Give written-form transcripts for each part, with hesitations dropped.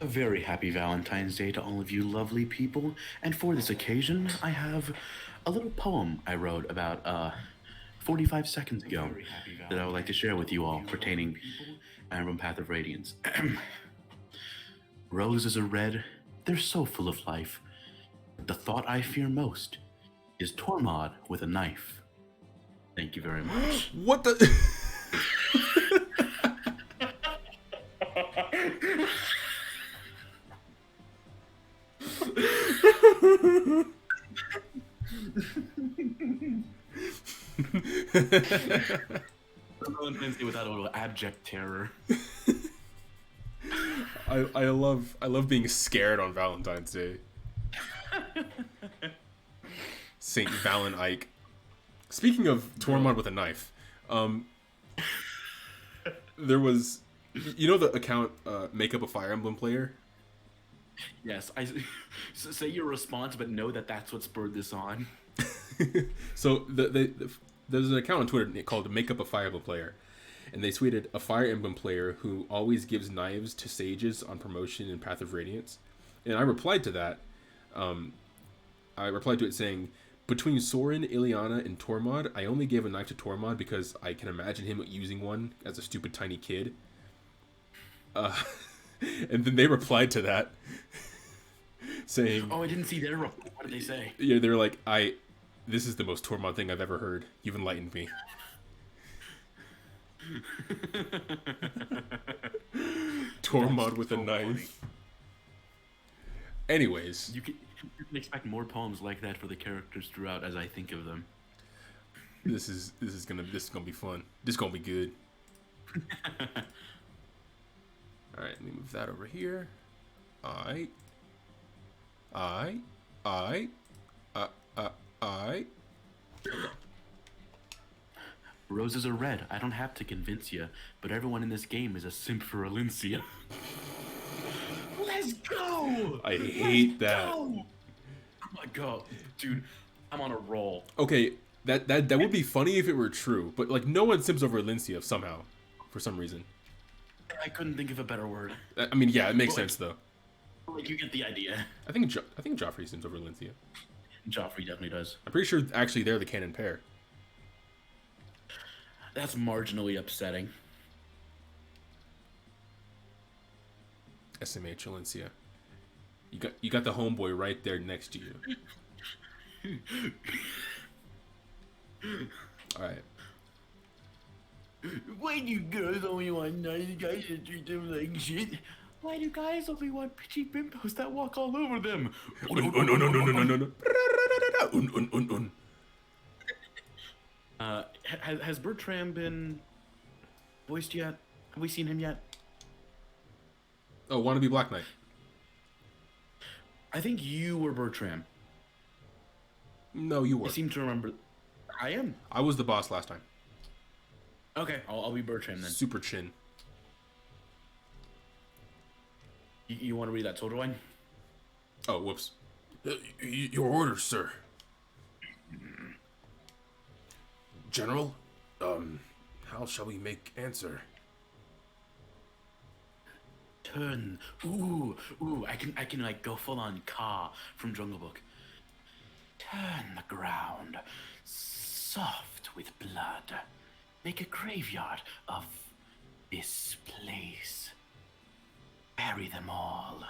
A very happy Valentine's Day to all of you lovely people. And for this occasion, I have a little poem I wrote about 45 seconds ago that I would like to share with you all pertaining Emblem Path of Radiance. Roses are red, they're so full of life. But the thought I fear most is Tormod with a knife. Thank you very much. What the? Valentine's Day without a little abject terror. I love being scared on Valentine's Day. Saint Valen Ike. Speaking of Tormod with a knife, there was, you know, the account Make Up a Fire Emblem Player. Yes, I say your response, but know that that's what spurred this on. So there's an account on Twitter called Make Up a Fire Emblem Player, and they tweeted a Fire Emblem player who always gives knives to sages on promotion in Path of Radiance, and I replied to that. I replied to it saying, between Soren, Ileana, and Tormod, I only gave a knife to Tormod because I can imagine him using one as a stupid tiny kid. And then they replied to that, saying, "Oh, I didn't see their reply. What did they say?" Yeah, they were like, this is the most Tormod thing I've ever heard. You've enlightened me." Tormod with a knife. Funny. Anyways, You can expect more poems like that for the characters throughout as I think of them. this is gonna be fun. This is gonna be good. All right, let me move that over here. I. Roses are red. I don't have to convince you, but everyone in this game is a simp for Alincia. Let's go! I hate that. Go! Oh my god, dude, I'm on a roll. Okay, that would be funny if it were true, but like no one sims over Lincia somehow, for some reason. I couldn't think of a better word. I mean, yeah, it makes sense though. Like, you get the idea. I think Joffrey sims over Lincia. Joffrey definitely does. I'm pretty sure actually they're the canon pair. That's marginally upsetting. SMH Lincia. You got the homeboy right there next to you. All right. Why do girls only want nice guys to treat them like shit? Why do guys only want cheap bimbos that walk all over them? Has Bertram been voiced yet? Have we seen him yet? Oh, Wannabe Black Knight. I think you were Bertram. No, you were. I seem to remember. I am. I was the boss last time. Okay, I'll be Bertram then. Super chin. You want to read that soldier line? Oh, whoops. Your orders, sir. General, how shall we make answer? Turn. Ooh, I can like go full on Ka from Jungle Book. Turn the ground soft with blood. Make a graveyard of this place. Bury them all.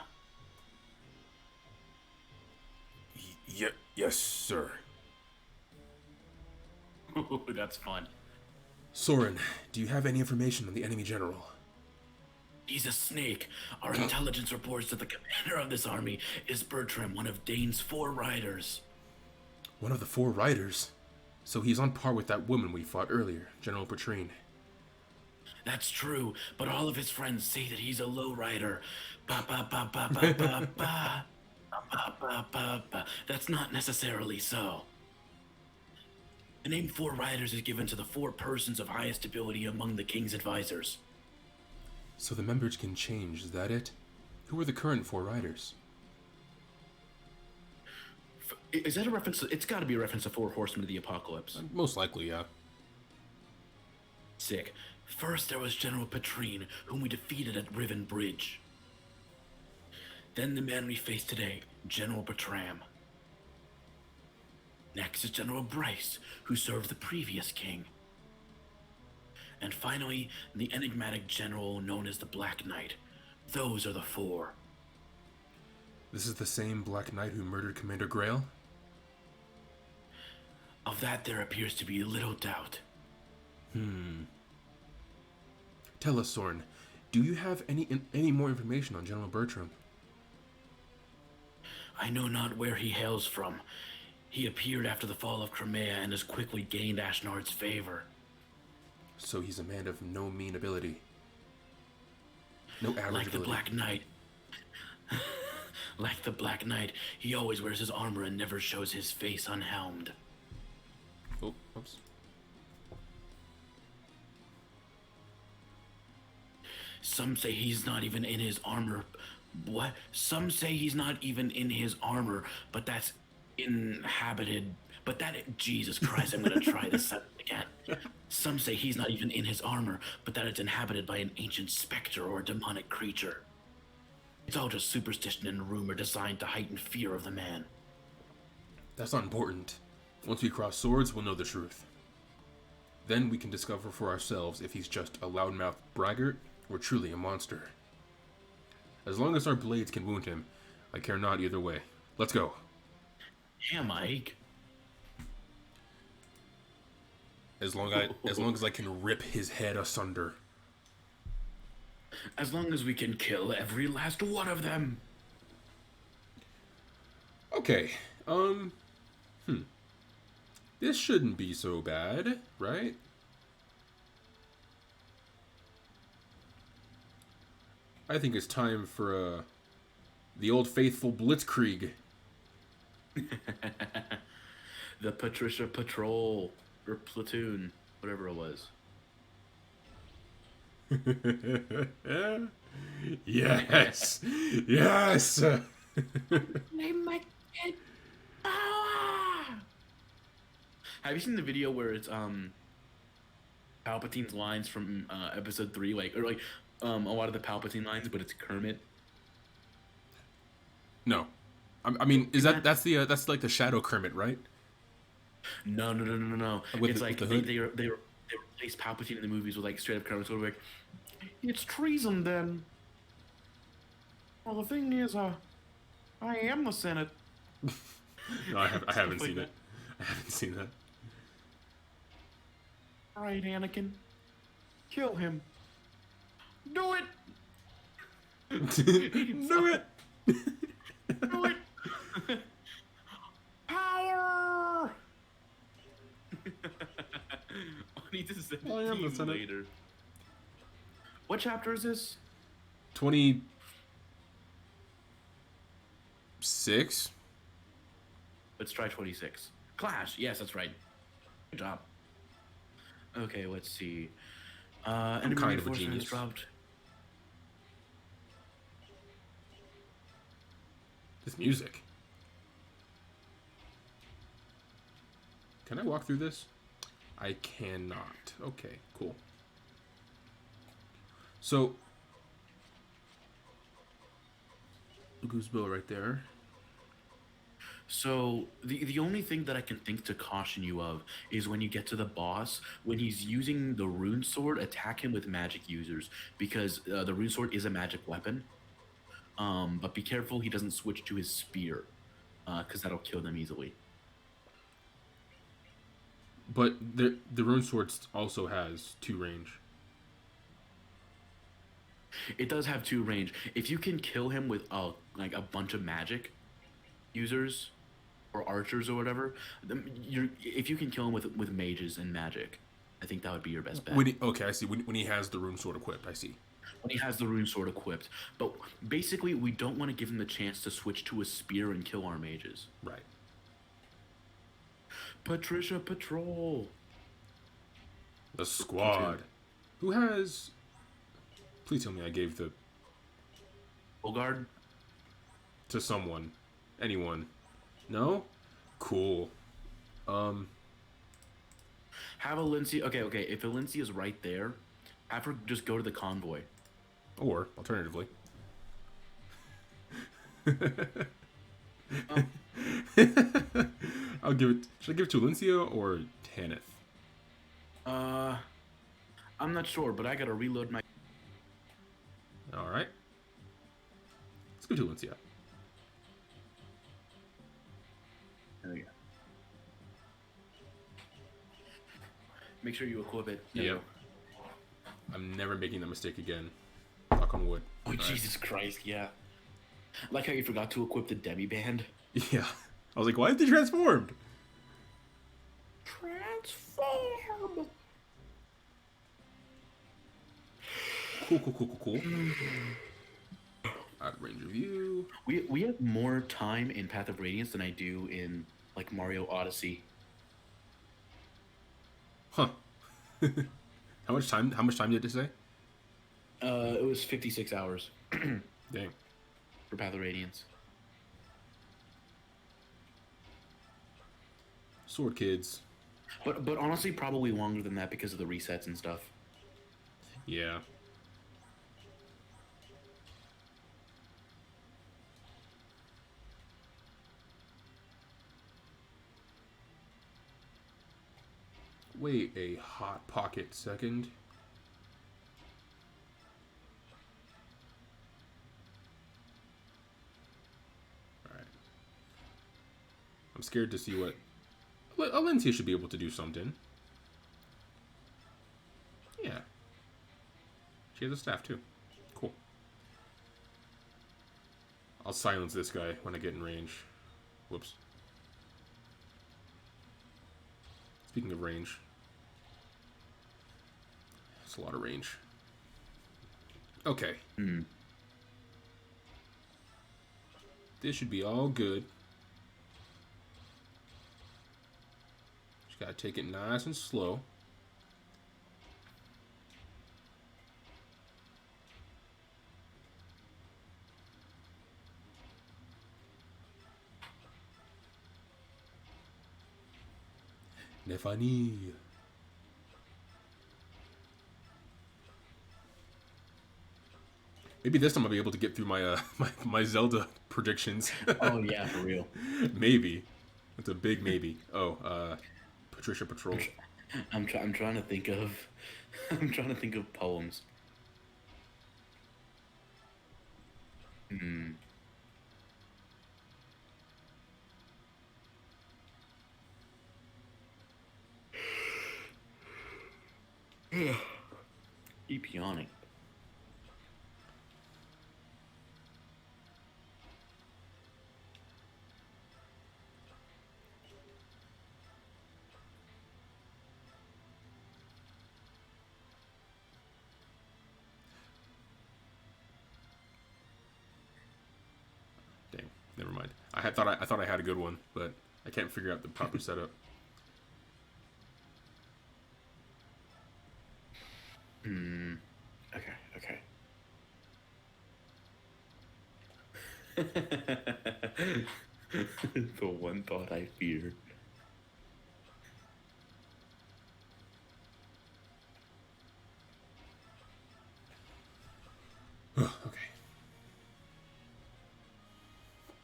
Yes, sir. Ooh, that's fun. Soren, do you have any information on the enemy general? He's a snake. Our intelligence reports that the commander of this army is Bertram, one of Dane's 4 riders. One of the 4 riders? So he's on par with that woman we fought earlier, General Petrine. That's true, but all of his friends say that he's a low rider. Ba ba ba ba ba ba ba. Ba ba ba ba. That's not necessarily so. The name 4 riders is given to the 4 persons of highest ability among the king's advisors. So the members can change, is that it? Who are the current 4 riders? Is that a reference? It's got to be a reference to 4 Horsemen of the Apocalypse. Most likely, yeah. Sick. First, there was General Petrine, whom we defeated at Riven Bridge. Then the man we face today, General Bertram. Next is General Bryce, who served the previous king. And finally, the enigmatic general known as the Black Knight. Those are the four. This is the same Black Knight who murdered Commander Grail? Of that there appears to be little doubt. Tell us, Soren, do you have any more information on General Bertram? I know not where he hails from. He appeared after the fall of Crimea and has quickly gained Ashnard's favor. So he's a man of no mean ability. No average Like the ability. Black Knight. Like the Black Knight, he always wears his armor and never shows his face unhelmed. Oh, oops. Some say he's not even in his armor. What? Some say he's not even in his armor, but that's inhabited. But that, Jesus Christ, I'm gonna try this again. Some say he's not even in his armor, but that it's inhabited by an ancient specter or a demonic creature. It's all just superstition and rumor designed to heighten fear of the man. That's not important. Once we cross swords, we'll know the truth. Then we can discover for ourselves if he's just a loudmouth braggart or truly a monster. As long as our blades can wound him, I care not either way. Let's go. Yeah, Mike. As long as I can rip his head asunder. As long as we can kill every last one of them. Okay. This shouldn't be so bad, right? I think it's time for the old faithful blitzkrieg. The Patricia Patrol or Platoon, whatever it was. Yes. Yes. Name my kid power. Have you seen the video where it's Palpatine's lines from episode 3, like a lot of the Palpatine lines, but it's Kermit? No. I mean, that's like the Shadow Kermit, right? No. With It's the- like with the hood? they replace Palpatine in the movies with like straight up Kermit, sort of like, it's treason then. Well, the thing is, I am the Senate. No, I haven't like seen that. it. I haven't seen that. All right, Anakin, kill him. Do it. Do it. Do it. Power. I need to send it I am to you the Senate. later. What chapter is this? 26. Let's try 26. Clash. Yes, that's right. Good job. Okay, let's see. Enemy kind of a reinforcements genius. dropped. This music. Can I walk through this? I cannot. Okay, cool. So, Goosebill right there. So the only thing that I can think to caution you of is when you get to the boss, when he's using the rune sword, attack him with magic users, because the rune sword is a magic weapon. But be careful he doesn't switch to his spear, because that'll kill them easily. But the rune sword also has 2 range. It does have 2 range. If you can kill him with like a bunch of magic users or archers or whatever, if you can kill him with mages and magic, I think that would be your best bet. Okay, I see. When he has the rune sword equipped, I see. When he has the rune sword equipped. But basically, we don't want to give him the chance to switch to a spear and kill our mages. Right. Patricia Patrol. The squad. Who has... Please tell me I gave the... Bogard? To someone. Anyone. No? Cool. Have Alinci... Okay. If Alinci is right there, have her just go to the convoy. Or, alternatively... Oh, I'll give it. Should I give it to Alincia or Tanith? uh, I'm not sure, but I gotta reload my. All right. Let's go to Alincia. There we go. Make sure you equip it. There you Yep. go. I'm never making that mistake again. Knock on wood. Oh, All right. Jesus Christ, yeah. Like how you forgot to equip the demi band. Yeah. I was like, why is they transformed? Transform! Cool. Out of range of view. We have more time in Path of Radiance than I do in, like, Mario Odyssey. Huh. How much time did it say? It was 56 hours Dang. for Path of Radiance. Sword kids. But honestly, probably longer than that because of the resets and stuff. Yeah. Wait a hot pocket second. Alright. I'm scared to see what... Alencia should be able to do something. Yeah. She has a staff too. Cool. I'll silence this guy when I get in range. Whoops. Speaking of range. That's a lot of range. Okay. This should be all good. Just gotta take it nice and slow. Nefani. Maybe this time I'll be able to get through my my Zelda predictions. Oh, yeah, for real. Maybe. That's a big maybe. Oh, Patricia Patrol. I'm trying to think of... I'm trying to think of poems. Keep yawning. Dang, never mind. I thought I had a good one, but I can't figure out the proper setup. Okay. The one thought I fear. Okay.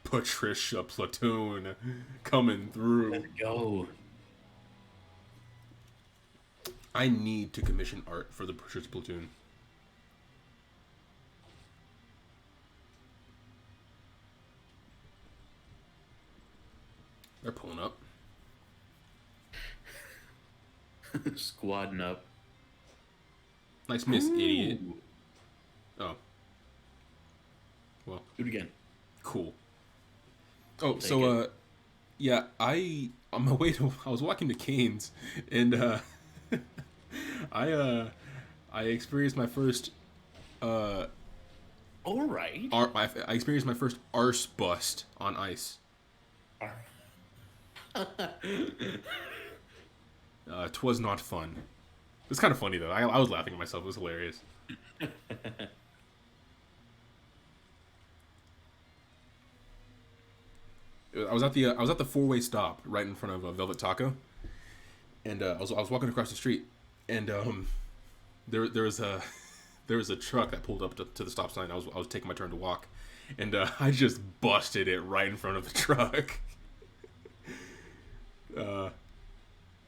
Patricia Platoon coming through. Let's go. I need to commission art for the Patricia Platoon. They're pulling up. Squadding up. Nice miss, idiot. Ooh. Oh. Well, Do it again. cool. Oh, Take so it. yeah, I on my way to I was walking to Canes and I experienced my first All right. I experienced my first arse bust on ice. Twas not fun. It was kind of funny though. I was laughing at myself. It was hilarious. I was at the four-way stop right in front of Velvet Taco, and I was walking across the street, and there was a truck that pulled up to the stop sign. I was taking my turn to walk, and I just busted it right in front of the truck.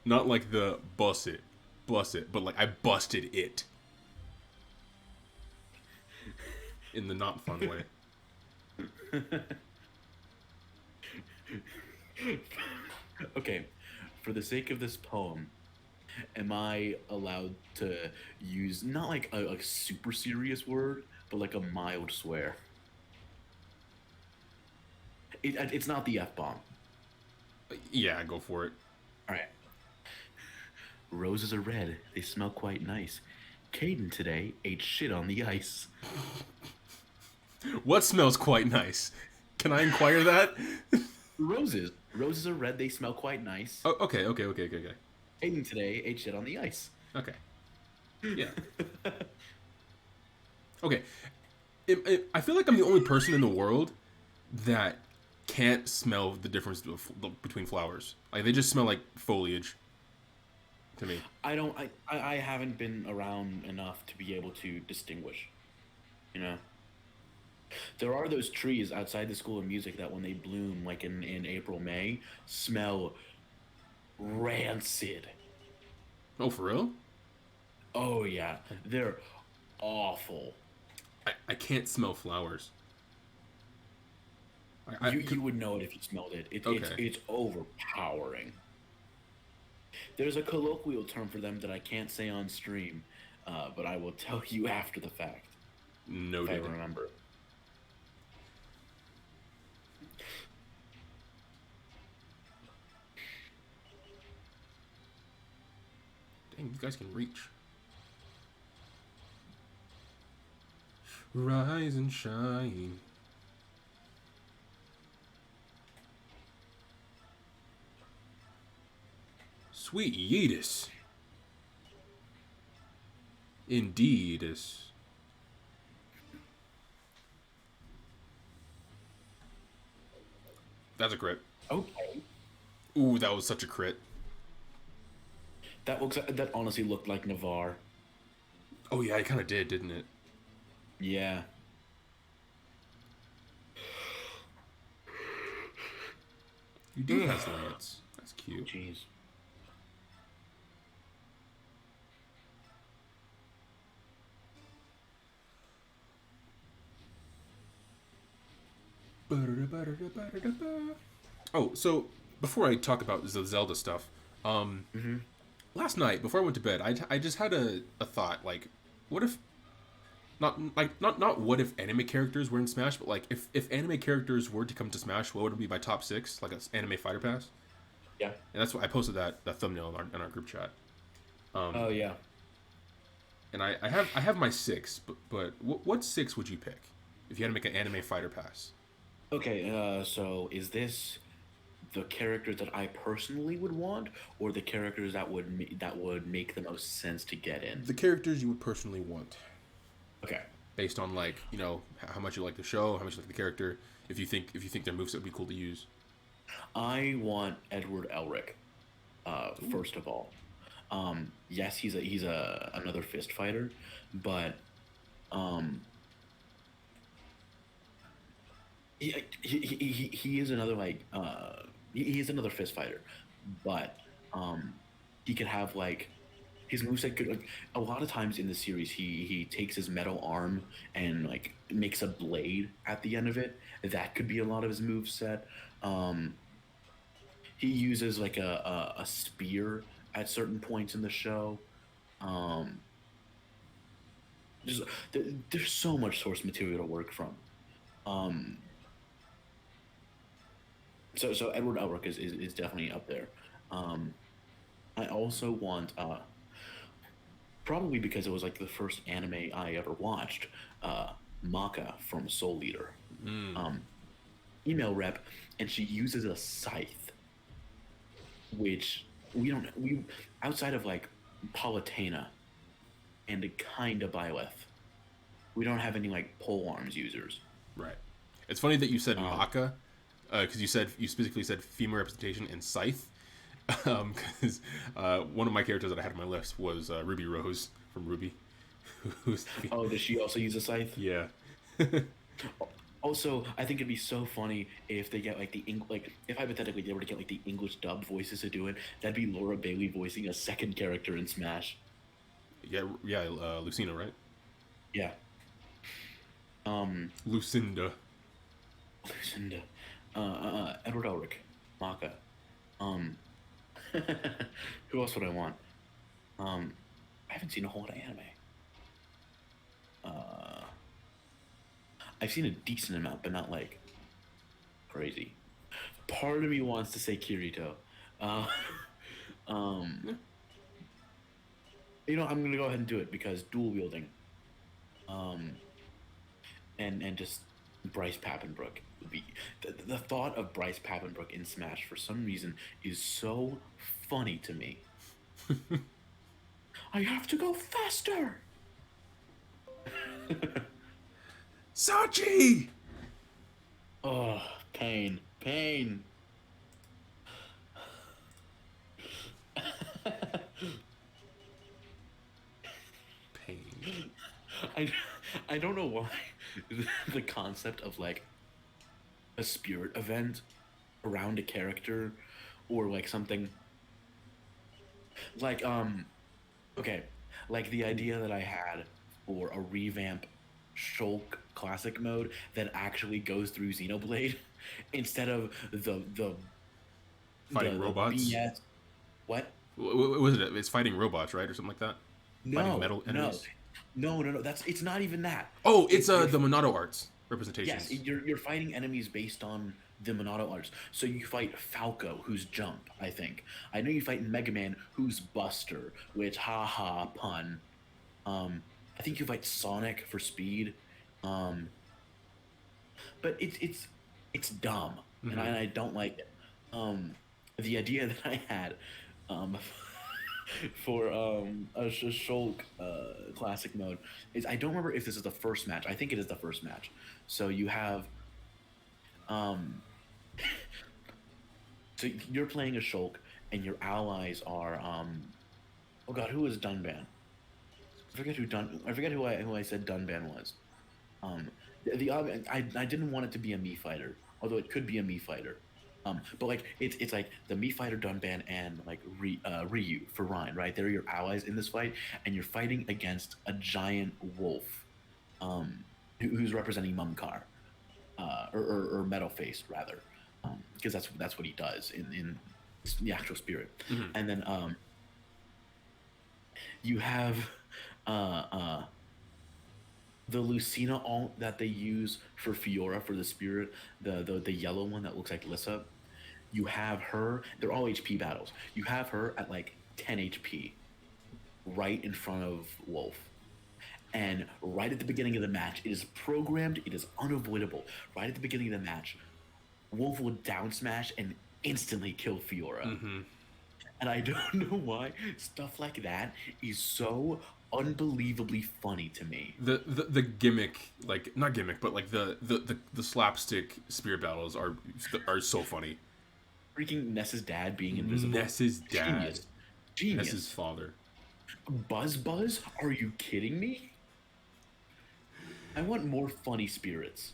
Not like the bust it, but like I busted it in the not fun way. Okay, for the sake of this poem, am I allowed to use not like a super serious word, but like a mild swear? It's not the F bomb. Yeah, go for it. All right. Roses are red. They smell quite nice. Caden today ate shit on the ice. What smells quite nice? Can I inquire that? Roses. Roses are red. They smell quite nice. Oh, okay. Caden today ate shit on the ice. Okay. Yeah. Okay. I feel like I'm the only person in the world that can't smell the difference between flowers. Like they just smell like foliage to me. I don't. I haven't been around enough to be able to distinguish. You know. There are those trees outside the School of Music that, when they bloom, like in April, May, smell rancid. Oh, for real? Oh yeah, they're awful. I can't smell flowers. You would know it if you smelled it. Okay. It's overpowering. There's a colloquial term for them that I can't say on stream, but I will tell you after the fact if I Noted. remember. Dang, these guys can reach. Rise and shine. Sweet Yeetus. Indeedus. That's a crit. Okay. Ooh, that was such a crit. That honestly looked like Navarre. Oh yeah, it kind of did, didn't it? Yeah. You do have Lance. That's cute. Jeez. Oh, so before I talk about the Zelda stuff, last night before I went to bed, I just had a thought like, what if not what if anime characters were in Smash, but like if anime characters were to come to Smash, what would it be my top 6, like an anime fighter pass? Yeah. And that's why I posted that thumbnail in our group chat. Oh yeah. And I have my 6, but what 6 would you pick if you had to make an anime fighter pass? Okay. So is this the characters that I personally would want, or the characters that would make the most sense to get in? The characters you would personally want, Okay. based on like how much you like the show, how much you like the character. If you think their moveset would be cool to use. I want Edward Elric. First of all, yes, he's another fist fighter, but he is another he is another fist fighter, but he could have like his moveset could like a lot of times in the series he takes his metal arm and like makes a blade at the end of it. That could be a lot of his moveset. He uses like a spear at certain points in the show. Just there's so much source material to work from. So Edward Elric is definitely up there. I also want probably because it was like the first anime I ever watched, Maka from Soul Eater. Email rep, and she uses a scythe, which we outside of like Palutena and a kind of Byleth, we don't have any like pole arms users. Right. It's funny that you said Maka, because you specifically said female representation and scythe. Because one of my characters that I had on my list was Ruby Rose from Ruby. Oh, does she also use a scythe? Yeah. Also, I think it'd be so funny if they get like like if hypothetically they were to get like the English dub voices to do it. That'd be Laura Bailey voicing a second character in Smash. Yeah, yeah, Lucina, right? Yeah. Um, Lucinda. Lucinda, Edward Elric, Maka. Um, who else would I want? I haven't seen a whole lot of anime. Uh, I've seen a decent amount, but not like crazy. Part of me wants to say Kirito. Uh, um, I'm gonna go ahead and do it because dual wielding. Um, and just Bryce Papenbrook would be the thought of Bryce Papenbrook in Smash for some reason is so funny to me. I have to go faster. Sachi! Oh, pain, pain. Pain. I don't know why the concept of like a spirit event around a character or like something like okay, like the idea that I had for a revamp Shulk classic mode that actually goes through Xenoblade instead of Fighting the robots? BS. What? What was it? It's fighting robots, right? Or something like that? Fighting No, metal no, enemies? no. That's it's not even that. Oh, it's You're the Monado arts Yes, representations. you're fighting enemies based on the Monado arts. So you fight Falco, who's Jump, I think. I know you fight Mega Man, who's Buster, which haha pun. I think you fight Sonic for speed. Um, but it's dumb, and Mm-hmm. I don't like it. The idea that I had, um, for a Shulk classic mode is I don't remember if this is the first match. I think it is the first match. So you have um, so you're playing a Shulk, and your allies are oh god, who is Dunban? I forget who I said Dunban was. I didn't want it to be a me fighter, although it could be a me fighter. But like it's like the me fighter Dunban and like Ryu for Ryan, right? They're your allies in this fight, and you're fighting against a giant wolf, who's representing Mumkar, or Metal Face rather, because that's what he does in the actual spirit. Mm-hmm. And then you have uh, uh, the Lucina alt that they use for Fiora for the spirit, the yellow one that looks like Lissa. You have her. They're all HP battles. You have her at like 10 HP, right in front of Wolf. And right at the beginning of the match, it is programmed. It is unavoidable. Right at the beginning of the match, Wolf will down smash and instantly kill Fiora. Mm-hmm. And I don't know why stuff like that is so unbelievably funny to me. The gimmick, like not gimmick, but like the slapstick spear battles are so funny. Freaking Ness's dad being invisible. Ness's dad. Genius. Genius. Ness's father. Buzz? Are you kidding me? I want more funny spirits.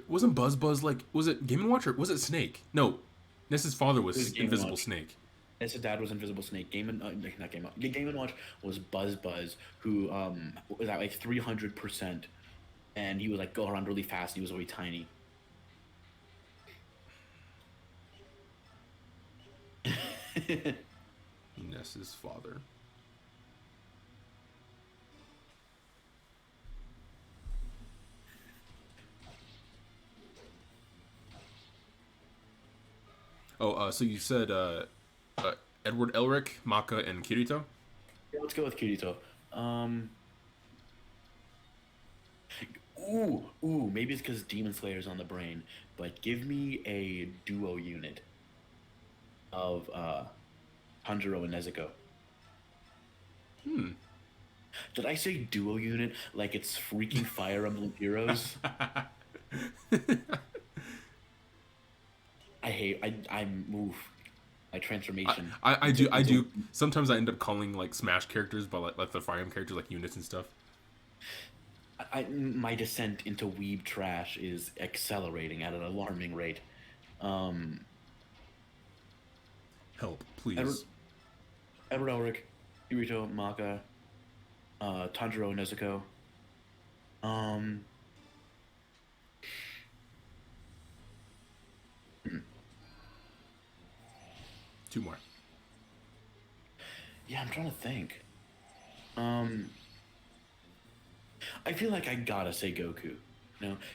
Wasn't Buzz like, was it Game & Watch or was it Snake? No, Ness's father It was was Game & Invisible Watch. Snake. Ness's dad was Invisible Snake. Not Game and Watch was Buzz, who was at like 300%, and he would like go around really fast. And he was really tiny. Ness's father. Oh, so you said Edward Elric, Maka, and Kirito? Yeah, let's go with Kirito. Maybe it's because Demon Slayer's on the brain, but give me a duo unit of Tanjiro and Nezuko. Did I say duo unit like it's freaking Fire Emblem Heroes? I move my transformation. I do. Sometimes I end up calling like Smash characters, but like the Fire Emblem characters like units and stuff. My descent into weeb trash is accelerating at an alarming rate. Um, Help, Edward, please. Edward Elric, Kirito, Maka, Tanjiro, Nezuko. Um, Two more. yeah, I'm trying to think. Um, I feel like I gotta say Goku,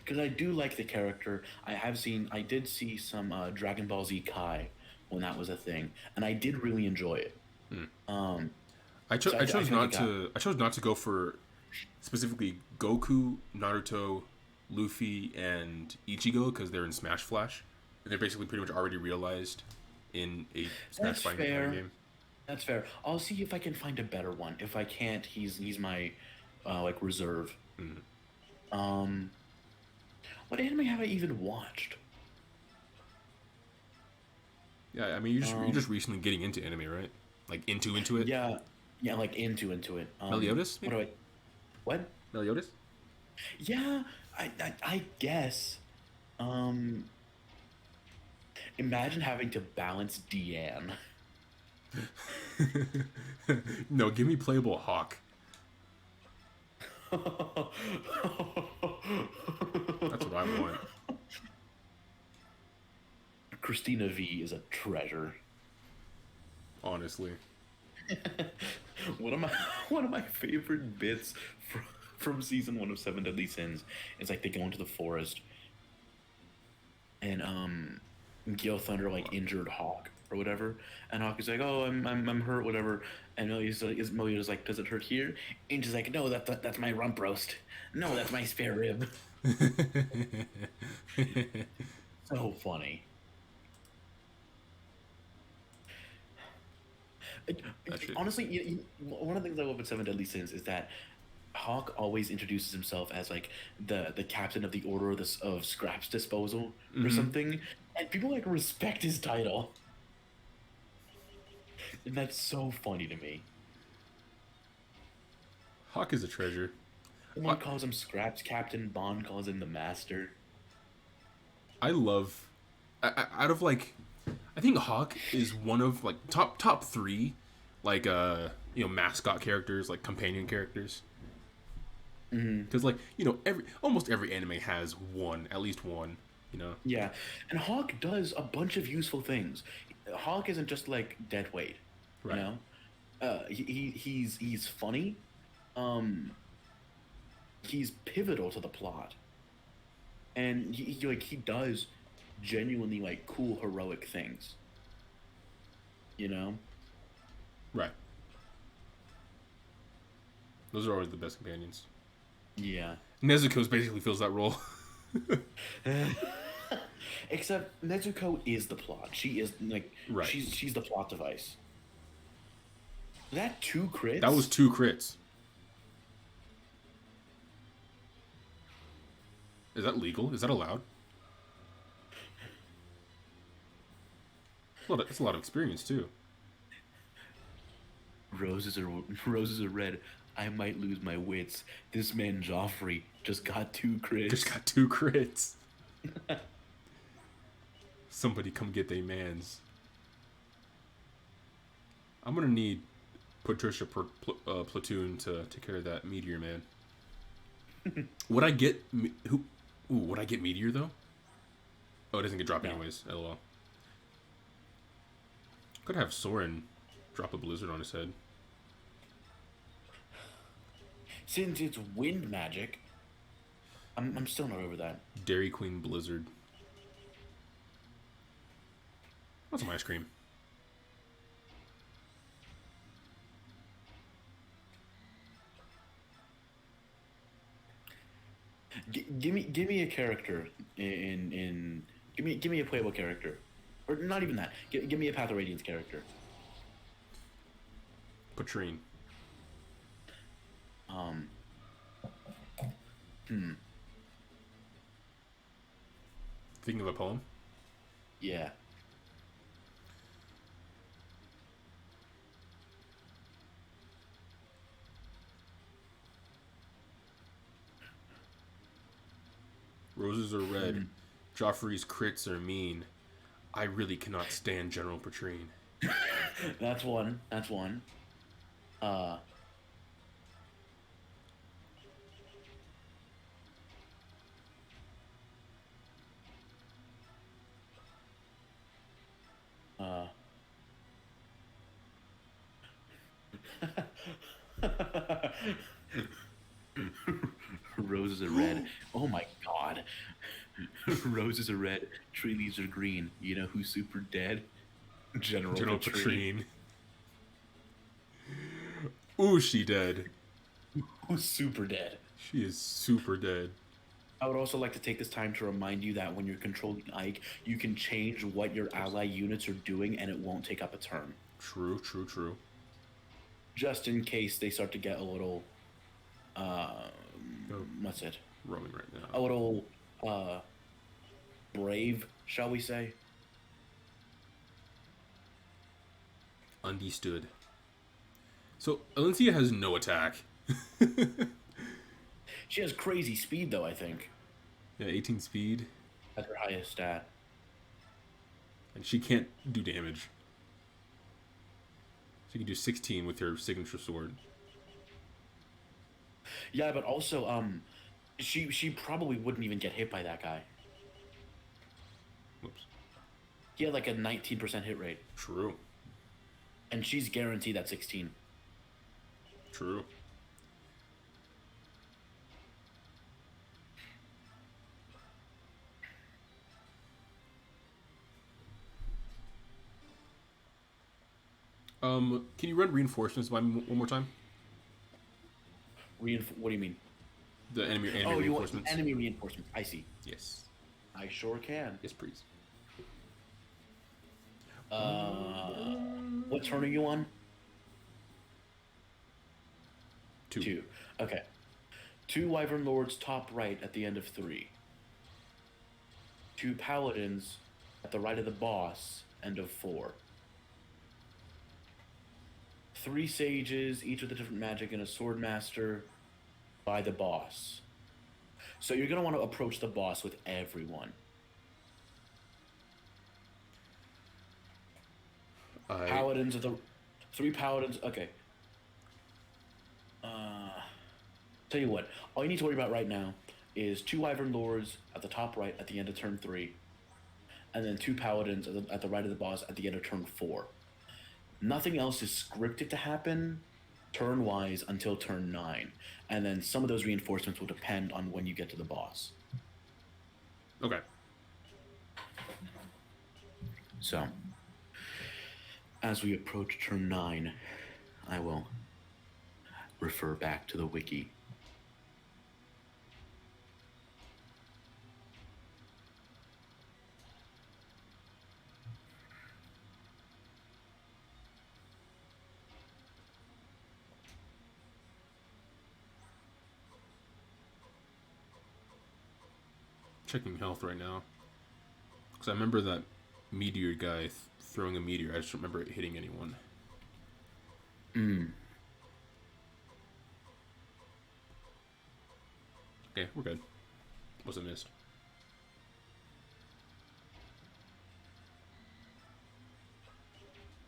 because I do like the character. I did see some Dragon Ball Z Kai when that was a thing, and I did really enjoy it. Um, so I I chose feel like I not got. to. I chose not to go for specifically Goku, Naruto, Luffy, and Ichigo because they're in Smash Flash, and they're basically pretty much already realized in a Smash That's fighting fair. game. That's fair. I'll see if I can find a better one. If I can't, he's my like reserve. Um, what anime have I even watched? Yeah, I mean you're Um, just recently getting into anime, right? Like into it. yeah, yeah, like into it. Meliodas, What maybe. do I? What? Meliodas. Yeah, I guess. Um, imagine having to balance Deanne. No, give me playable Hawk. That's what I want. Christina V is a treasure. Honestly. One of my one of my favorite bits from season one of Seven Deadly Sins is like they go into the forest and Gil Thunder like injured Hawk or whatever, and Hawk is like, "Oh, I'm hurt, whatever," and Meliodas like, "Does it hurt here?" And she's like, "No, that's my rump roast. No, that's my spare rib." So funny. That shit. Honestly, one of the things I love about Seven Deadly Sins is that Hawk always introduces himself as like the captain of the Order of Scraps Disposal or something, and people like respect his title, and that's so funny to me. Hawk is a treasure. Someone I, calls him Scraps Captain. Bond calls him the Master. I love out of like I think Hawk is one of like top three like mascot characters, like companion characters. Because like every almost every anime has one, at least one. You know. Yeah, and Hawk does a bunch of useful things. Hawk isn't just like dead weight, you Right. know. He's funny. Um, he's pivotal to the plot, and he does genuinely like cool heroic things. You know. Right. Those are always the best companions. Yeah. Nezuko basically fills that role. Except Nezuko is the plot. She is like Right. she's the plot device. That two That was crits. two crits. Is that legal? Is that allowed? That's a lot of experience too. Roses are roses are red. I might lose my wits. This man Joffrey just got two Just crits. got two crits. Somebody come get they mans. I'm gonna need Patricia Platoon to take care of that meteor man. Would I get who? Ooh, would I get meteor though? Oh, it doesn't get dropped No. anyways. LOL. Could have Soren drop a blizzard on his head. Since it's wind magic, I'm still not over that. Dairy Queen blizzard. Want some ice cream? Give me a character give me a playable character, or not even that. Give me a Path of Radiance character. Patrine. Um, Thinking of a poem? yeah. Roses are red. Joffrey's crits are mean. I really cannot stand General Petrine. That's one. That's one. Uh, uh. Roses are red. Oh my god. Roses are red. Tree leaves are green. You know who's super dead? General General Petrine. Petrine. Ooh, she dead. Who's super dead. She is super dead. I would also like to take this time to remind you that when you're controlling Ike, you can change what your ally units are doing and it won't take up a turn. True, true, true. Just in case they start to get a little, what's it? Roaming right A now. little, brave, shall we say? Understood. So, Alencia has no attack. She has crazy speed, though, I think. Yeah, 18 speed. That's her highest stat. And she can't do damage. She can do 16 with her signature sword. Yeah, but also, she probably wouldn't even get hit by that guy. Whoops. He had like a 19% hit rate. True. And she's guaranteed at 16. True. Can you run reinforcements by one more time? What do you mean? The enemy Oh, you want reinforcements. enemy reinforcements. I see. Yes. I sure can. Yes, please. What turn are you on? Two. Okay. 2 Wyvern Lords top right at the end of 3. 2 Paladins at the right of the boss, end of 4. 3 Sages, each with a different magic, and a Sword Master by the boss. So you're going to want to approach the boss with everyone. Paladins are the 3 Paladins. Okay. Tell you what, all you need to worry about right now is 2 Wyvern Lords at the top right at the end of turn 3, and then 2 Paladins at the right of the boss at the end of turn 4. Nothing else is scripted to happen turn-wise until turn 9, and then some of those reinforcements will depend on when you get to the boss. Okay. So, as we approach turn 9, I will refer back to the wiki. Checking health right now. Because I remember that meteor guy throwing a meteor. I just don't remember it hitting anyone. Okay, we're good. Wasn't missed.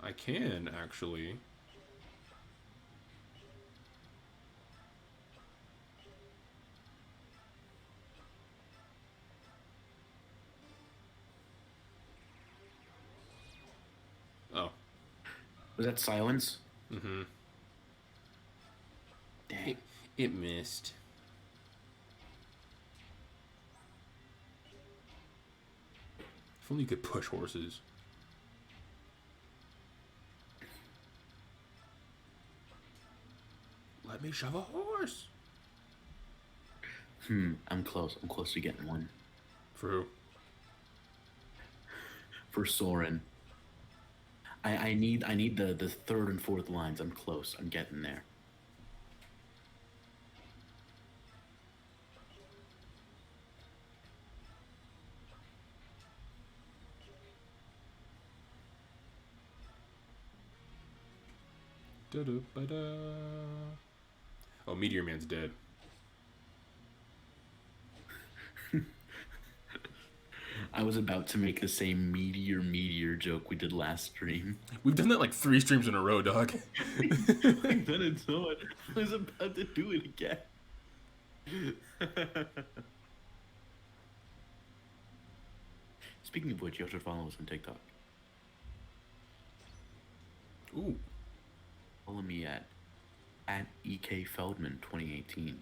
I can, actually. Oh. Was that silence? Mm-hmm. Dang. It missed. If only you could push horses. Let me shove a horse. I'm close. I'm close to getting one. For who? For Soren. I need the third and fourth lines. I'm close. I'm getting there. Da-da-ba-da. Oh, Meteor Man's dead. I was about to make the same meteor joke we did last stream. We've done that like 3 streams in a row, dog. I've done it so much. I was about to do it again. Speaking of which, you should follow us on TikTok. Ooh. Follow me at EK Feldman 2018.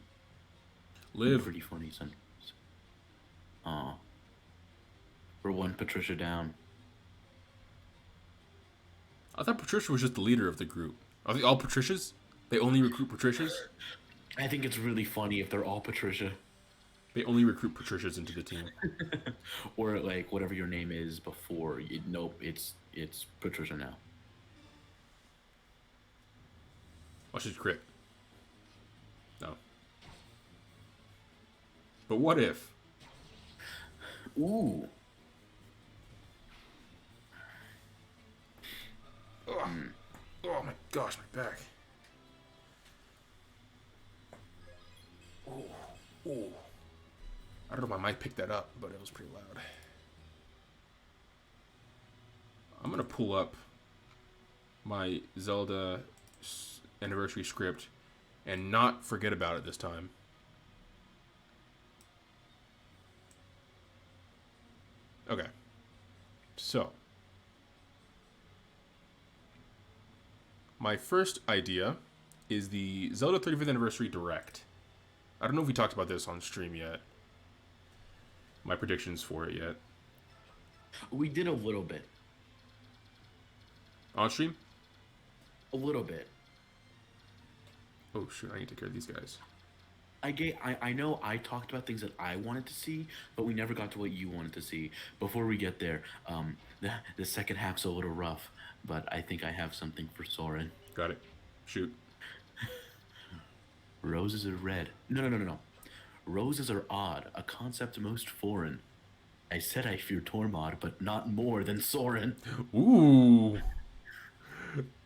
Live. Pretty funny sometimes. We're one Patricia down. I thought Patricia was just the leader of the group. Are they all Patricias? They only recruit Patricias? I think it's really funny if they're all Patricia. They only recruit Patricias into the team. Or like whatever your name is before. Nope, it's Patricia now. Watch his crit. No. But what if? Ooh. Oh my gosh, my back. Oh. I don't know if my mic picked that up, but it was pretty loud. I'm gonna pull up my Zelda anniversary script and not forget about it this time. Okay. So, my first idea is the Zelda 35th Anniversary Direct. I don't know if we talked about this on stream yet. My predictions for it yet. We did a little bit. On stream? A little bit. Oh shoot, I need to take care of these guys. I know I talked about things that I wanted to see, but we never got to what you wanted to see. Before we get there, the second half's a little rough, but I think I have something for Soren. Got it. Shoot. Roses are red. No. Roses are odd, a concept most foreign. I said I fear Tormod, but not more than Soren. Ooh.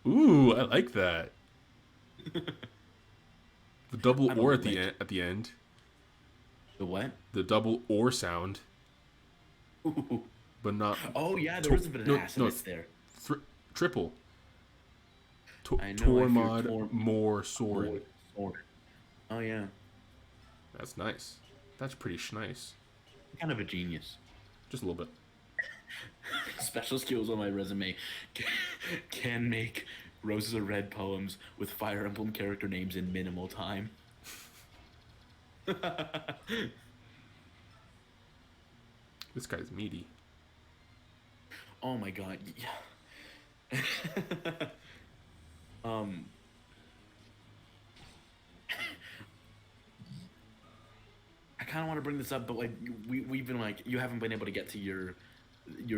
Ooh, I like that. The double or at the end. The what? The double or sound. Ooh. But not. Oh yeah, there was a bit of assonance there. Triple. I know, Tormod more Soren. Oh yeah. That's nice. That's pretty nice. Kind of a genius. Just a little bit. Special skills on my resume. Can make Roses are Red poems with Fire Emblem character names in minimal time. This guy's meaty. Oh my god. Yeah. I kind of want to bring this up, but like we've been like you haven't been able to get to your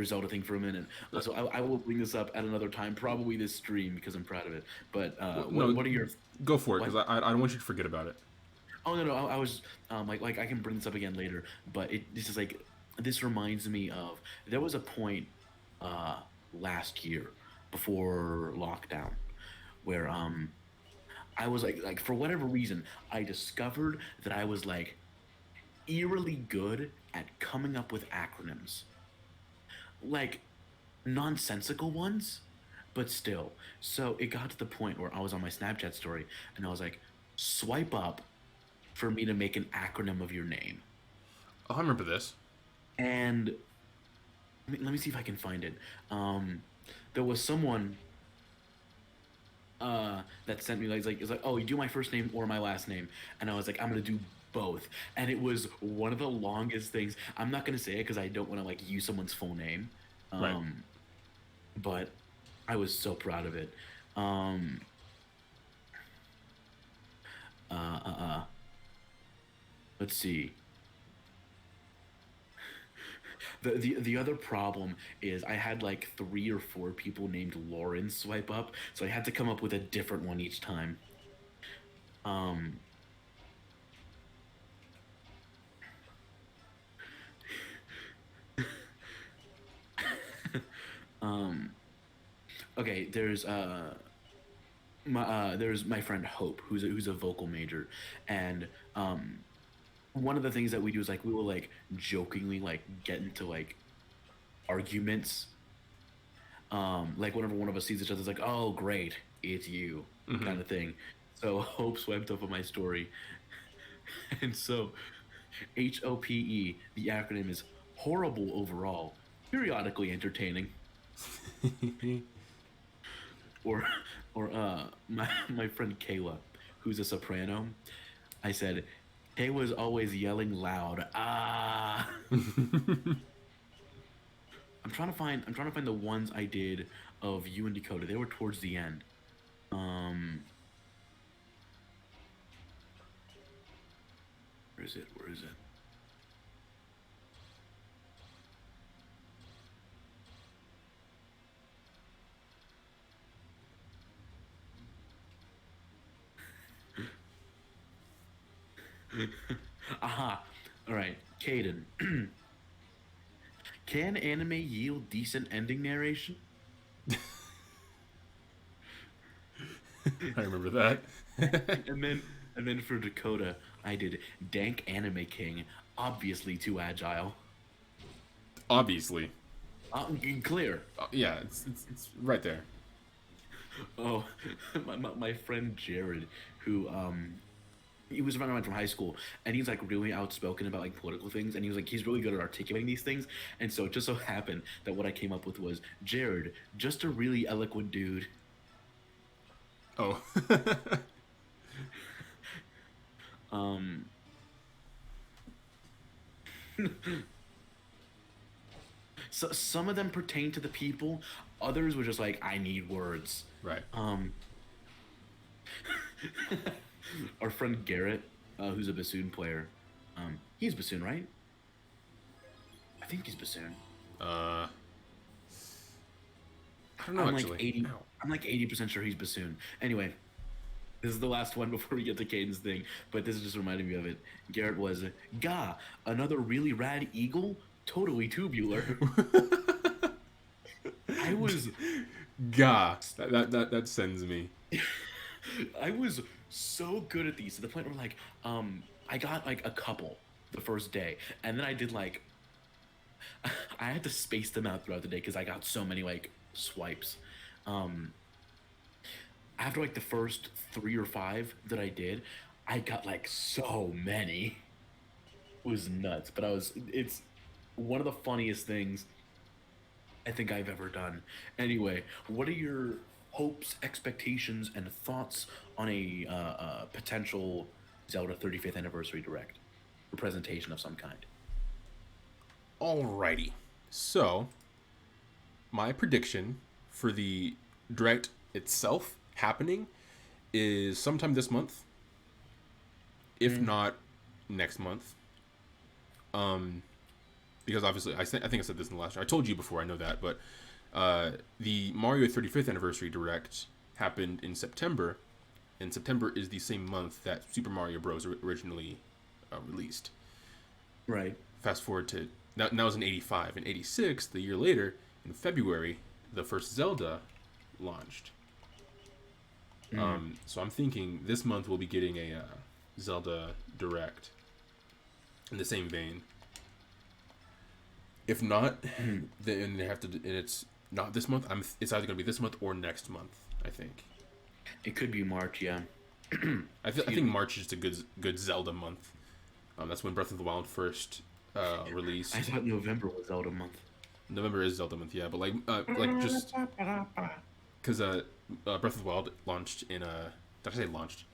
Zelda thing for a minute, so I will bring this up at another time, probably this stream because I'm proud of it. But what are your go for it because I don't want you to forget about it. Oh no, I was like I can bring this up again later, but this is like this reminds me of there was a point last year before lockdown where I was like for whatever reason I discovered that I was like eerily good at coming up with acronyms, like nonsensical ones, but still. So it got to the point where I was on my Snapchat story and I was like, swipe up for me to make an acronym of your name. Oh, I remember this. And let me see if I can find it. There was someone that sent me it's like, oh, you do my first name or my last name, and I was like, I'm gonna do both, and it was one of the longest things. I'm not gonna say it because I don't want to like use someone's full name, right. But I was so proud of it. Let's see. The other problem is I had like 3 or 4 people named Lauren swipe up, so I had to come up with a different one each time. Okay, there's my friend Hope, who's a vocal major, and one of the things that we do is like we will like jokingly like get into like arguments. Like whenever one of us sees each other, it's like, oh great, it's you, kind of thing. So Hope swept up on my story, and so HOPE, the acronym is horrible overall, periodically entertaining. Or my friend Kayla, who's a soprano, I said, Kayla's always yelling loud. Ah. I'm trying to find the ones I did of you and Dakota. They were towards the end. Um where is it? Where is it? Aha. All right, Caden. Can anime yield decent ending narration? I remember that. and then and then for Dakota, I did Dank Anime King, obviously too agile. Obviously. Clear. Yeah, it's right there. Oh, my friend Jared, who he was a friend of mine from high school, and he's like really outspoken about like political things, and he was like he's really good at articulating these things, and so it just so happened that what I came up with was Jared, just a really eloquent dude. Oh. Um, so some of them pertain to the people, others were just like I need words. Right. Our friend Garrett, who's a bassoon player, he's bassoon, right? I think he's bassoon. I don't know I'm actually. like 80. Ow. I'm like 80% sure he's bassoon. Anyway, this is the last one before we get to Caden's thing, but this is just reminding me of it. Garrett was, Gah, another really rad eagle, totally tubular. I was, Gah. That sends me. I was so good at these to the point where like, I got like a couple the first day, and then I did like, I had to space them out throughout the day because I got so many like swipes. After like the first 3 or 5 that I did, I got like so many. It was nuts, but it's one of the funniest things I think I've ever done. Anyway, what are your hopes, expectations, and thoughts on a potential Zelda 35th anniversary direct or presentation of some kind? Alrighty. So, my prediction for the direct itself happening is sometime this month, if not next month. Because obviously, I think I said this in the last. I told you before. I know that, but the Mario 35th anniversary direct happened in September, and September is the same month that Super Mario Bros. Originally released. Right. Fast forward to now it's in '85. In '86, the year later, in February, the first Zelda launched. So I'm thinking this month we'll be getting a Zelda direct in the same vein. If not, then they have to. And it's not this month. It's either gonna be this month or next month. I think. It could be March, yeah. I think March is just a good Zelda month. That's when Breath of the Wild first released. I thought November was Zelda month. November is Zelda month, yeah, but like just because Breath of the Wild launched in did I say launched?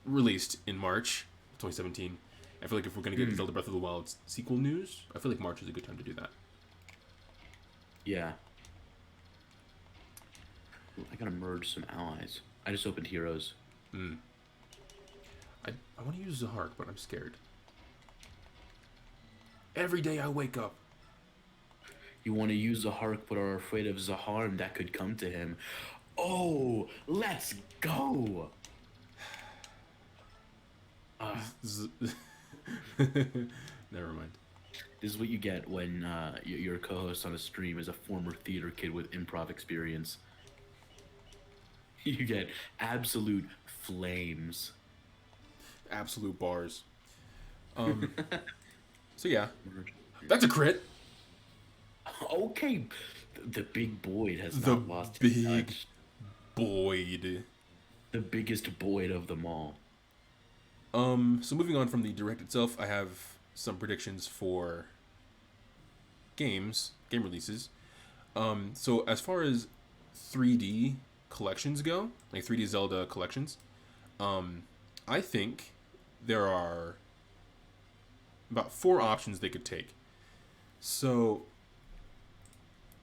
Released in March 2017. I feel like if we're gonna get Zelda Breath of the Wild sequel news, I feel like March is a good time to do that. Yeah. Ooh, I gotta merge some allies. I just opened Heroes. I want to use Zahark, but I'm scared. Every day I wake up. You want to use Zahark but are afraid of the harm that could come to him. Oh, let's go! Never mind. This is what you get when your co-host on a stream is a former theater kid with improv experience. You get absolute flames. Absolute bars. So yeah, that's a crit. Okay, the big Boyd has The not lost his big touch. Boyd. The biggest Boyd of them all. So moving on from the direct itself, I have some predictions for game releases. So as far as 3D collections go, like 3D Zelda collections, I think there are about 4 options they could take. So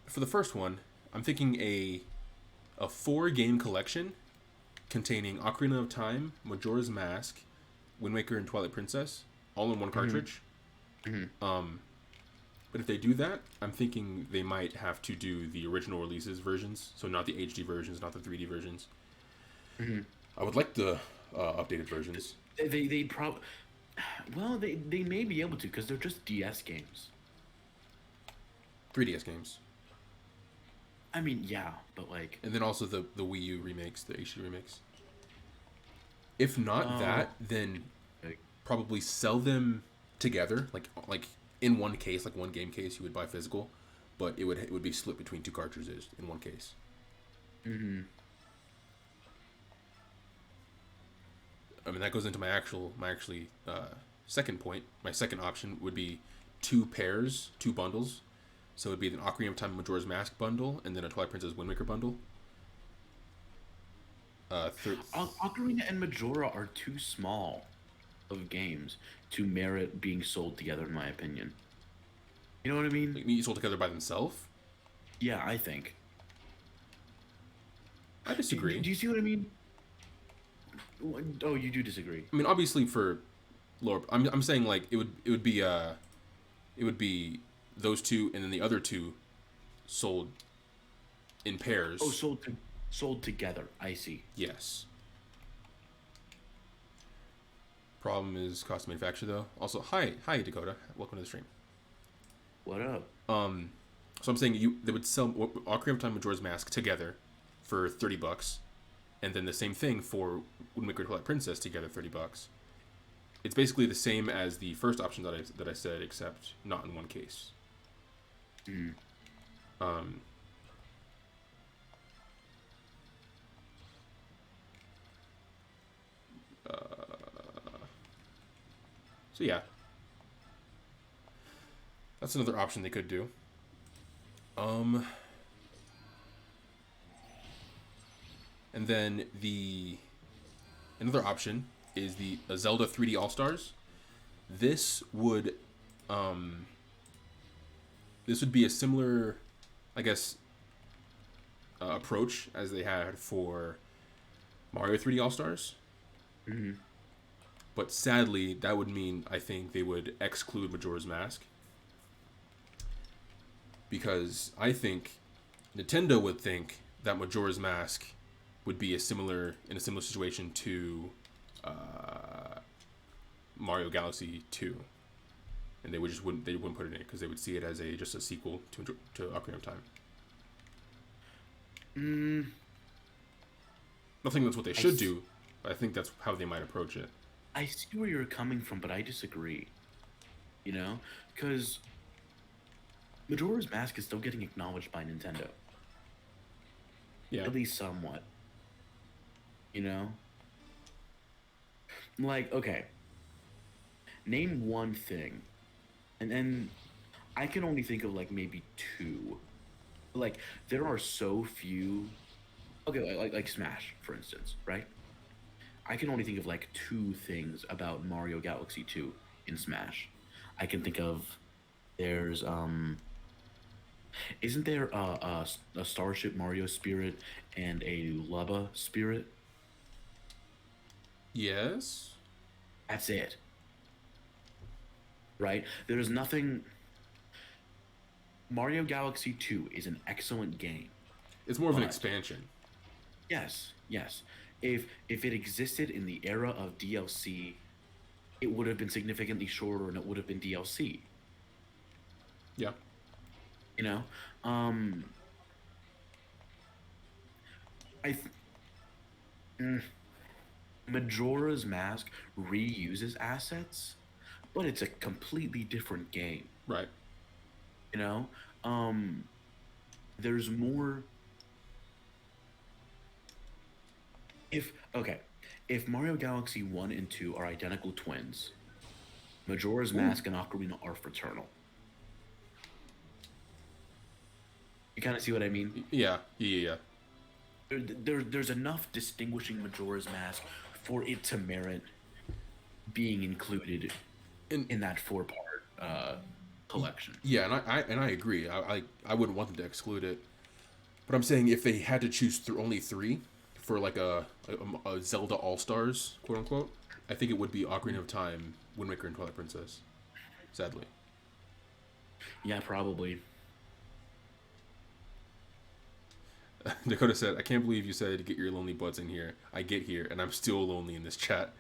for the first one, I'm thinking a 4 game collection containing Ocarina of Time, Majora's Mask, Wind Waker, and Twilight Princess, all in one Mm-hmm. cartridge. Mm-hmm. But if they do that, I'm thinking they might have to do the original releases versions, so not the HD versions, not the 3D versions. Mm-hmm. I would like the updated versions. They probably, well, they may be able to because they're just DS games. 3DS games. I mean, yeah, but like, And then also the Wii U remakes, the HD remakes. If not uh, that, then like, probably sell them together, like in one case, like one game case you would buy physical, but it would be split between 2 cartridges in one case. mm-hmm. I mean that goes into my second point. My second option would be 2 pairs, 2 bundles. So it would be an Ocarina of Time Majora's Mask bundle and then a Twilight Princess Wind Waker bundle. Third, Ocarina and Majora are too small of games to merit being sold together, in my opinion. You know what I mean? like you sold together by themselves. Yeah, I think. I disagree. Do you see what I mean? Oh, you do disagree. I mean, obviously for lower, I'm saying like it would be those two and then the other two sold in Oh, pairs. sold together. I see. Yes. Problem is cost of manufacture though. Also, hi Dakota, welcome to the stream. What up? So I'm saying they would sell Ocarina of Time Majora's Mask together for $30, and then the same thing for Wind Waker Twilight Princess together $30. It's basically the same as the first option that I said, except not in one case. Mm. Um, so yeah, that's another option they could do. Um, and then the another option is the Zelda 3D All Stars. This would um, this would be a similar, I guess, approach as they had for Mario 3D All Stars. Mm-hmm. But sadly, that would mean I think they would exclude Majora's Mask because I think Nintendo would think that Majora's Mask would be in a similar situation to Mario Galaxy 2, and they wouldn't put it in because they would see it as just a sequel to Ocarina of Time. Mm, I think that's what they I, should s- do, but I think that's how they might approach it. I see where you're coming from, but I disagree. You know, because Majora's Mask is still getting acknowledged by Nintendo, Yeah, at least somewhat. You know, like okay, name one thing, and then I can only think of like maybe two. Like there are so few. Okay, like Smash, for instance, right? I can only think of like two things about Mario Galaxy 2 in Smash. I can think of there's isn't there a Starship Mario spirit and a Lubba spirit? yes, That's it, right? There's nothing. Mario Galaxy 2 is an excellent game, it's more of an but expansion. yes, yes. If it existed in the era of DLC, it would have been significantly shorter and it would have been DLC. Yeah, You know, um, I th- mm, Majora's Mask reuses assets, but it's a completely different game. right. You know, Um, there's more. If okay, if Mario Galaxy 1 and 2 are identical twins, Majora's Ooh. Mask and Ocarina are fraternal. You kind of see what I mean? Yeah. There's enough distinguishing Majora's Mask for it to merit being included And in that four-part collection. yeah, and I agree. I wouldn't want them to exclude it. But I'm saying if they had to choose only three for like a Zelda All Stars, quote unquote, I think it would be Ocarina of Time, Wind Waker, and Twilight Princess. Sadly. Yeah, probably. Dakota said, I can't believe you said get your lonely butts in here. I get here, and I'm still lonely in this chat.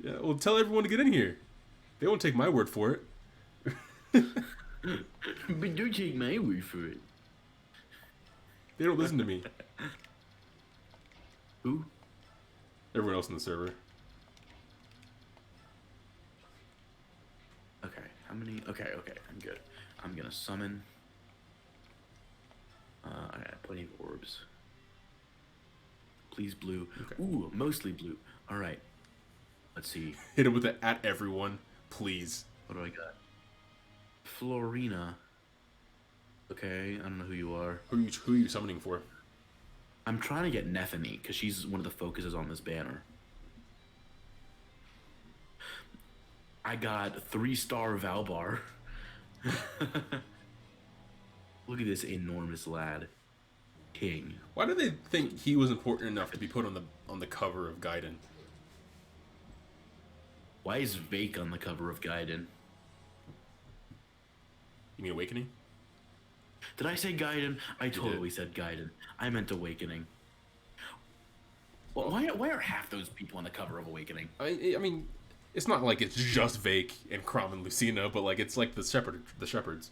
Yeah, well, tell everyone to get in here. They won't take my word for it. But don't take my word for it. They don't listen to me. Who? Everyone else in the server. Okay, how many? Okay, I'm good. I'm gonna summon. I got plenty of orbs. Please blue. Okay. Ooh, mostly blue. All right. Let's see. Hit him with the at everyone, please. What do I got? Florina. Okay, I don't know who you are. Who are you summoning for? I'm trying to get Nethany because she's one of the focuses on this banner. I got 3-star Valbar. Look at this enormous lad. King. Why do they think he was important enough to be put on the cover of Gaiden? Why is Vake on the cover of Gaiden? You mean Awakening? Did I say Gaiden? I totally said Gaiden. I meant Awakening. Well, why are half those people on the cover of Awakening? I mean, it's not like it's just Vake and Crom and Lucina, but like it's like the shepherds.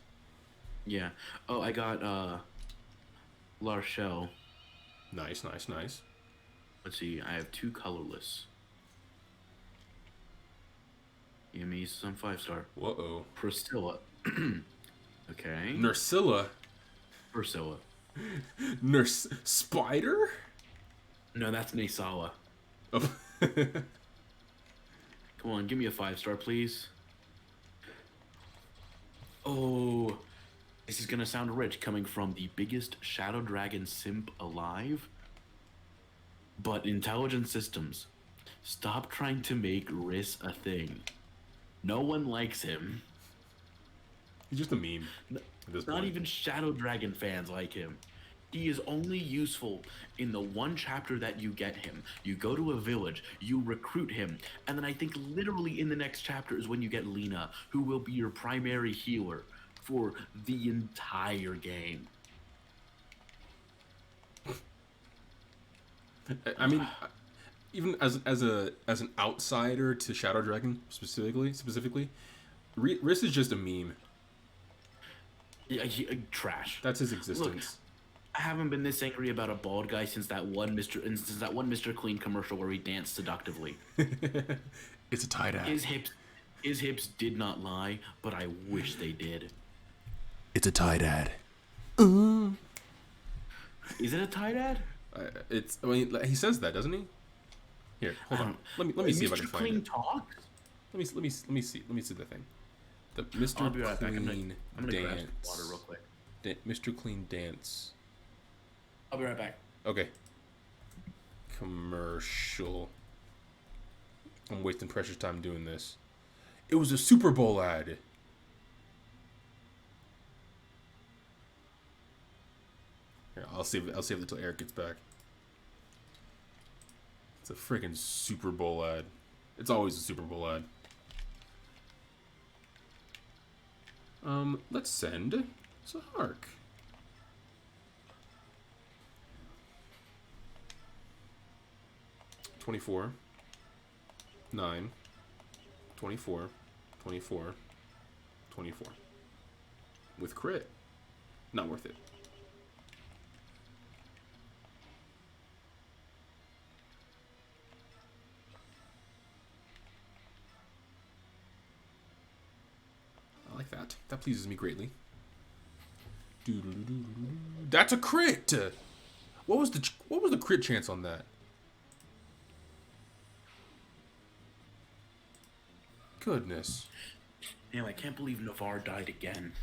Yeah. Oh, I got Larshell. Nice. Let's see. I have 2 colorless. Give me some 5-star. Whoa. Priscilla. Okay. Nursilla. Priscilla. Nurse Spider? No, that's Nasawa. Oh. Come on, give me a 5-star, please. Oh, this is gonna sound rich coming from the biggest Shadow Dragon simp alive. But Intelligent Systems, stop trying to make Riss a thing. No one likes him. He's just a meme. At this Not point. even Shadow Dragon fans like him. He is only useful in the one chapter that you get him. You go to a village, you recruit him, and then I think literally in the next chapter is when you get Lena, who will be your primary healer for the entire game. I mean, even as an outsider to Shadow Dragon specifically, Riss is just a meme. Yeah, trash. That's his existence. I haven't been this angry about a bald guy since that one Mr. Clean commercial where he danced seductively. It's a tie-dye. His hips did not lie, but I wish they did. It's a tie-dye. Is it a tie-dad? It's. I mean, he says that, doesn't he? Here, hold on. Let me see if I can find Clean it. talks? Let me see the thing. The Mr. I'll be right back. Clean I'm gonna grab Dance. some water real quick. Mr. Clean Dance. I'll be right back. Okay. Commercial. I'm wasting precious time doing this. It was a Super Bowl ad. Here, I'll save it until Eric gets back. It's a freaking Super Bowl ad. It's always a Super Bowl ad. Let's send Zahark. $24, 9, 24, 24, 24. With crit. Not worth it. that. That pleases me greatly. That's a crit. What was the crit chance on that? Goodness. Damn, I can't believe Navarre died again.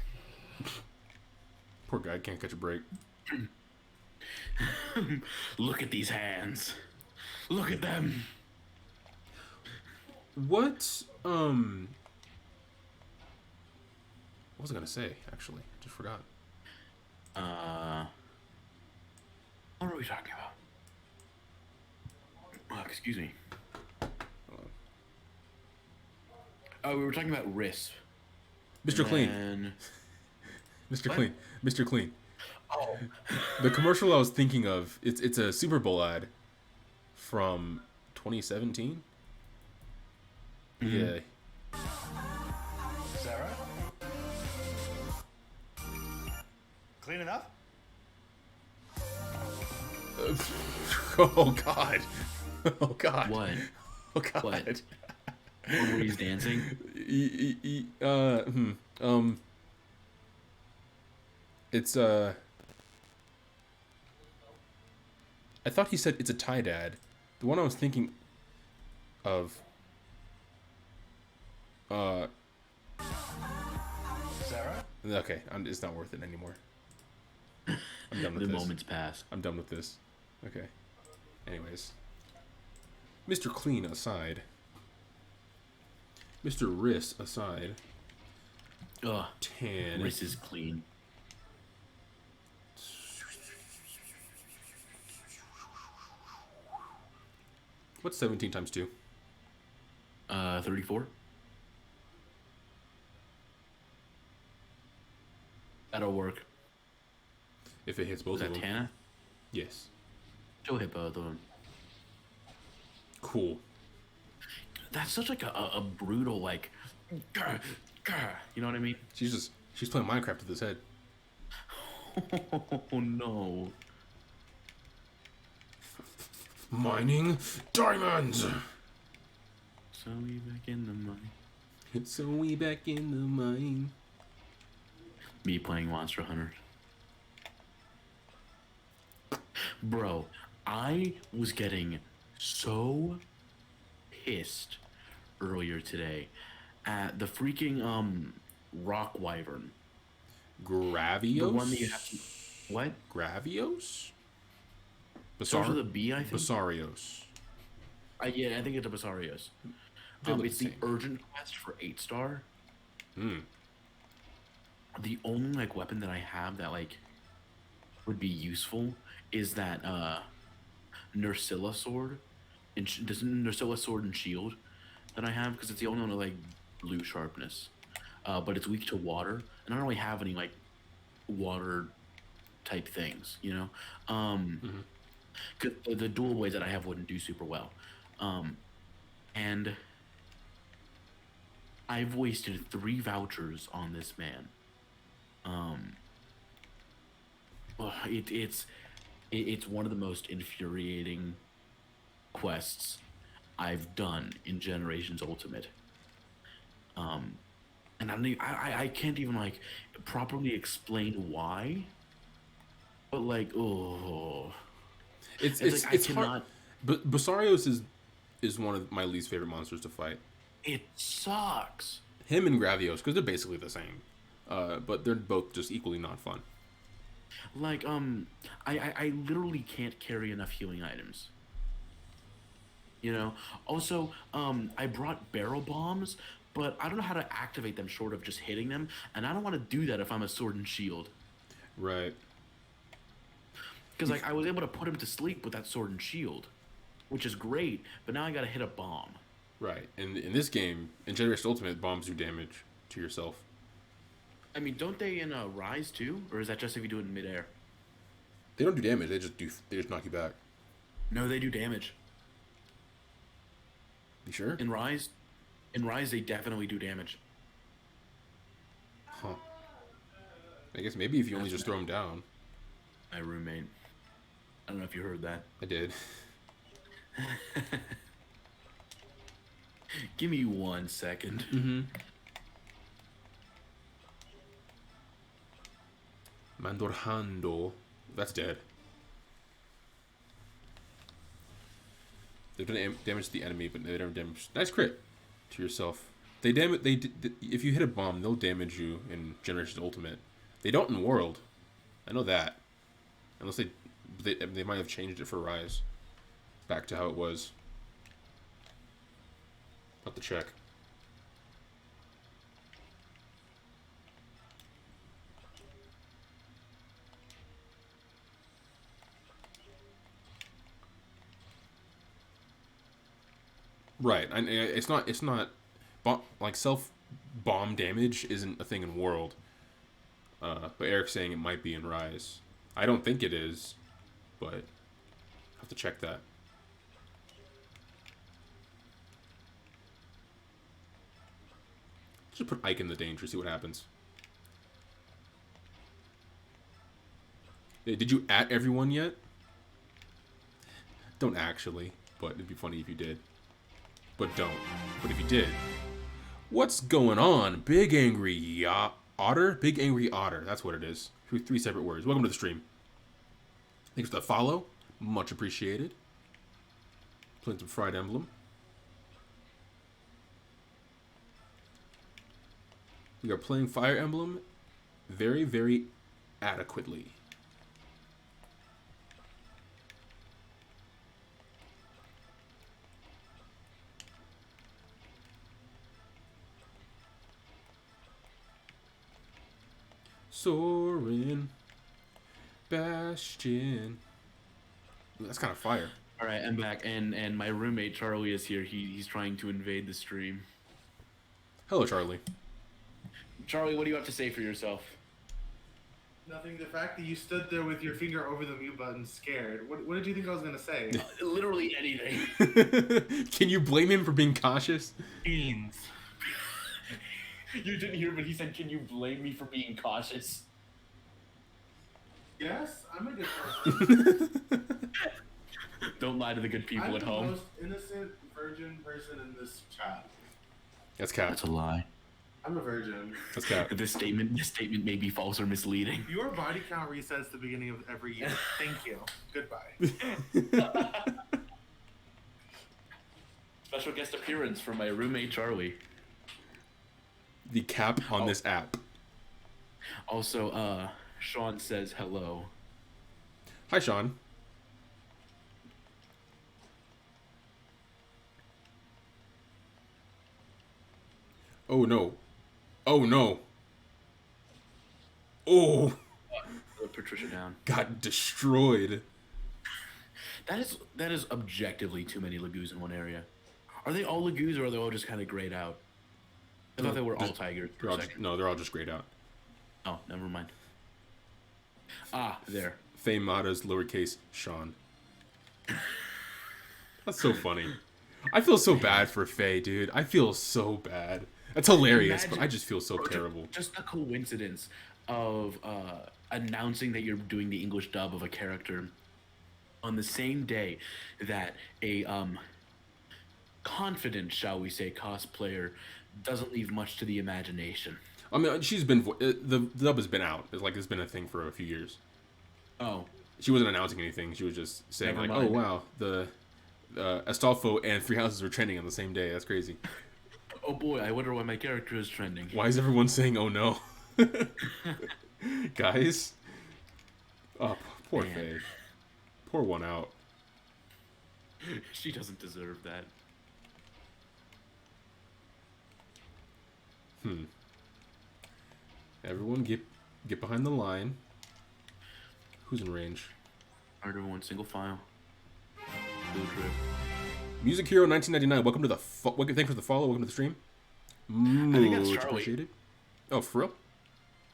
Poor guy can't catch a break. Look at these hands. Look at them. What was I gonna say? Actually, just forgot. What are we talking about? Oh, excuse me. Oh, we were talking about Riss. Mr. Clean. Mr. What? Clean. Mr. Clean. Oh. The commercial I was thinking of, it's a Super Bowl ad from 2017. Yeah. Sarah? Clean enough? Oh God. Oh God. What? Oh God. What? Where he's dancing? It's I thought he said it's a Thai dad. The one I was thinking of. Sarah? Okay, it's not worth it anymore. I'm done with The this. moment's passed. I'm done with this. Okay. Anyways, Mr. Clean aside. Mr. Riss aside. Ugh. 10. Riss is clean. What's 17 times 2? 34. That'll work. If it hits both Was of that them. Tana? Yes. She'll hit both of them. Cool. That's such like a brutal like. Grr, grr, you know what I mean? She's playing Minecraft with his head. Oh no. Mining diamonds. So we back in the mine. So we back in the mine. Me playing Monster Hunter. Bro, I was getting so pissed earlier today at the freaking rock wyvern. Gravios? The one that you have to. What? Gravios? Starts with a B, I think. Basarios. Yeah, I think it's a Basarios. They look It's the the same. urgent quest for 8-star. Hmm. The only like weapon that I have that like would be useful is that Nursilla sword and Nursilla sword and shield that I have because it's the only one with like blue sharpness, but it's weak to water, and I don't really have any like water type things, you know. 'Cause the dual ways that I have wouldn't do super well, and I've wasted 3 vouchers on this man. It's one of the most infuriating quests I've done in Generations Ultimate. And I can't even like properly explain why. But like, oh, It's like I hard. cannot. But Basarios is one of my least favorite monsters to fight. It sucks. Him and Gravios, because they're basically the same. But they're both just equally not fun. Like, I literally can't carry enough healing items. You know? Also, I brought barrel bombs, but I don't know how to activate them short of just hitting them, and I don't want to do that if I'm a sword and shield. Right. Because, like, I was able to put him to sleep with that sword and shield, which is great, but now I gotta hit a bomb. Right. And in this game, in Generation Ultimate, bombs do damage to yourself. I mean, don't they in Rise too? Or is that just if you do it in midair? They don't do damage. They just knock you back. No, they do damage. You sure? In Rise, they definitely do damage. Huh. I guess maybe if you only just throw them down. My roommate. I don't know if you heard that. I did. Give me 1 second. Mm-hmm. Mandorhando. That's dead. They've done damage to the enemy, but they don't damage. Nice crit to yourself. They damage. If you hit a bomb, they'll damage you in Generations Ultimate. They don't in World. I know that. Unless they might have changed it for Rise. Back to how it was. Have to check. Right. It's not like self bomb damage isn't a thing in World. But Eric's saying it might be in Rise. I don't think it is, but I have to check that. Just put Ike in the danger, see what happens. Hey, did you at everyone yet? Don't actually, but it'd be funny if you did. But don't. But if you did, what's going on? Big Angry Otter? Big Angry Otter, that's what it is. Three separate words. Welcome to the stream. Thanks for the follow. Much appreciated. Playing some Fried Emblem. We are playing Fire Emblem very, very adequately. Sorin, Bastion. Ooh, that's kind of fire. All right, I'm back, and my roommate Charlie is here. He's trying to invade the stream. Hello, Charlie. Charlie, what do you have to say for yourself? Nothing. The fact that you stood there with your finger over the mute button, scared. What did you think I was gonna say? Literally anything. Can you blame him for being cautious? Beans. You didn't hear, but he said, "Can you blame me for being cautious?" Yes, I'm a good person. Don't lie to the good people I'm at the home. most innocent virgin person in this chat. That's cap. That's a lie. I'm a virgin. That's cap. This statement may be false or misleading. Your body count resets at the beginning of every year. Thank you. Goodbye. Special guest appearance from my roommate Charlie. The cap on this app. Also, Sean says hello. Hi, Sean. Oh no. Oh no. Oh. Put Patricia down. Got destroyed. That is objectively too many Lagoos in one area. Are they all Lagoos or are they all just kind of grayed out? I thought they were all tigers. No, they're all just grayed out. Oh, never mind. Ah, there. Faye Mata's lowercase Sean. That's so funny. I feel so bad for Faye, dude. I feel so bad. That's hilarious, but I just feel so terrible. Just a coincidence of announcing that you're doing the English dub of a character on the same day that a confident, shall we say, cosplayer doesn't leave much to the imagination. I mean, she's been the dub has been out. It's been a thing for a few years. Oh, She wasn't announcing anything. She was just saying Never like, mind. "Oh wow, the Astolfo and Three Houses were trending on the same day. That's crazy." oh boy, I wonder why my character is trending. Why is everyone saying "Oh no"? Guys, oh poor Man. Faye, pour one out. She doesn't deserve that. Everyone get behind the line. Who's in range? Alright, everyone, single file. Blue trip. Music Hero 1999. Welcome to the thanks for the follow. Welcome to the stream. I think that's Much Charlie. appreciated. Oh, for real?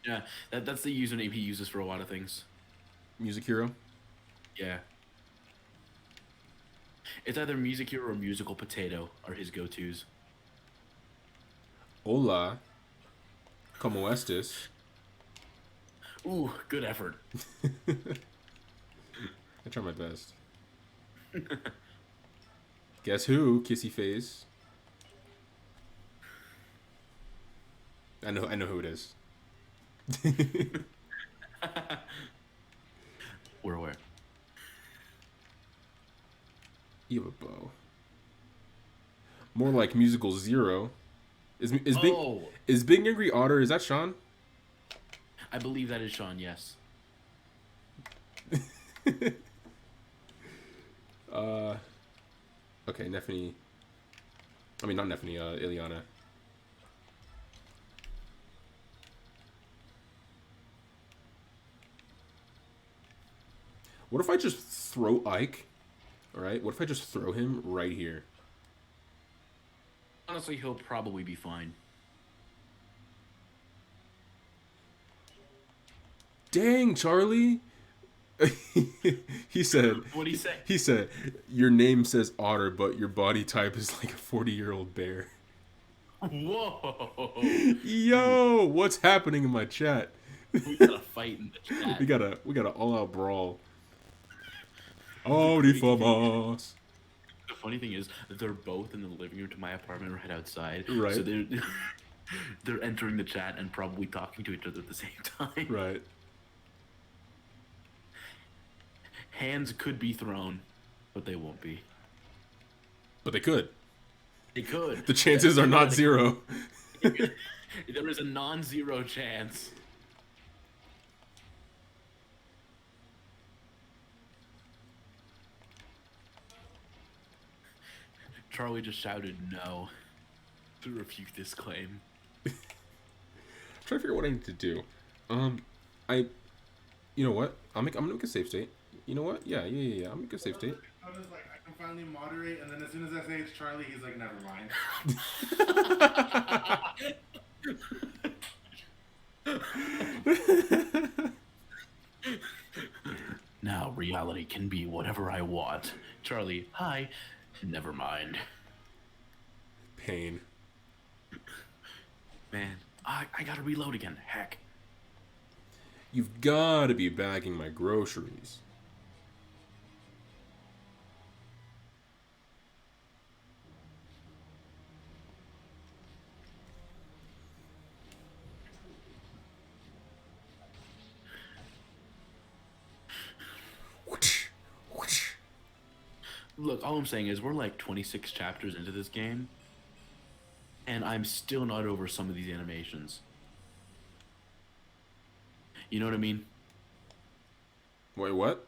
Yeah, that's the username he uses for a lot of things. Music Hero. Yeah. It's either Music Hero or Musical Potato are his go-tos. Hola. Como estes? Ooh, good effort. I try my best. Guess who? Kissy face. I know who it is. Where? You have a bow. More like musical zero. Is Oh, Big Angry Otter? Is that Sean? I believe that is Sean. Yes. Okay, Neffany. I mean, not Neffany. Ileana. What if I just throw Ike? All right. What if I just throw him right here? Honestly, he'll probably be fine. Dang, Charlie. He said. What'd he say? He said, "Your name says otter, but your body type is like a 40-year-old bear." Whoa! Yo, what's happening in my chat? We got a fight in the chat. We got a all-out brawl. Audifamos. The funny thing is, they're both in the living room to my apartment right outside. Right. So they're entering the chat and probably talking to each other at the same time. Right. Hands could be thrown, but they won't be. But they could. They could. The chances are not zero. There is a non-zero chance. Charlie just shouted no to refute this claim. I'm trying to figure out what I need to do. You know what? I'm gonna make a save state. You know what? Yeah. I'll make a save state. I was like, I can finally moderate, and then as soon as I say it's Charlie, he's like, never mind. Now reality can be whatever I want. Charlie, hi. Never mind. Pain. Man, I gotta reload again. Heck. You've got to be bagging my groceries. Look, all I'm saying is we're like 26 chapters into this game, and I'm still not over some of these animations. You know what I mean? Wait, what?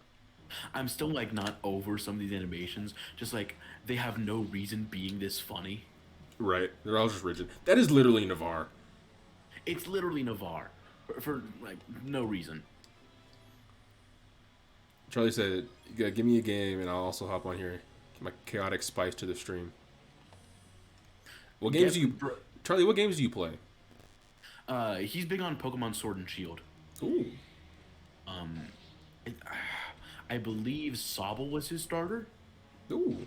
I'm still like not over some of these animations. Just like they have no reason being this funny. Right. They're all just rigid. That is literally Navarre. It's literally Navarre for like no reason. Charlie said, "Give me a game, and I'll also hop on here. Get my chaotic spice to the stream." What games do you, Charlie? What games do you play? He's big on Pokemon Sword and Shield. Ooh. I believe Sobble was his starter. Ooh.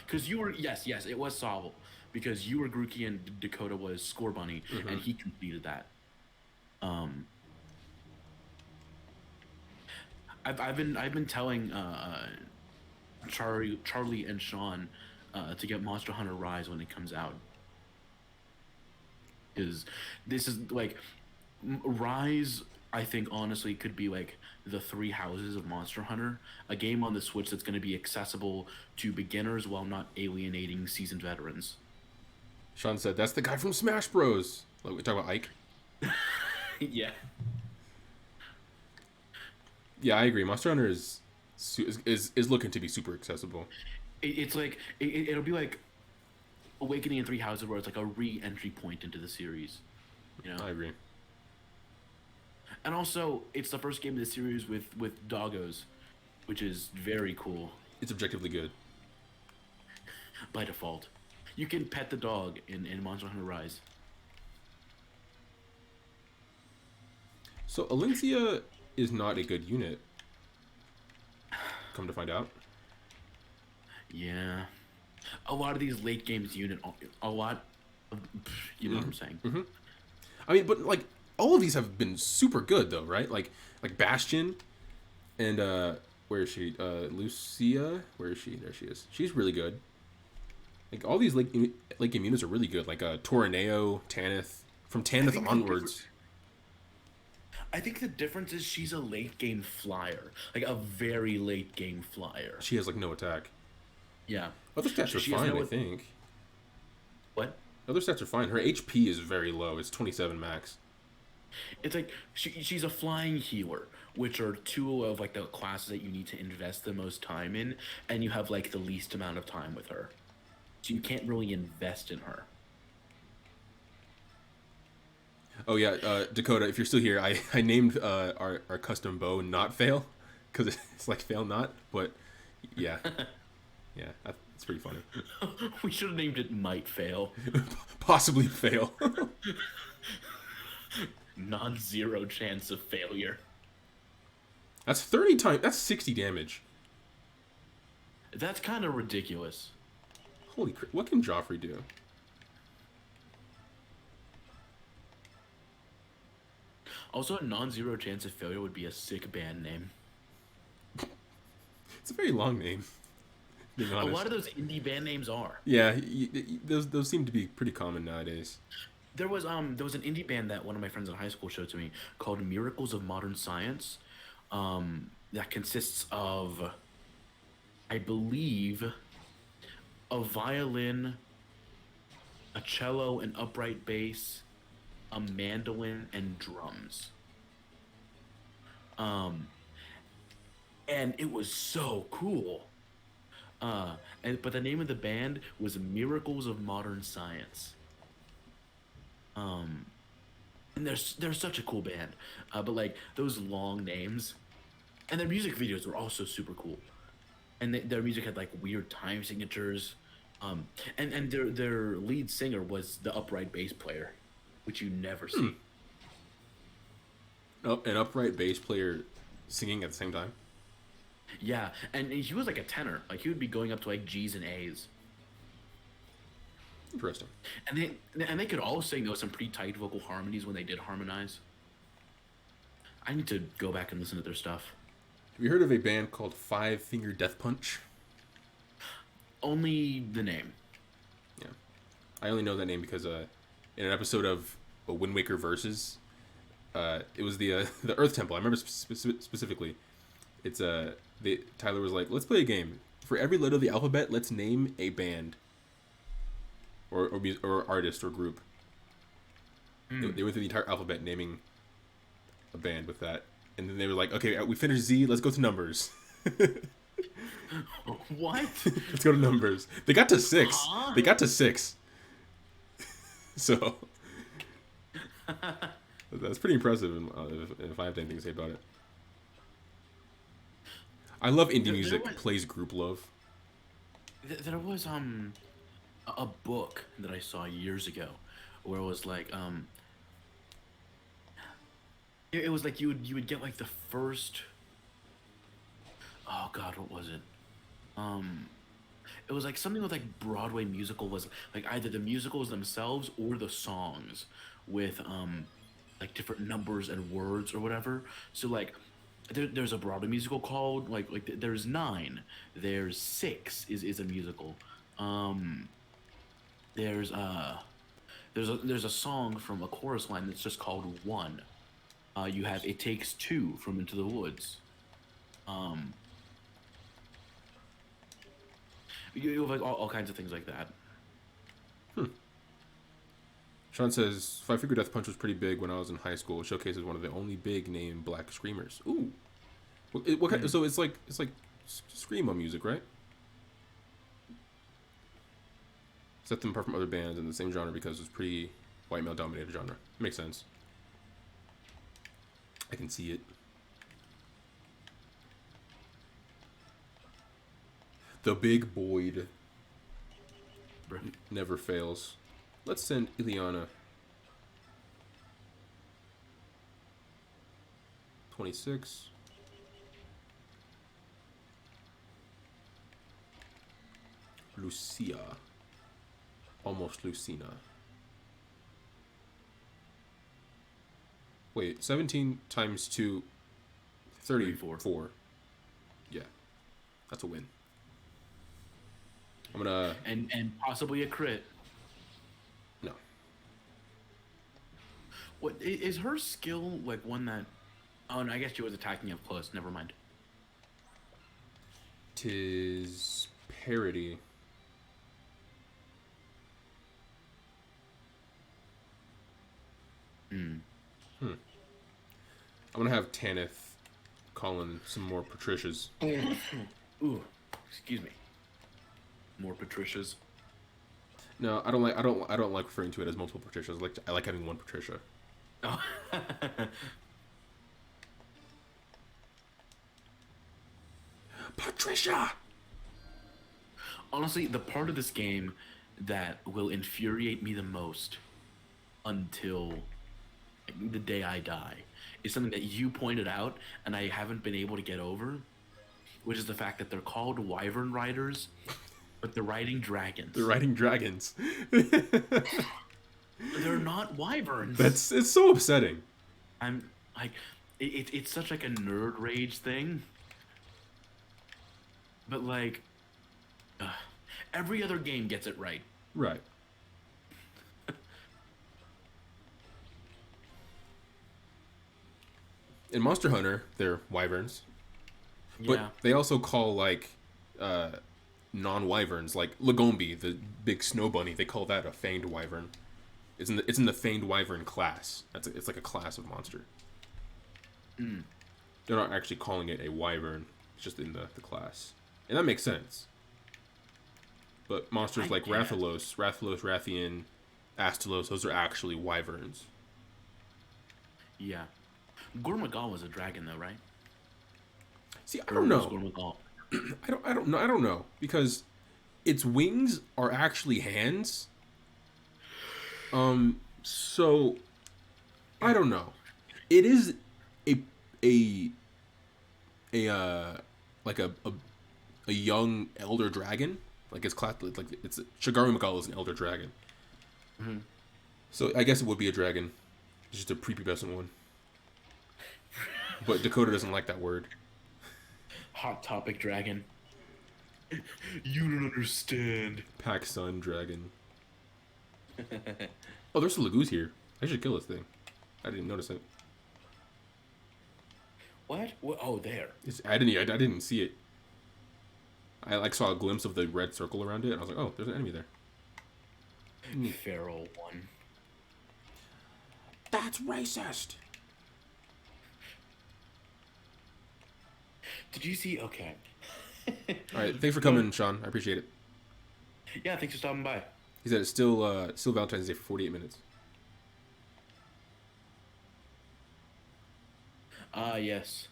Because you were yes, it was Sobble. Because you were Grookey and Dakota was Score Bunny, and he completed that. I've been telling Charlie and Sean to get Monster Hunter Rise when it comes out. Is this is like Rise? I think honestly could be like the three houses of Monster Hunter, a game on the Switch that's going to be accessible to beginners while not alienating seasoned veterans. Sean said, "That's the guy from Smash Bros." Like, we talk about Ike. Yeah. Yeah, I agree. Monster Hunter is looking to be super accessible. It's like it'll be like Awakening in Three Houses, where it's like a re-entry point into the series. You know. I agree. And also, it's the first game of the series with doggos, which is very cool It's objectively good. by default. You can pet the dog in Monster Hunter Rise. So Alencia is not a good unit. Come to find out. Yeah. A lot of these late games unit, a lot of, you know what I'm saying. Mm-hmm. I mean, but like all of these have been super good though, right? Like Bastion and where is she? Lucia, where is she? There she is. She's really good. Like all these late game units are really good. Like Tornado, Tanith, from Tanith onwards. I think the difference is she's a late game flyer, like a very late game flyer. She has like no attack. Yeah. Other stats are She has fine, no- I think. What? Other stats are fine. Her HP is very low. It's 27 max. It's like she's a flying healer, which are two of like the classes that you need to invest the most time in, and you have like the least amount of time with her, so you can't really invest in her. Oh yeah, Dakota, if you're still here, I named our custom bow not fail, because it's like fail not, but yeah, yeah, it's pretty funny. We should have named it might fail. Possibly fail. Non-zero chance of failure. That's 30 times. That's 60 damage. That's kind of ridiculous. Holy crap! What can Joffrey do? Also, a non-zero chance of failure would be a sick band name. It's a very long name. Being A honest. lot of those indie band names are. Yeah, those seem to be pretty common nowadays. There was an indie band that one of my friends in high school showed to me called Miracles of Modern Science. That consists of, I believe, a violin, a cello, an upright bass, a mandolin, and drums. And it was so cool. But the name of the band was Miracles of Modern Science. And they're such a cool band, but like those long names, and their music videos were also super cool, and their music had like weird time signatures, and their lead singer was the upright bass player, which you never see. Oh, an upright bass player singing at the same time. Yeah, and he was like a tenor, like he would be going up to like G's and A's. Interesting. And they could all sing. There was some pretty tight vocal harmonies when they did harmonize. I need to go back and listen to their stuff. Have you heard of a band called Five Finger Death Punch? Only the name. Yeah, I only know that name because in an episode of Wind Waker Versus, it was the Earth Temple. I remember specifically. It's Tyler was like, let's play a game. For every letter of the alphabet, let's name a band. Or artist or group. They went through the entire alphabet naming a band with that. And then they were like, okay, we finished Z, let's go to numbers. What? Let's go to numbers. They got to 6. Huh? They got to 6. So that's pretty impressive if I have anything to say about it. I love indie music. Plays group love. There was a book that I saw years ago where it was like it was like you would get like the first, oh god, what was it? It was like something with like Broadway musical, was like either the musicals themselves or the songs with like different numbers and words or whatever. So like there's a Broadway musical called like there's 9, there's 6 is a musical. There's a song from a chorus line that's just called 1. You have It Takes 2 from Into the Woods. You have like all kinds of things like that. Sean says Five Finger Death Punch was pretty big when I was in high school. It showcases one of the only big name black screamers. Ooh, what kind? So it's like screamo music, right? Set them apart from other bands in the same genre because it's pretty white male dominated genre. Makes sense. I can see it. The Big Boyd never fails. Let's send Ileana 26. Lucia. Almost Lucina. Wait, 17 times 2, 34. Yeah, that's a win. I'm gonna... And possibly a crit. No. What is her skill, like one that Oh no, I guess she was attacking up close. Never mind. Tis parody. Hmm. I'm gonna have Tanith call in some more Patricias. Ooh, excuse me. More Patricias. No, I don't like referring to it as multiple Patricias. I like having one Patricia. Oh. Patricia. Honestly, the part of this game that will infuriate me the most until the day I die is something that you pointed out and I haven't been able to get over, which is the fact that they're called Wyvern Riders, but they're riding dragons. They're riding dragons. They're not wyverns. It's so upsetting. I'm like, it's such like a nerd rage thing. But like, every other game gets it right. Right. In Monster Hunter, they're wyverns, but Yeah. they also call like non-wyverns, like Lagombi, the big snow bunny. They call that a fanged wyvern. It's in the fanged wyvern class. It's like a class of monster. Mm. They're not actually calling it a wyvern. It's just in the class, and that makes sense. But monsters like guess. Rathalos, Rathian, Astalos, those are actually wyverns. Yeah. Gormagal was a dragon though, right? See, I Or don't was know. Gormagal- I don't know because its wings are actually hands. So I don't know. It is a like a young elder dragon. Like it's class, like it's Shigari Magal is an elder dragon. Mhm. So I guess it would be a dragon. It's just a prepubescent one. But Dakota doesn't like that word. Hot topic dragon. You don't understand. Pack Sun dragon. Oh, there's a Lagoose here. I should kill this thing. I didn't notice it. What? Oh, there. I didn't see it. I like saw a glimpse of the red circle around it, and I was like, oh, there's an enemy there. Feral one. That's racist. Did you see? Okay. All right, thanks for coming, Sean. I appreciate it. Yeah, thanks for stopping by. He said it's still Valentine's Day for 48 minutes. Yes.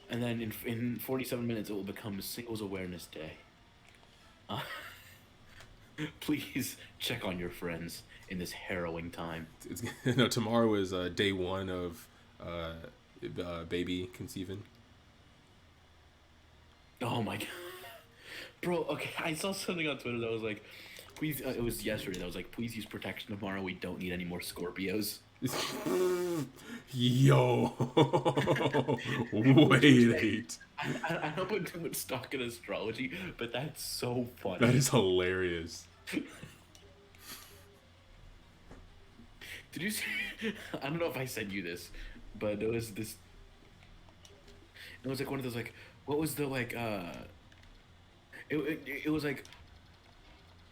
And then in 47 minutes, it will become Singles Awareness Day. Please check on your friends in this harrowing time. No, tomorrow is day one of baby conceiving. Oh my god. Bro, okay, I saw something on Twitter that was like, please, it was yesterday, that was like, please use protection tomorrow, we don't need any more Scorpios. Yo, wait. I don't put too much stock in astrology, but that's so funny. That is hilarious. Did you see? I don't know if I sent you this, but there was this. It was like one of those like, what was the like? It was like.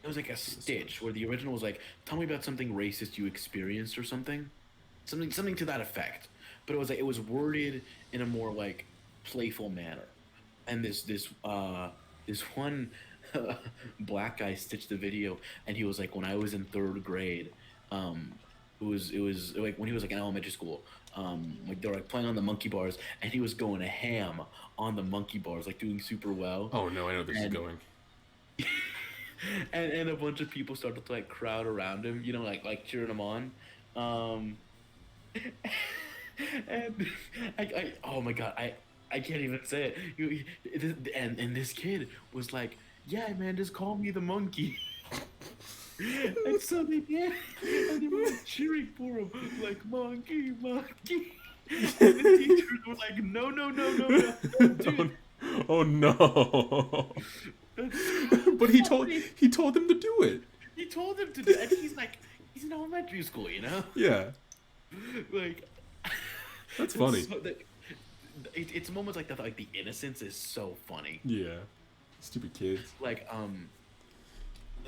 It was like a stitch where the original was like, tell me about something racist you experienced or something to that effect. But it was like it was worded in a more like playful manner, and this one black guy stitched the video, and he was like, when I was in third grade, it was like when he was like in elementary school, like they were like playing on the monkey bars, and he was going ham on the monkey bars, like doing super well. Oh no, I know this is going. And a bunch of people started to like crowd around him, you know, like cheering him on. And I oh my god, I can't even say it. And this kid was like, yeah man, just call me the monkey. And so they did, and they were like cheering for him, like monkey. And the teachers were like, no, dude. Oh no. But he told them to do it. He told him to do it, and he's like, he's in elementary school, you know? Yeah. Like, That's funny. It's moments like that, like the innocence is so funny. Yeah. Stupid kids. Like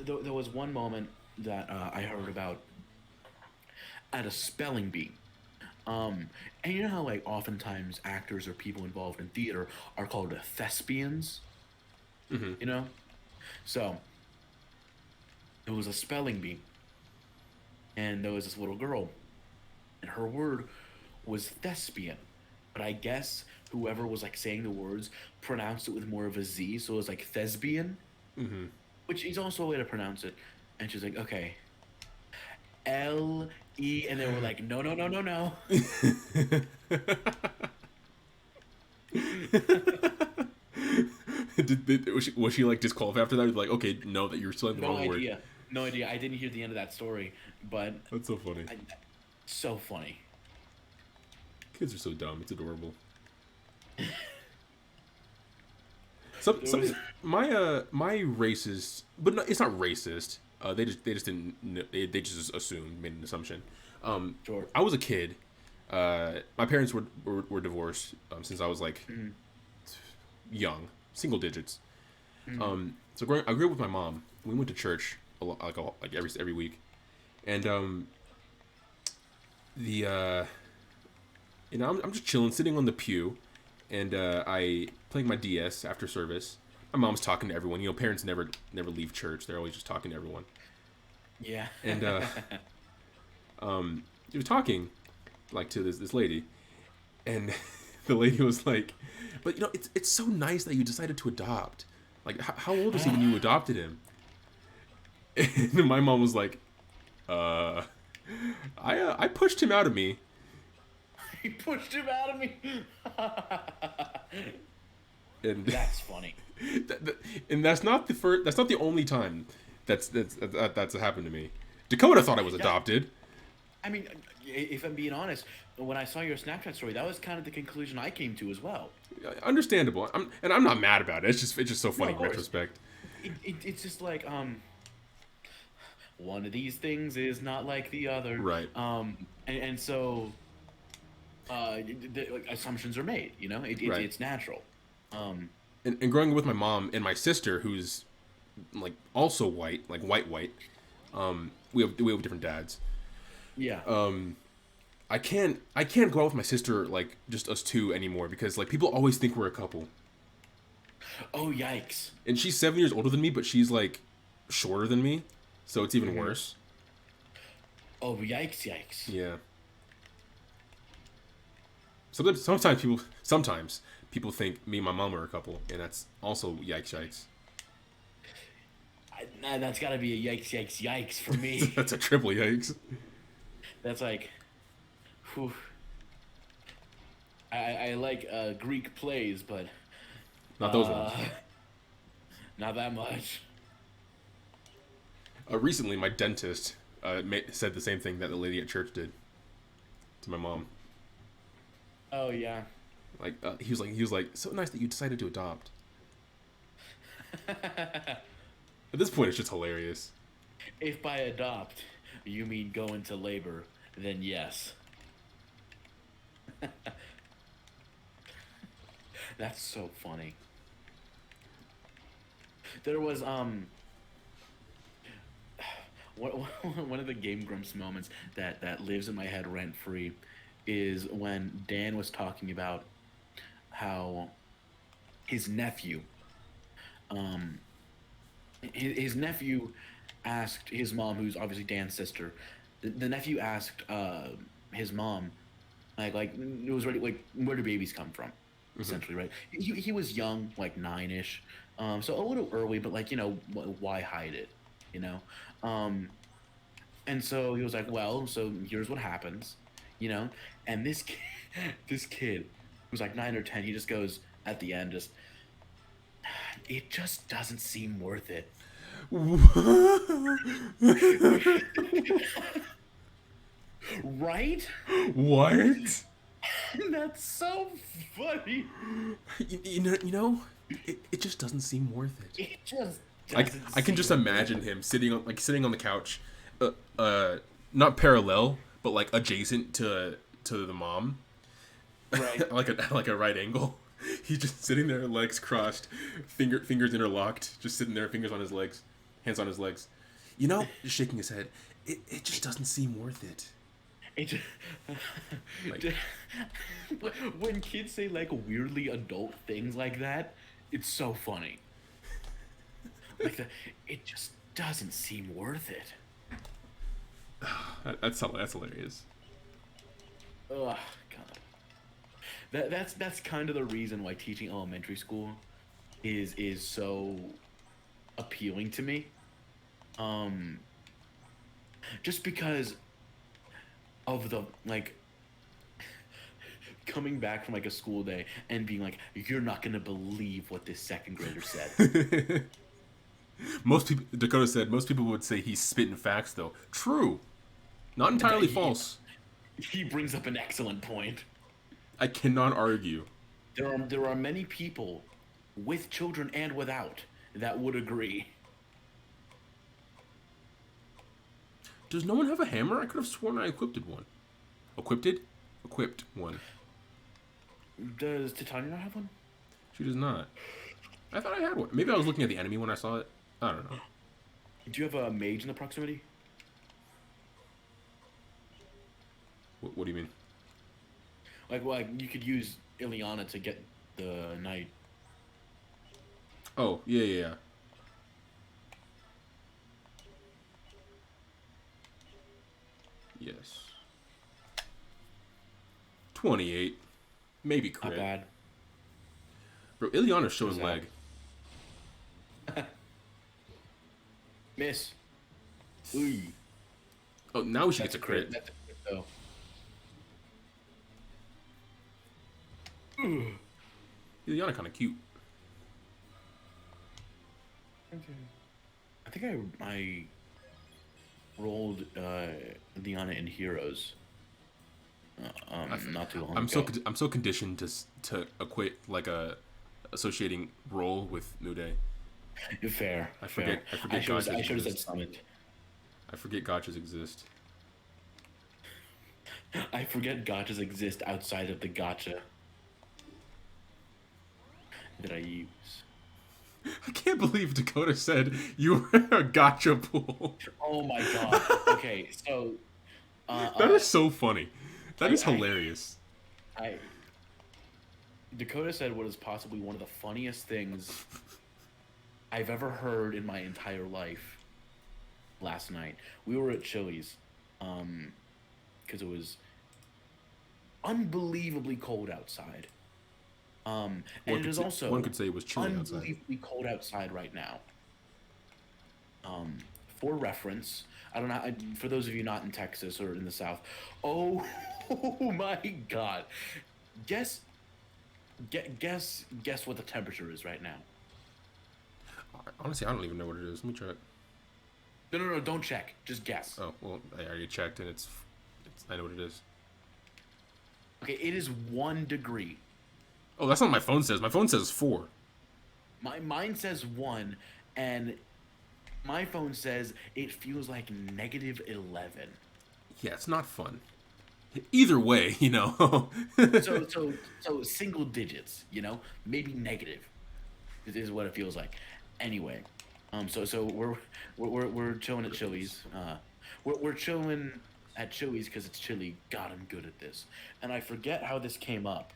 there was one moment that I heard about at a spelling bee. And you know how like oftentimes actors or people involved in theater are called thespians. You know, so it was a spelling bee, and there was this little girl, and her word was thespian, but I guess whoever was like saying the words pronounced it with more of a Z, so it was like thespian, which is also a way to pronounce it. And she's like, okay, L-E, and they were like, no, no, no, no, no. Was she like disqualified after that? Like, okay, no, that you're still in the No wrong word. idea. No idea. I didn't hear the end of that story, but That's so funny. so funny. Kids are so dumb. It's adorable. My racist, but no, it's not racist. They just didn't. They just assumed, made an assumption. Sure. I was a kid. My parents were divorced since I was like young, single digits. So I grew up with my mom. We went to church a lot, like every week, and I'm just chilling, sitting on the pew, and I playing my DS after service. My mom's talking to everyone. You know, parents never leave church. They're always just talking to everyone. Yeah. And he was talking like to this lady, and the lady was like, "But you know, it's so nice that you decided to adopt. Like, how old was he when you adopted him?" And my mom was like, I pushed him out of me." He pushed him out of me. And That's funny. and that's not the first. That's not the only time that's happened to me. Dakota thought I was adopted. I mean, if I'm being honest, when I saw your Snapchat story, that was kind of the conclusion I came to as well. Understandable. I'm not mad about it. It's just so funny of in course. retrospect. It's just like one of these things is not like the other. Right. And so like, assumptions are made. You know, Right. It's natural. And growing up with my mom and my sister, who's like also white, like white. We have different dads. Yeah. I can't go out with my sister like just us two anymore because like people always think we're a couple. Oh yikes! And she's 7 years older than me, but she's like shorter than me, so it's even worse. Oh yikes! Yeah. Sometimes people think me and my mom are a couple, and that's also yikes. That's got to be a yikes for me. That's a triple yikes. That's like, whew. I like Greek plays, but Not those ones. not that much. Recently, my dentist said the same thing that the lady at church did to my mom. Oh yeah. Like he was like, so nice that you decided to adopt. At this point, it's just hilarious. If by adopt you mean go into labor, then yes. That's so funny. There was one of the Game Grumps moments that lives in my head rent free is when Dan was talking about how his nephew his nephew asked his mom, who's obviously Dan's sister. The nephew asked his mom, like it was ready, like where do babies come from, essentially, right? He was young, like 9-ish, so a little early, but like why hide it, and so he was like, well, so here's what happens, and this kid who's like 9 or 10, he just goes at the end, it just doesn't seem worth it. Right? What? That's so funny. It just doesn't seem worth it. It just I doesn't can just seem imagine him sitting on the couch, not parallel, but like adjacent to the mom, Right. like a right angle. He's just sitting there, legs crossed, fingers interlocked, just sitting there, fingers on his legs, hands on his legs. You know, just shaking his head. It just doesn't seem worth it. It just, Like- when kids say like weirdly adult things like that, it's so funny. Like it just doesn't seem worth it. That's hilarious. Ugh, God. That's kind of the reason why teaching elementary school is so appealing to me. Just because of the like coming back from like a school day and being like, you're not gonna believe what this second grader said. Most people, Dakota said, most people would say he's spitting facts, though. True. Not entirely false. He brings up an excellent point. I cannot argue. There are many people with children and without that would agree. Does no one have a hammer? I could have sworn I equipped one. Equipped one. Does Titania not have one? She does not. I thought I had one. Maybe I was looking at the enemy when I saw it. I don't know. Do you have a mage in the proximity? What do you mean? Like you could use Ileana to get the knight. Oh, yeah. Yes. 28. Maybe Not crit. bad. Bro, Ileana's showing Who's leg. Miss. Ooh. Oh, now she gets That's a crit. That's a crit though. Ileana kind of cute. I think I rolled Liana in Heroes. Not too long ago. I'm so conditioned to equate like a associating role with Nude. Fair. I forget I should gotchas have said exist. summoned. I forget gotchas exist. I forget gotchas exist outside of the gotcha that I use. I can't believe Dakota said you were a gotcha pool. Oh my god. Okay, so That is so funny. That is hilarious. Dakota said what is possibly one of the funniest things I've ever heard in my entire life last night. We were at Chili's, because it was unbelievably cold outside. And it is also one could say it was chilly outside. unbelievably cold outside right now. For reference, I don't know. For those of you not in Texas or in the South, oh my God! Guess what the temperature is right now. Honestly, I don't even know what it is. Let me check. No, don't check. Just guess. Oh, well, I already checked, and it's I know what it is. Okay, it is 1 degree. Oh, that's not what my phone says. My phone says 4. Mine says 1, and my phone says it feels like -11. Yeah, it's not fun. Either way, you know. So single digits, you know, maybe negative. Is what it feels like. Anyway, so we're chilling at Chili's. We're chilling at Chili's because it's chilly. God, I'm good at this. And I forget how this came up.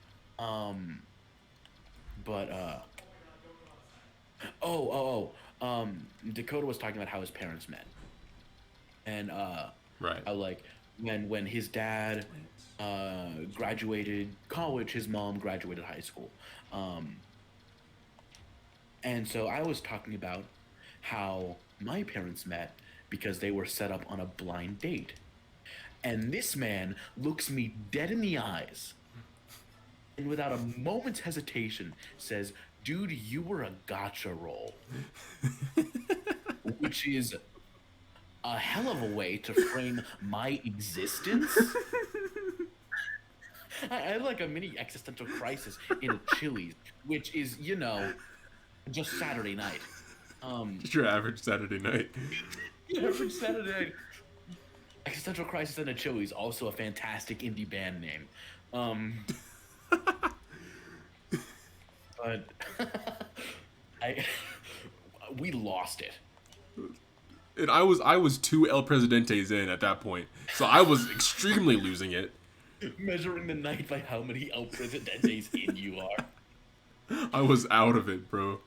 Dakota was talking about how his parents met. And Right. how like when his dad graduated college, his mom graduated high school. And so I was talking about how my parents met because they were set up on a blind date. And this man looks me dead in the eyes and without a moment's hesitation says, "Dude, you were a gotcha roll." Which is a hell of a way to frame my existence. I had like a mini existential crisis in a Chili's, which is, you know, just Saturday night. Just your average Saturday night. Average Saturday night. Existential crisis in a Chili's, also a fantastic indie band name. but I we lost it. And I was 2 El Presidentes in at that point, so I was extremely losing it. Measuring the night by how many El Presidentes in you are. I was out of it, bro.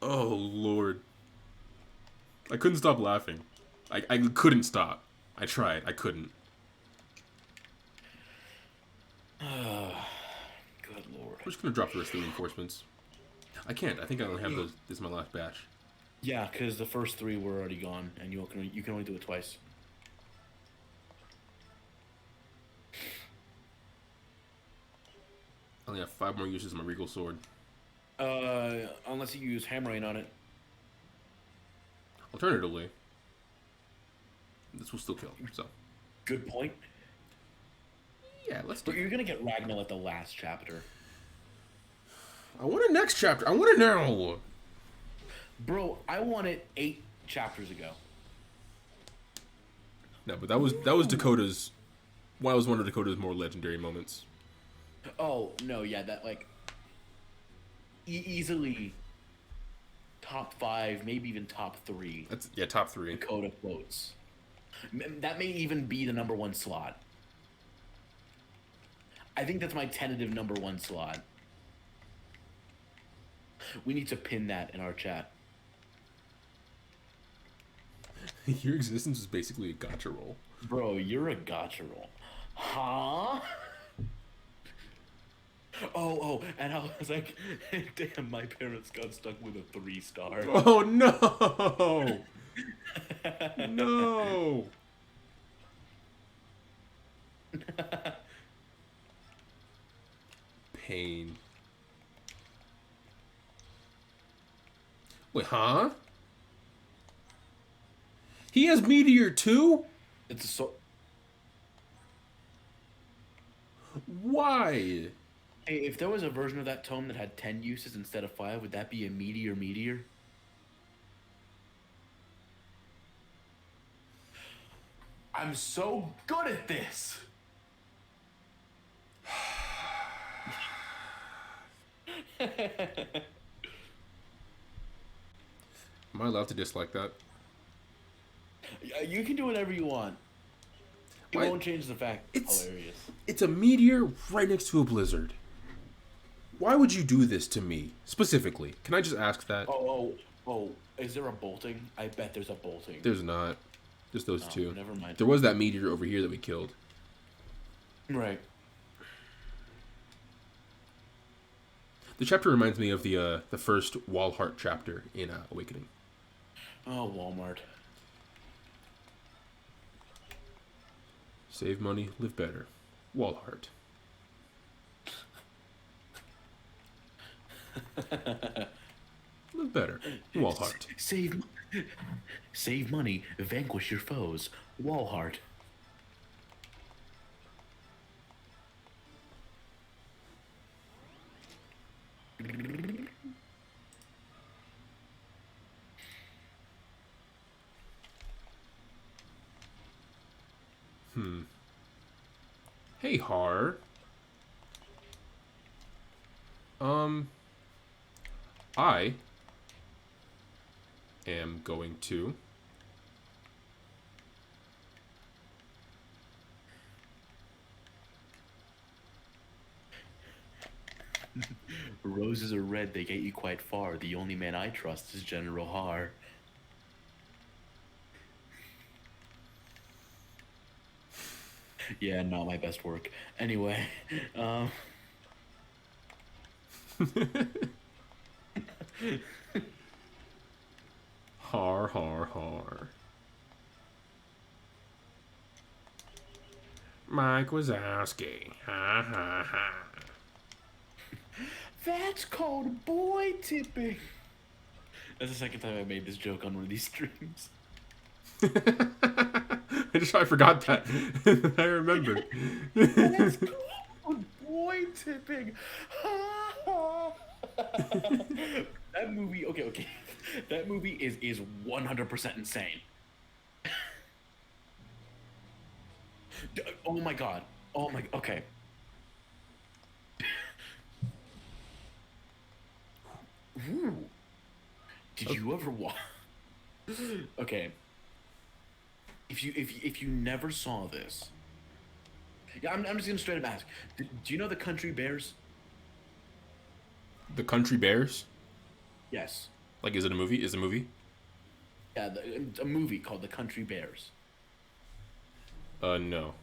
Oh Lord, I couldn't stop laughing. I couldn't stop. I tried. I couldn't. Good lord. We're just gonna drop the rest of the reinforcements. I can't. I think I only have those. This is my last batch. Yeah, because the first 3 were already gone, and you can only do it twice. I only have 5 more uses of my Regal Sword. Unless you use Hammer Rain on it. Alternatively, this will still kill. So Good point. yeah, let's do But it. you're gonna get Ragnar at the last chapter. I want a next chapter. I want it now. Bro, I won it 8 chapters ago. No, but that was Dakota's. Well, that was one of Dakota's more legendary moments. Oh, no, yeah, that, like, easily top 5, maybe even top 3 That's top 3. Dakota quotes. That may even be the number 1 slot. I think that's my tentative number 1 slot. We need to pin that in our chat. Your existence is basically a gotcha roll. Bro, you're a gotcha roll. Huh? Oh, and I was like, damn, my parents got stuck with a 3-star. Oh no! No! Pain. Wait, huh? He has Meteor too? It's a so. Why? Hey, if there was a version of that tome that had 10 uses instead of 5, would that be a meteor? I'm so good at this. Am I allowed to dislike that? You can do whatever you want. It Why- won't change the fact it's hilarious. It's a meteor right next to a blizzard. Why would you do this to me specifically? Can I just ask that? Oh, is there a bolting? I bet there's a bolting. There's not. Just those two. Never mind. There was that meteor over here that we killed. Right. The chapter reminds me of the first Walhart chapter in Awakening. Oh, Walmart. Save money, live better. Walhart. Live better. Walhart. Save money, vanquish your foes. Walhart. Hey, Har. I am going to Roses are red, they get you quite far. The only man I trust is General Har. Yeah, not my best work. Anyway, Har, har, har. Mike Wazowski. Ha, ha, ha. that's called boy tipping. That's the second time I made this joke on one of these streams. I forgot that. I remembered. That's called boy tipping. That movie, okay. That movie is 100% insane. Oh my god. Okay. Ooh. Did you ever watch? Okay. If you never saw this, yeah, I'm just gonna straight up ask. Do you know the Country Bears? The Country Bears? Yes. Like, is it a movie? Is it a movie? Yeah, a movie called The Country Bears. No.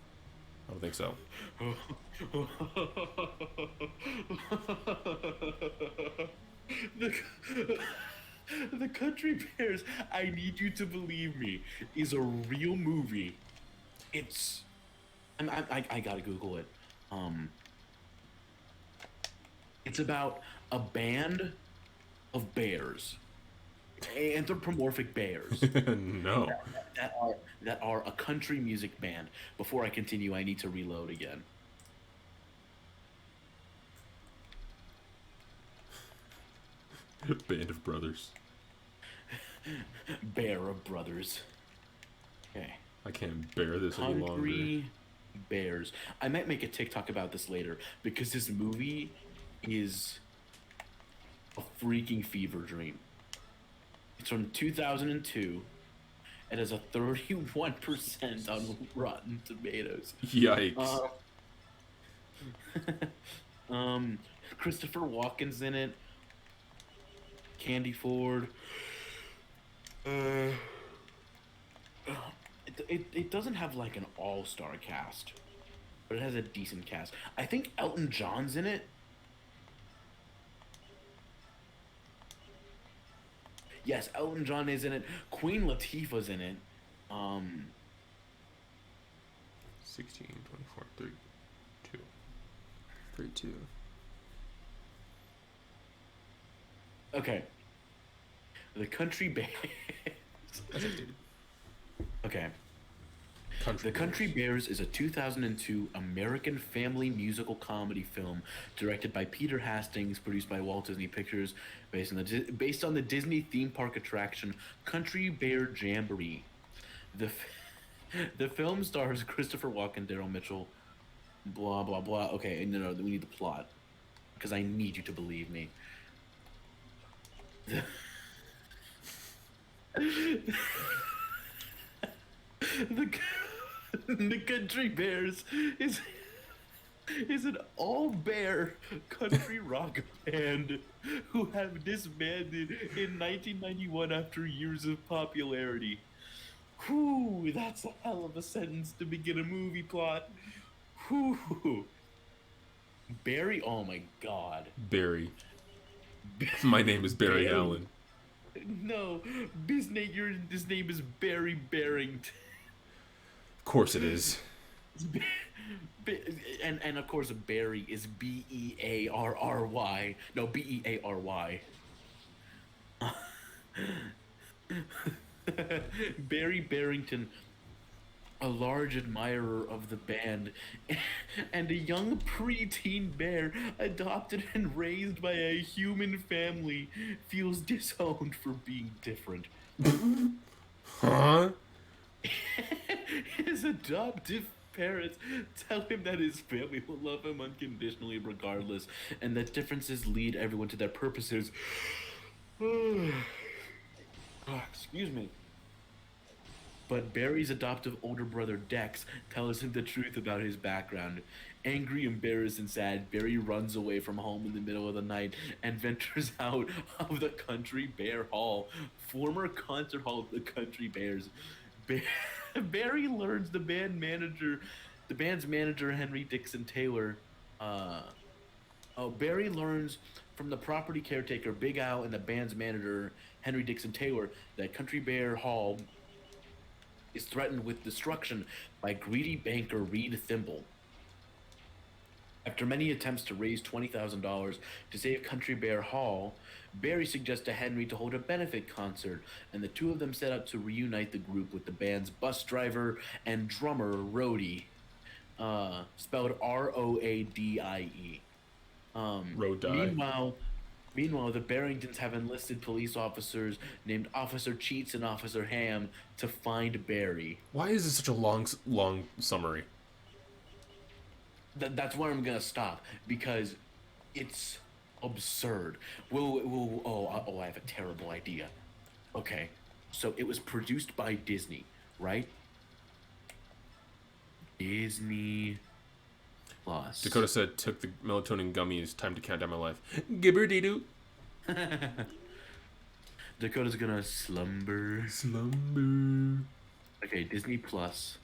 I don't think so. the, the Country Bears, I need you to believe me, is a real movie. It's, I gotta Google it. It's about a band of bears, anthropomorphic bears. No. that are a country music band. Before I continue, I need to reload again. Band of Brothers. Bear of Brothers. Okay. I can't bear this any longer. Country Bears. I might make a TikTok about this later because this movie is a freaking fever dream. It's from 2002. It has a 31% on Rotten Tomatoes. Yikes. Christopher Walken's in it. Candy Ford. It doesn't have like an all-star cast, but it has a decent cast. I think Elton John's in it. Yes, Elton John is in it. Queen Latifah's in it. 16, 24, 32. 32. Okay. The Country Bears. That's updated. Okay. Country The Country Bears is a 2002 American family musical comedy film directed by Peter Hastings, produced by Walt Disney Pictures, based on the Disney theme park attraction Country Bear Jamboree. The film stars Christopher Walken, Daryl Mitchell, blah blah blah. Okay, no, we need the plot because I need you to believe me. The Country Bears is an all-bear country rock band who have disbanded in 1991 after years of popularity. Whew, that's a hell of a sentence to begin a movie plot. Whew. Barry, oh my god. Barry. My name is Barry Allen. No, his name is Barry Barrington. Of course it is. And of course Barry is Bearry. No, Beary. Barry Barrington, a large admirer of the band, and a young preteen bear adopted and raised by a human family, feels disowned for being different. Huh? His adoptive parents tell him that his family will love him unconditionally regardless, and that differences lead everyone to their purposes. Excuse me. But Barry's adoptive older brother Dex tells him the truth about his background. Angry, embarrassed, and sad, Barry runs away from home in the middle of the night and ventures out of the Country Bear Hall, former concert hall of the Country Bears. Barry learns the band's manager Henry Dixon Taylor. Barry learns from the property caretaker Big Al and the band's manager Henry Dixon Taylor that Country Bear Hall is threatened with destruction by greedy banker Reed Thimble. After many attempts to raise $20,000 to save Country Bear Hall, Barry suggests to Henry to hold a benefit concert, and the two of them set out to reunite the group with the band's bus driver and drummer Rhodey, spelled Roadie. Rhodey. Meanwhile, the Barringtons have enlisted police officers named Officer Cheats and Officer Ham to find Barry. Why is this such a long summary? That's where I'm gonna stop, because it's Absurd. I have a terrible idea. Okay, so it was produced by Disney, right? Disney Plus. Dakota said, took the melatonin gummies, time to count down my life. Gibber-dee-doo. Dakota's gonna slumber. Slumber. Okay, Disney Plus.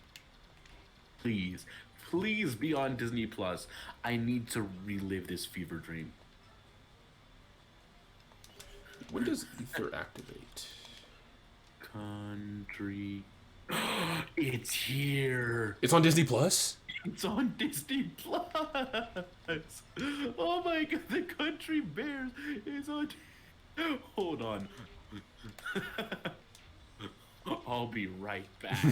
Please, please be on Disney Plus. I need to relive this fever dream. When does Ether activate? Country. It's here. It's on Disney Plus? It's on Disney Plus. Oh my god, the Country Bears is on. Hold on. I'll be right back.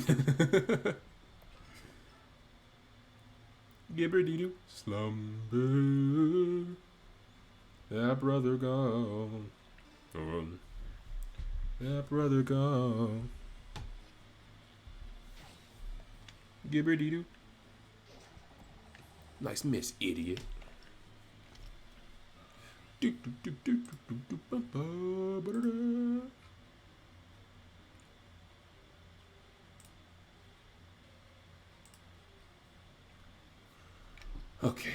Gibber-dee-doo. Slumber. That brother gone. That brother gone. Gibber-dee-doo. Nice miss, idiot. Okay.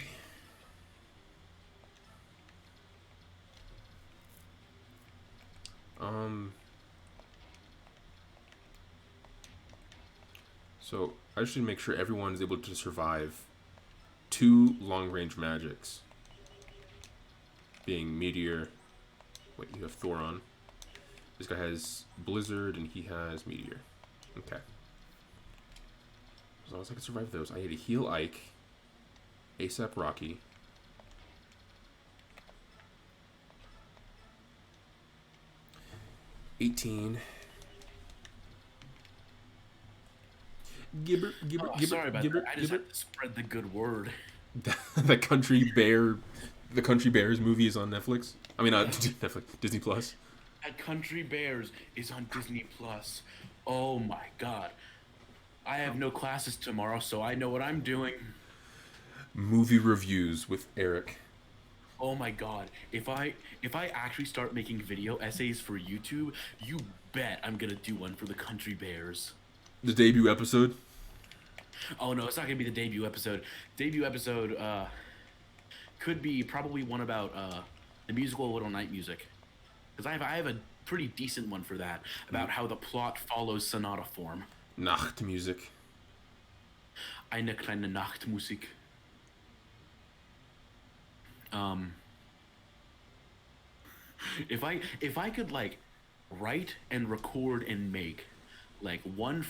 So I should make sure everyone is able to survive 2 long-range magics. Being Meteor. Wait, you have Thoron. This guy has Blizzard and he has Meteor. Okay. As long as I can survive those. I need to heal Ike. ASAP Rocky. $18. Gibber. Sorry about that. I just had to spread the good word. The Country Bears movie is on Netflix. I mean, Netflix, Disney Plus. That Country Bears is on Disney Plus. Oh my god. I have no classes tomorrow, so I know what I'm doing. Movie reviews with Eric. Oh my god. If I actually start making video essays for YouTube, you bet I'm gonna do one for the Country Bears. The debut episode. Oh no, it's not gonna be the debut episode. Debut episode could be probably one about the musical Little Night Music, because I have a pretty decent one for that about how the plot follows sonata form. Nachtmusik. Eine kleine Nachtmusik. If I could like write and record and make like one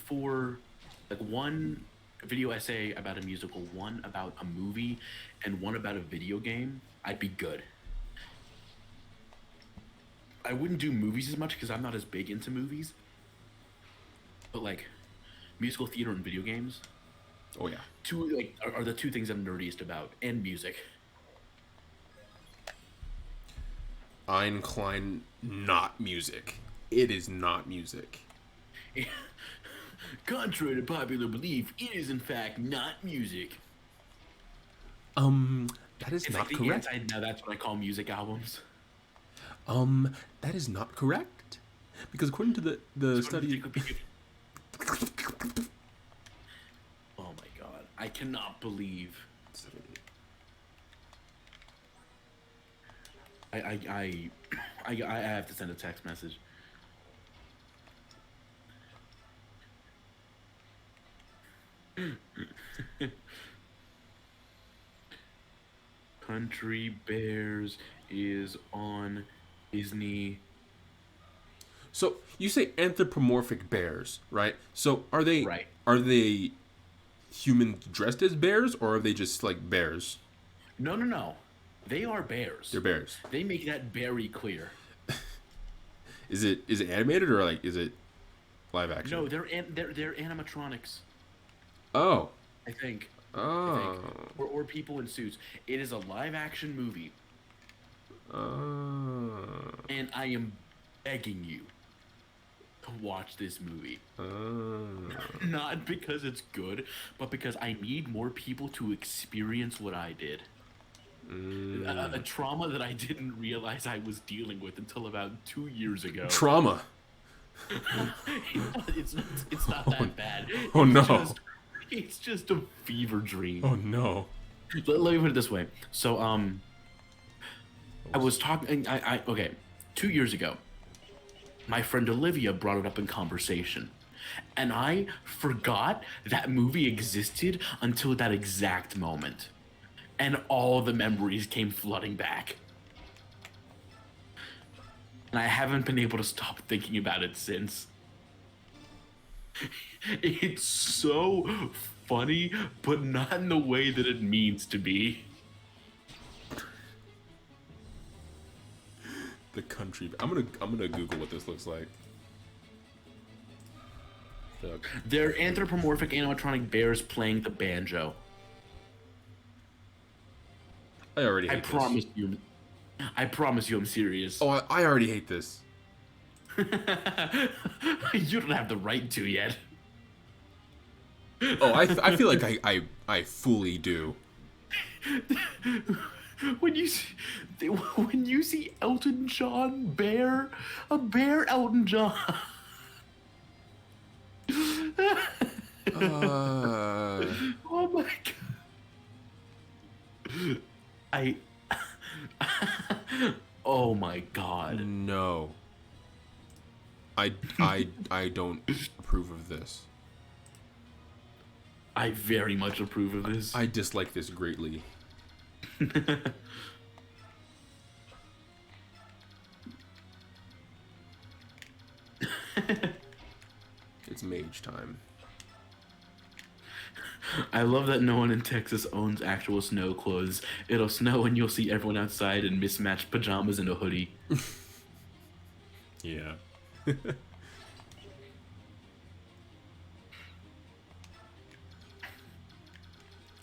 video essay about a musical, one about a movie, and one about a video game, I'd be good. I wouldn't do movies as much because I'm not as big into movies, but like musical theater and video games, Oh yeah. are the two things I'm nerdiest about, and music. Ein Klein, not music. It is not music. Contrary to popular belief, it is in fact not music. That is It's not like the correct. now that's what I call music albums. That is not correct. Because according to the study. Oh my god, I cannot believe. I have to send a text message. Country Bears is on Disney. So you say anthropomorphic bears, right? So are they Right. are they human dressed as bears, or are they just like bears? No. They are bears. They're bears. They make that very clear. Is it animated or like is it live action? No, they're animatronics. Oh. I think. Oh. Or people in suits. It is a live action movie, Oh. and I am begging you to watch this movie. Oh. Not because it's good, but because I need more people to experience what I did. A trauma that I didn't realize I was dealing with until about 2 years ago. Trauma. It's not that bad. Oh, no. It's just a fever dream. Oh no. Let me put it this way. So I was talking. Okay, 2 years ago, my friend Olivia brought it up in conversation, and I forgot that movie existed until that exact moment, and all the memories came flooding back. And I haven't been able to stop thinking about it since. It's so funny, but not in the way that it means to be. The country. I'm gonna Google what this looks like. Fuck. They're anthropomorphic animatronic bears playing the banjo. I already hate I this. promise you I'm serious. Oh, I already hate this. You don't have the right to yet. Oh, I feel like I fully do. When you see Elton John a bear Elton John. Oh my god. Oh my god. No. I don't approve of this. I very much approve of this. I dislike this greatly. It's mage time. I love that no one in Texas owns actual snow clothes. It'll snow and you'll see everyone outside in mismatched pajamas and a hoodie. Yeah.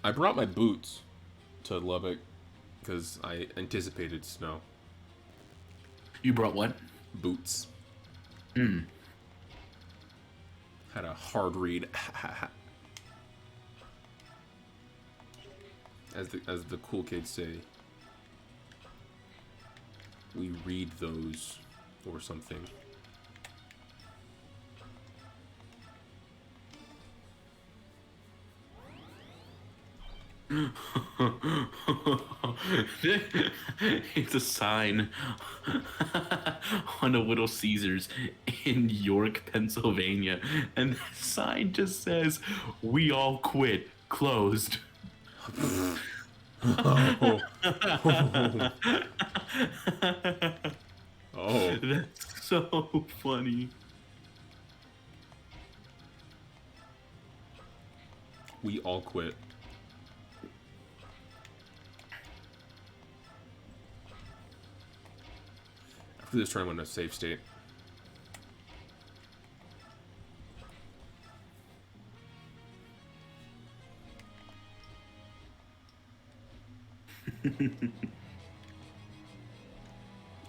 I brought my boots to Lubbock because I anticipated snow. You brought what? Boots. Hmm. Had a hard read. As the cool kids say. We read those or something. It's a sign on a Little Caesars in York, Pennsylvania, and the sign just says, "We all quit. Closed." Oh. Oh. That's so funny. We all quit. After this turn, I'm in a safe state.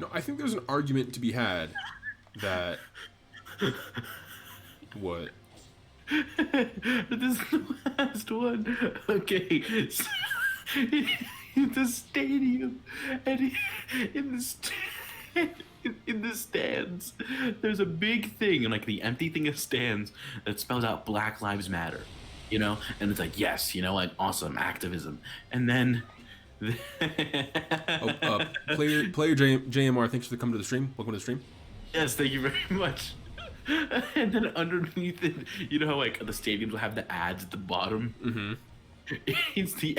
No, I think there's an argument to be had that... What? This is the last one. Okay. So, in the stadium, and in the stands, there's a big thing, and like the empty thing of stands that spells out Black Lives Matter, you know, and it's like, yes, you know, like awesome activism, and then. Player JMR, thanks for coming to the stream. Welcome to the stream. Yes, thank you very much. And then underneath it, you know how like the stadiums will have the ads at the bottom? Mm-hmm. It's the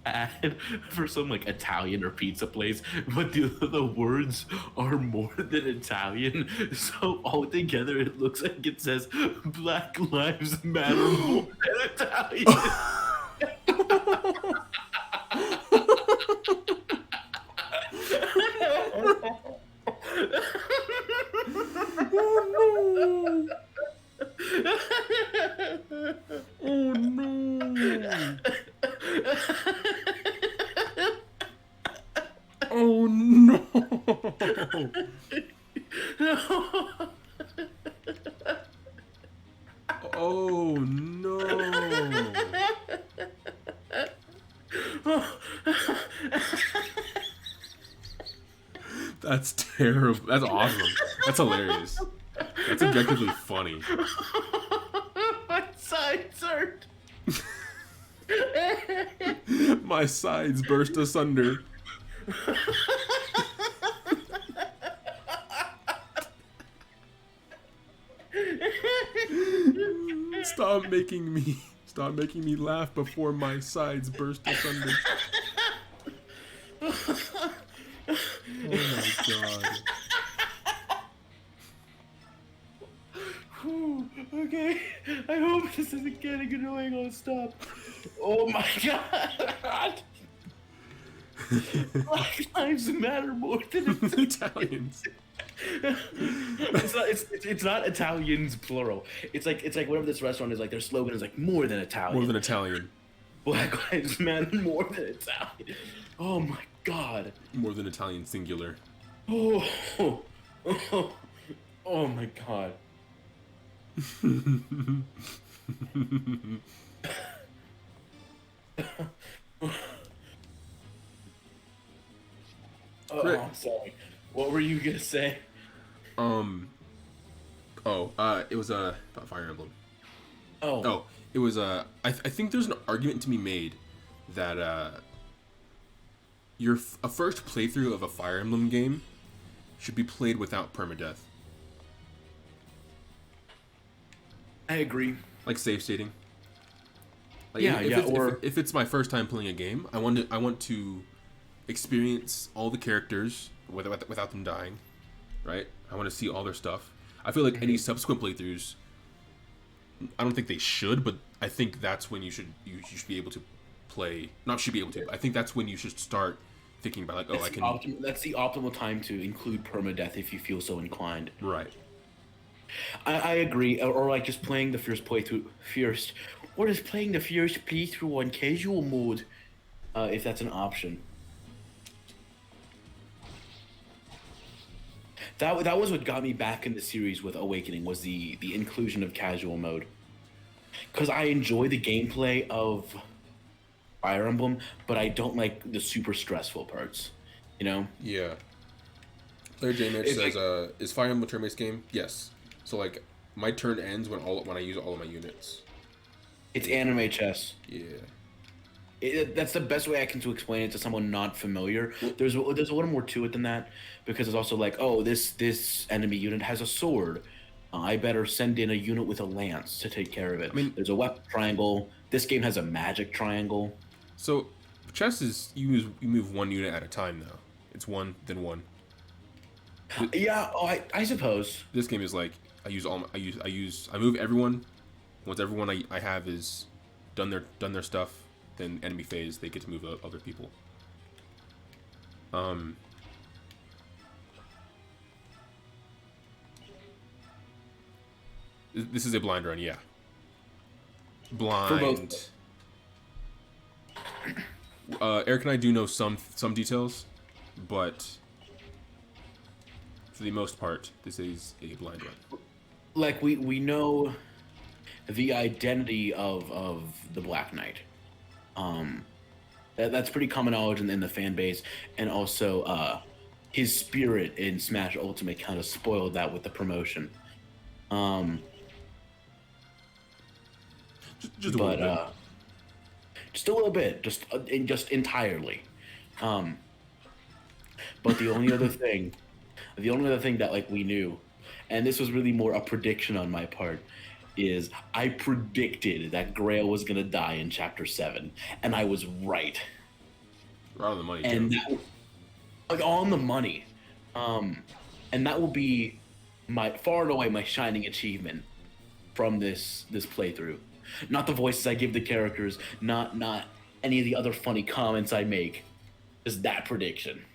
ad for some like Italian or pizza place, but the words are more than Italian, so altogether it looks like it says Black Lives Matter more than Italian. Oh no! Oh no! Oh no! That's terrible. That's awesome. That's hilarious. That's objectively funny. My sides hurt. My sides burst asunder. Stop making me laugh before my sides burst asunder. Oh my god. Whew, okay, I hope this isn't getting annoying. I'll stop. Oh my god. Black lives matter more than Italians. it's not Italians plural. It's like whatever this restaurant is, like their slogan is like more than Italian. More than Italian. Black lives matter more than Italian. Oh my god. More than Italian singular. Oh my god. I'm sorry. What were you gonna say? It was about Fire Emblem. Oh. It was I think there's an argument to be made that a first playthrough of a Fire Emblem game should be played without permadeath. I agree. Like save stating. Like if it's my first time playing a game, I want to experience all the characters without them dying, right? I want to see all their stuff. I feel like any subsequent playthroughs, I don't think they should, but I think that's when you should be able to play. Not should be able to. I think that's when you should start thinking about like, That's the optimal time to include permadeath if you feel so inclined. Right. I agree. Or like just playing the first playthrough on casual mode, if that's an option. That was what got me back in the series with Awakening, was the inclusion of casual mode. Because I enjoy the gameplay of Fire Emblem, but I don't like the super stressful parts. You know? Yeah. Player J-Mitch says, is Fire Emblem a turn-based game? Yes. So like my turn ends when I use all of my units. It's anime chess. Yeah. That's the best way I can to explain it to someone not familiar. There's a little more to it than that, because it's also like, oh, this enemy unit has a sword. I better send in a unit with a lance to take care of it. I mean, there's a weapon triangle. This game has a magic triangle. So chess is you move one unit at a time though. It's one then one. Yeah, I suppose. This game is like I move everyone. Once everyone I have is done their stuff, then enemy phase they get to move other people. This is a blind run, yeah. Blind. Eric and I do know some details, but for the most part, this is a blind run. Like we know the identity of the Black Knight. That's pretty common knowledge in the fan base, and also his spirit in Smash Ultimate kind of spoiled that with the promotion. Just a little bit. Just a little bit, just entirely. But the only other thing that like we knew, and this was really more a prediction on my part, is I predicted that Grail was gonna die in Chapter 7, and I was right. Right on the money, and too. Like on the money, and that will be far and away my shining achievement from this playthrough. Not the voices I give the characters, not any of the other funny comments I make, just that prediction.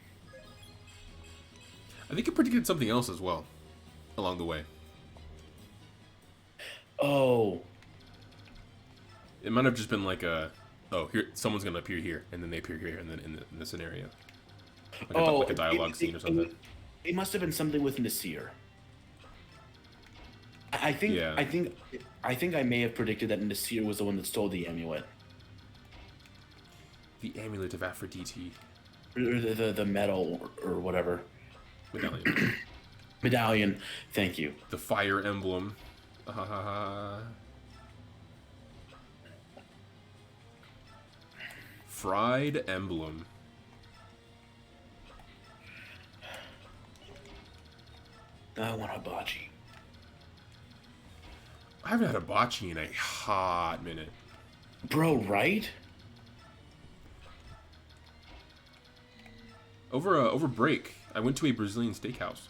I think you predicted something else as well, along the way. Oh. It might have just been like here someone's gonna appear here, and then they appear here, and then in the scenario. Like a dialogue scene or something. It must have been something with Nasir. I think I may have predicted that Nasir was the one that stole the amulet. The amulet of Aphrodite. Or the medal or whatever. Medallion. Medallion. Thank you. The Fire Emblem. Fried Emblem. I want hibachi. I haven't had a bocce in a hot minute. Bro, right? Over break, I went to a Brazilian steakhouse.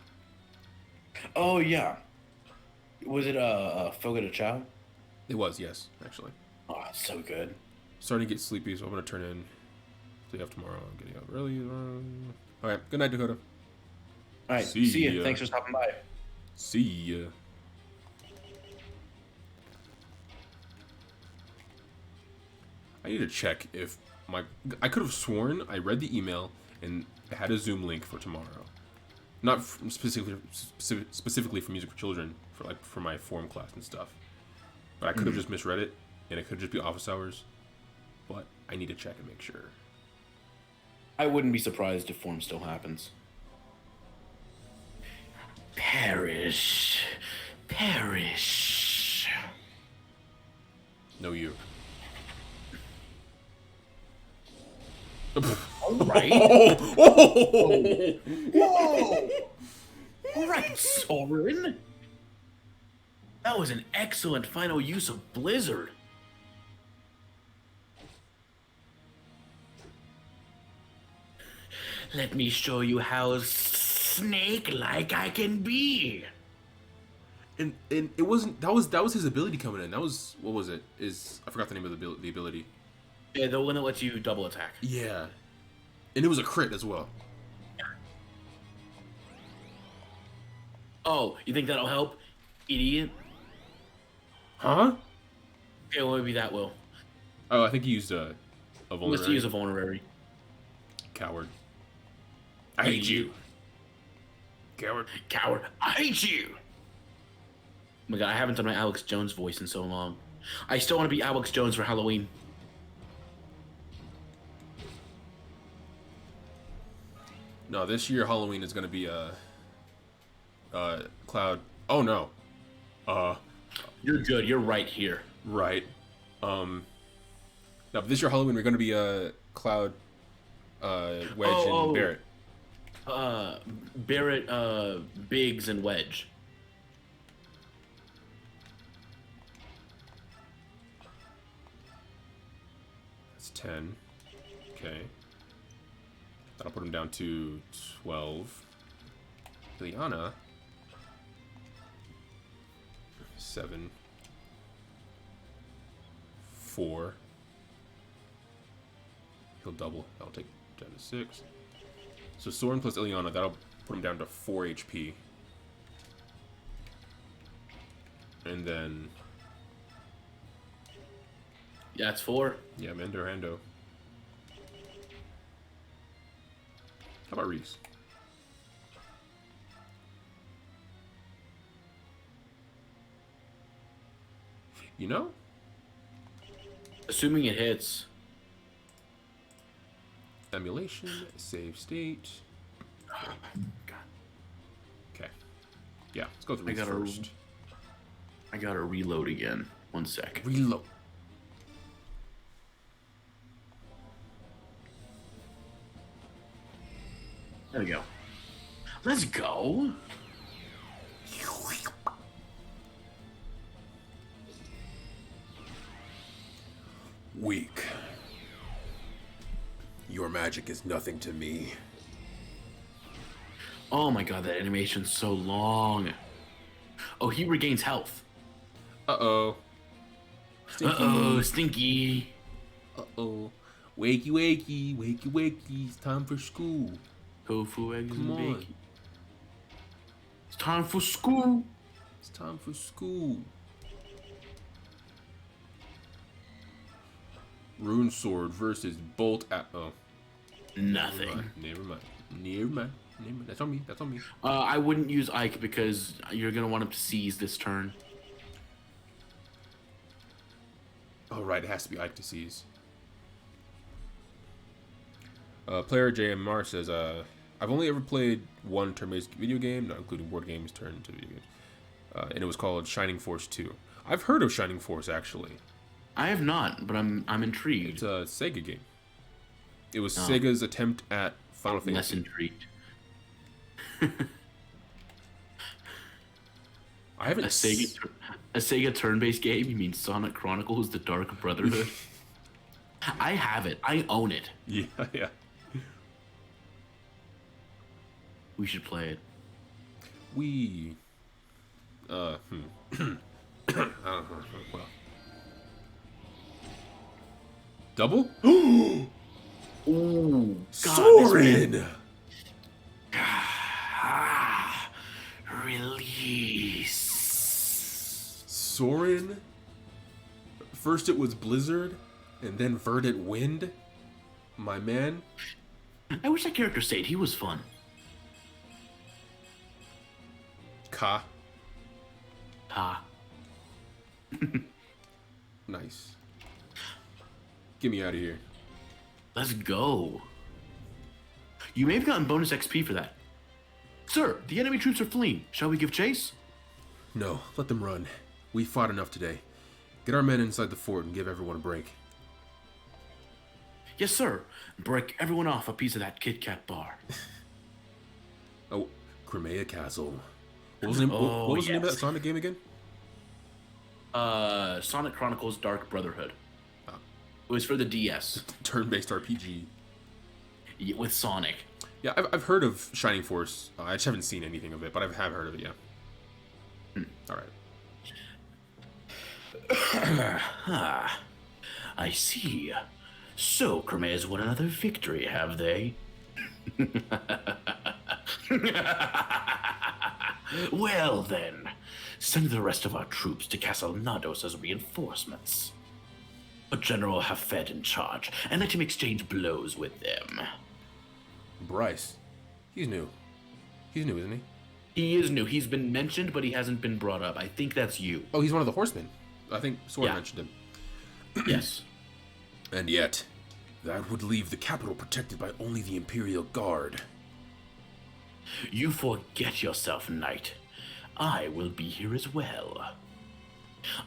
Oh, yeah. Was it Fogo de Chao? It was, yes, actually. Oh, it's so good. Starting to get sleepy, so I'm gonna turn in. Day off tomorrow. I'm getting up early. All right. Good night, Dakota. All right. See See ya. ya. Thanks for stopping by. See ya. I need to check if my. I could have sworn I read the email and it had a Zoom link for tomorrow. Not specifically for Music for Children, for my form class and stuff. But I could have just misread it, and it could just be office hours. But I need to check and make sure. I wouldn't be surprised if form still happens. Perish. Perish. No, you. All right. Oh! Whoa! All right, Soren. That was an excellent final use of Blizzard. Let me show you how snake-like I can be. And it wasn't that was his ability coming in. That was what was it? I forgot the name of the ability. Yeah, the one that lets you double attack. Yeah, and it was a crit as well. Oh, you think that'll help, idiot? Huh? Okay, well maybe that will. Oh, I think he used a Let's vulnerary. use a vulnerary. Coward. I hate you. Coward. Coward, I hate you. Oh my god, I haven't done my Alex Jones voice in so long. I still want to be Alex Jones for Halloween. No, this year Halloween is gonna be Cloud. Oh no. You're good. You're right here. Right. No, but this year Halloween we're gonna be Cloud, Wedge, and Barrett. Barrett, Biggs, and Wedge. That's 10. Okay. That'll put him down to 12. Liana. 7. 4. He'll double. That'll take down to 6. So Soren plus Ileana, that'll put him down to 4 HP. And then... Yeah, it's 4. yeah, Mendo Hando. How about Reese? You know? Assuming it hits. Emulation, save state. God, Okay. Yeah, let's go with Reese gotta- first. I gotta reload again. 1 sec. Reload. There we go. Let's go. Weak. Your magic is nothing to me. Oh my god, that animation's so long. Oh, he regains health. Uh-oh. Uh-oh, stinky. Uh-oh. Wakey, wakey, wakey, wakey. It's time for school. Tofu, eggs, Come and on. bacon. It's time for school. It's time for school. Rune Sword versus Bolt at... oh. Nothing. Never mind. Never mind. That's on me. That's on me. I wouldn't use Ike because you're gonna want him to seize this turn. Oh, right. It has to be Ike to seize. Player JMR says, I I've only ever played one turn-based video game, not including board games turned into video games, and it was called Shining Force 2. I've heard of Shining Force actually. I have not, but I'm intrigued. It's a Sega game. It was Sega's attempt at Final Less Fantasy. intrigued. I haven't A Sega turn-based game? You mean Sonic Chronicles: The Dark Brotherhood? I have it. I own it. Yeah, yeah. We should play it. We. Well. Double? Ooh, God, Soren! Release. Soren? First it was Blizzard, and then Verdant Wind? My man? I wish that character stayed. He was fun. Ka. Ah. Nice. Get me out of here. Let's go. You may have gotten bonus XP for that. Sir, the enemy troops are fleeing. Shall we give chase? No, let them run. We fought enough today. Get our men inside the fort and give everyone a break. Yes, sir. Break everyone off a piece of that Kit Kat bar. Oh, Crimea Castle. What was the name, what was the name of that Sonic game again? Sonic Chronicles: Dark Brotherhood. It was for the DS. Turn-based RPG. Yeah, with Sonic. Yeah, I've heard of Shining Force. I just haven't seen anything of it, but I have heard of it, yeah. All right. I see. So, Crimea's won another victory, have they? Well, then. Send the rest of our troops to Castle Nados as reinforcements. Put General Hafed in charge, and let him exchange blows with them. Bryce. He's new. He's new, isn't he? He is new. He's been mentioned, but he hasn't been brought up. I think that's you. Oh, he's one of the horsemen. I think Soren Yeah. mentioned him. Yes. And yet, that would leave the capital protected by only the Imperial Guard. You forget yourself, Knight. I will be here as well.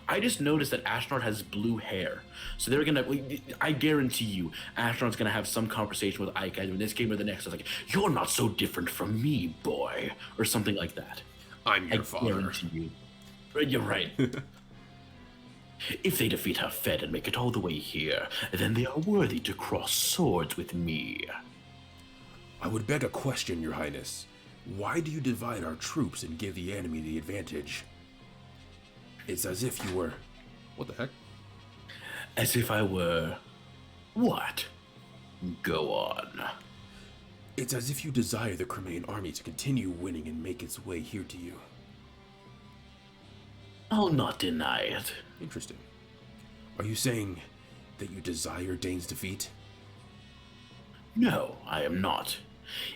I just noticed that Ashnard has blue hair. So they're gonna, I guarantee you, Ashnard's gonna have some conversation with Ike either in this game or the next. I was like, you're not so different from me, boy. Or something like that. I'm your I father. guarantee you. You're right. If they defeat Hafed and make it all the way here, then they are worthy to cross swords with me. I would beg a question, Your Highness. Why do you divide our troops and give the enemy the advantage? It's as if you were... What the heck? As if I were... What? Go on. It's as if you desire the Crimean army to continue winning and make its way here to you. I'll not deny it. Interesting. Are you saying that you desire Dane's defeat? No, I am not.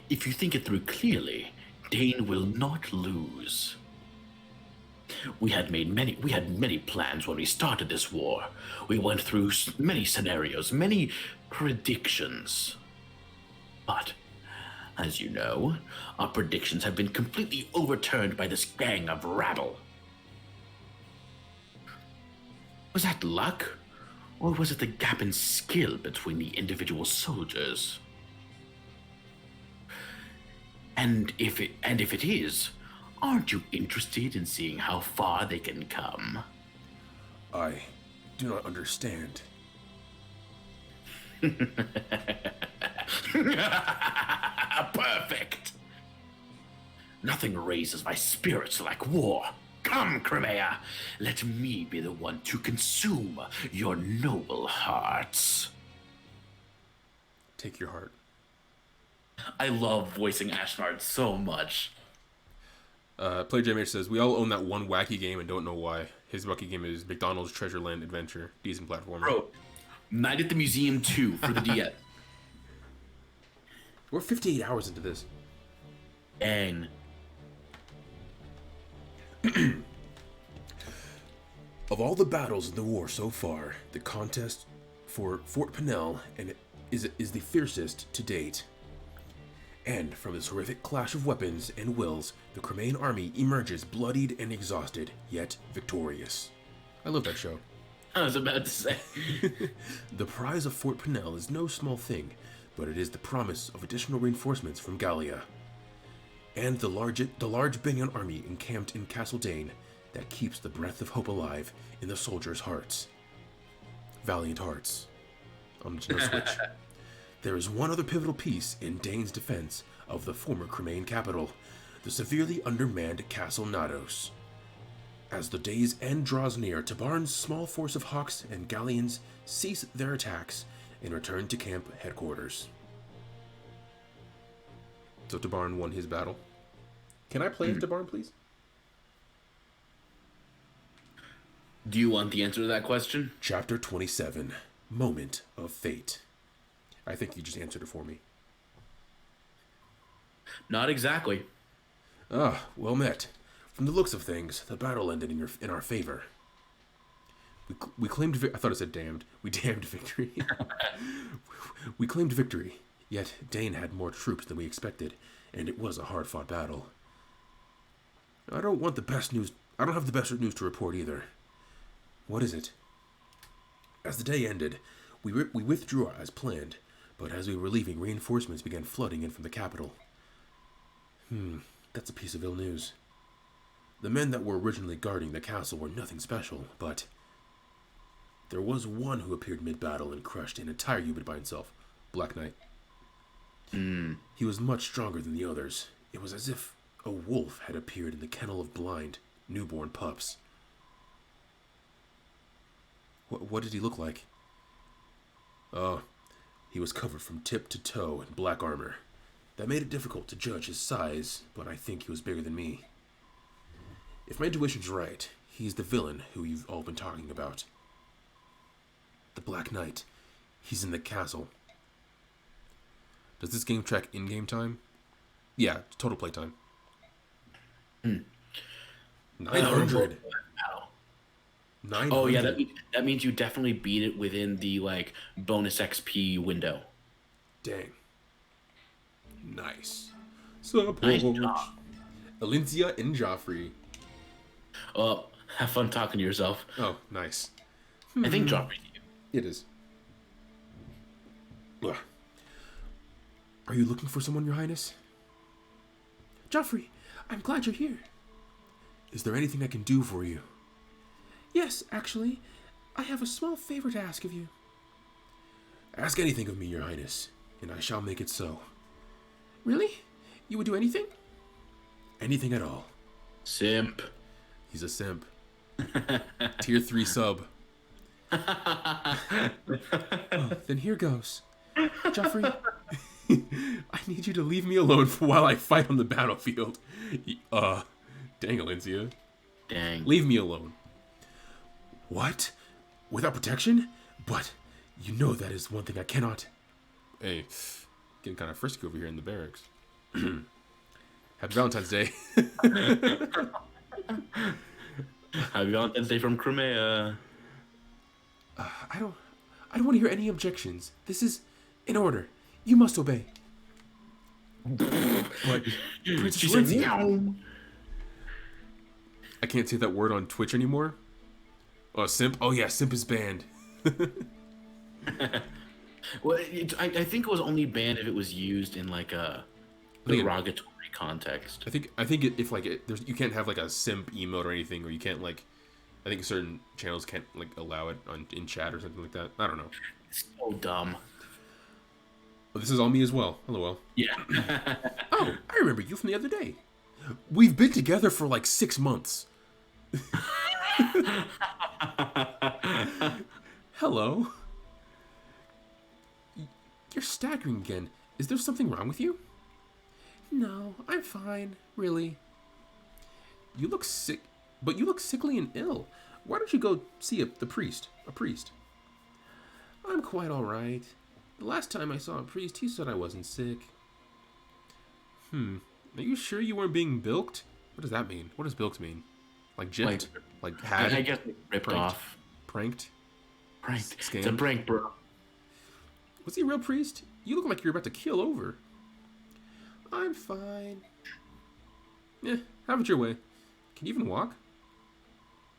If you think it through clearly, Dane will not lose. We had many plans when we started this war. We went through many scenarios, many predictions. But, as you know, our predictions have been completely overturned by this gang of rabble. Was that luck? Or was it the gap in skill between the individual soldiers? And if it is, aren't you interested in seeing how far they can come? I do not understand. Perfect! Nothing raises my spirits like war. Come, Crimea, let me be the one to consume your noble hearts. Take your heart. I love voicing Ashnard so much. Play JMH says, we all own that one wacky game and don't know why. His wacky game is McDonald's Treasure Land Adventure. Decent platformer. Bro, Night at the Museum 2 for the DS. We're 58 hours into this. Dang. Of all the battles in the war so far, the contest for Fort Pinel is the fiercest to date. And from this horrific clash of weapons and wills, the Cremain army emerges bloodied and exhausted, yet victorious. I love that show. I was about to say. The prize of Fort Pennell is no small thing, but it is the promise of additional reinforcements from Gallia. And the large Benyon army encamped in Castle Dane that keeps the breath of hope alive in the soldiers' hearts. Valiant hearts. On the Nintendo Switch. There is one other pivotal piece in Dane's defense of the former Cremain capital, the severely undermanned Castle Nados. As the day's end draws near, Tabarn's small force of Hawks and Galleons cease their attacks and return to camp headquarters. So Tabarn won his battle. Can I play as Tabarn, please? Do you want the answer to that question? Chapter 27, Moment of Fate. I think you just answered it for me. Not exactly. Ah, well met. From the looks of things, the battle ended in our favor. We claimed I thought it said damned. We damned victory. We claimed victory, yet Dane had more troops than we expected, and it was a hard-fought battle. I don't have the best news to report either. What is it? As the day ended, we withdrew as planned, but as we were leaving, reinforcements began flooding in from the capital. That's a piece of ill news. The men that were originally guarding the castle were nothing special, but there was one who appeared mid-battle and crushed an entire unit by himself, Black Knight. He was much stronger than the others. It was as if a wolf had appeared in the kennel of blind, newborn pups. What did he look like? Oh, he was covered from tip to toe in black armor. That made it difficult to judge his size, but I think he was bigger than me. If my intuition's right, he's the villain who you've all been talking about. The Black Knight. He's in the castle. Does this game track in-game time? Yeah, total playtime. 900. 900. Oh yeah, that means you definitely beat it within the like bonus XP window. Dang. Nice. Support. Nice job. Alencia and Joffrey. Oh, have fun talking to yourself. Oh, nice. I think Joffrey's you. It is. Ugh. Are you looking for someone, Your Highness? Joffrey, I'm glad you're here. Is there anything I can do for you? Yes, actually. I have a small favor to ask of you. Ask anything of me, Your Highness, and I shall make it so. Really? You would do anything? Anything at all. Simp. He's a simp. Tier 3 sub. Oh, then here goes. Joffrey, I need you to leave me alone for while I fight on the battlefield. Dang, Alencia. Dang. Leave me alone. What? Without protection? But you know that is one thing I cannot. Hey, getting kind of frisky over here in the barracks. Happy Valentine's Day. Happy Valentine's Day from Crimea. I don't want to hear any objections. This is in order. You must obey. But Princess She said, Lindsay, "Meow." I can't say that word on Twitch anymore. Oh, simp. Oh yeah, simp is banned. Well, I think it was only banned if it was used in like a derogatory context. I think if like there's you can't have like a simp emote or anything, or you can't like. I think certain channels can't like allow it in chat or something like that. I don't know. It's so dumb. But this is on me as well. LOL. Yeah. Oh, I remember you from the other day. We've been together for like 6 months. Hello. You're staggering again. Is there something wrong with you? No, I'm fine, really. You look sick, but you look sickly and ill. Why don't you go see the priest? A priest. I'm quite all right. The last time I saw a priest, he said I wasn't sick. Are you sure you weren't being bilked? What does that mean? What does bilked mean? Like gypped? Like had? I guess it ripped Pranked. off. Pranked? Pranked. Scam? It's a prank, bro. Was he a real priest? You look like you're about to keel over. I'm fine. Have it your way. Can you even walk?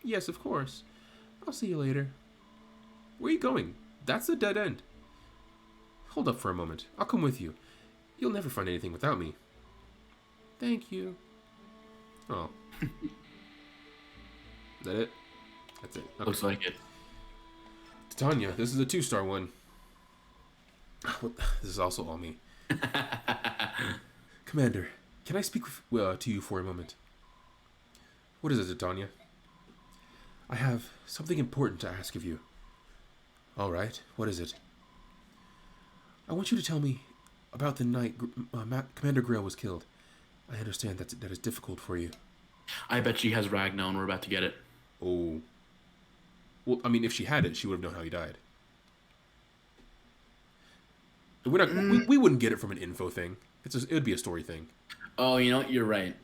Yes, of course. I'll see you later. Where are you going? That's a dead end. Hold up for a moment. I'll come with you. You'll never find anything without me. Thank you. Oh. Is that it? That's it. Okay. Looks like it. Titania, this is a 2-star one. This is also all me. Commander, can I speak to you for a moment? What is it, Titania? I have something important to ask of you. All right, what is it? I want you to tell me about the night Commander Grail was killed. I understand that is difficult for you. I bet she has Ragnar and we're about to get it. Oh. Well, I mean, if she had it, she would have known how he died. We're not, we wouldn't get it from an info thing. It would be a story thing. Oh, you know what? You're right.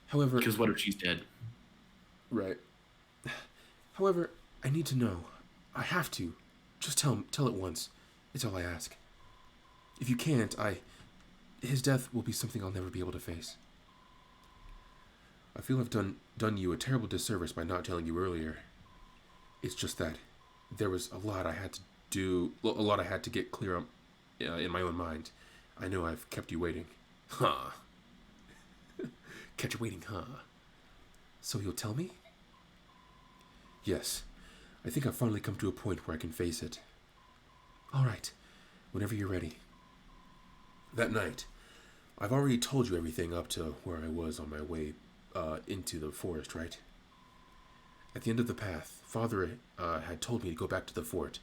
However... Because what if she's dead? Right. However, I need to know. I have to. Just tell it once. It's all I ask. If you can't, his death will be something I'll never be able to face. I feel I've done you a terrible disservice by not telling you earlier. It's just that there was a lot I had to do, a lot I had to get clear up in my own mind. I know I've kept you waiting. Huh. Kept you waiting, huh? So you'll tell me? Yes. I think I've finally come to a point where I can face it. All right. Whenever you're ready. That night, I've already told you everything up to where I was on my way into the forest, right? At the end of the path, Father had told me to go back to the fort,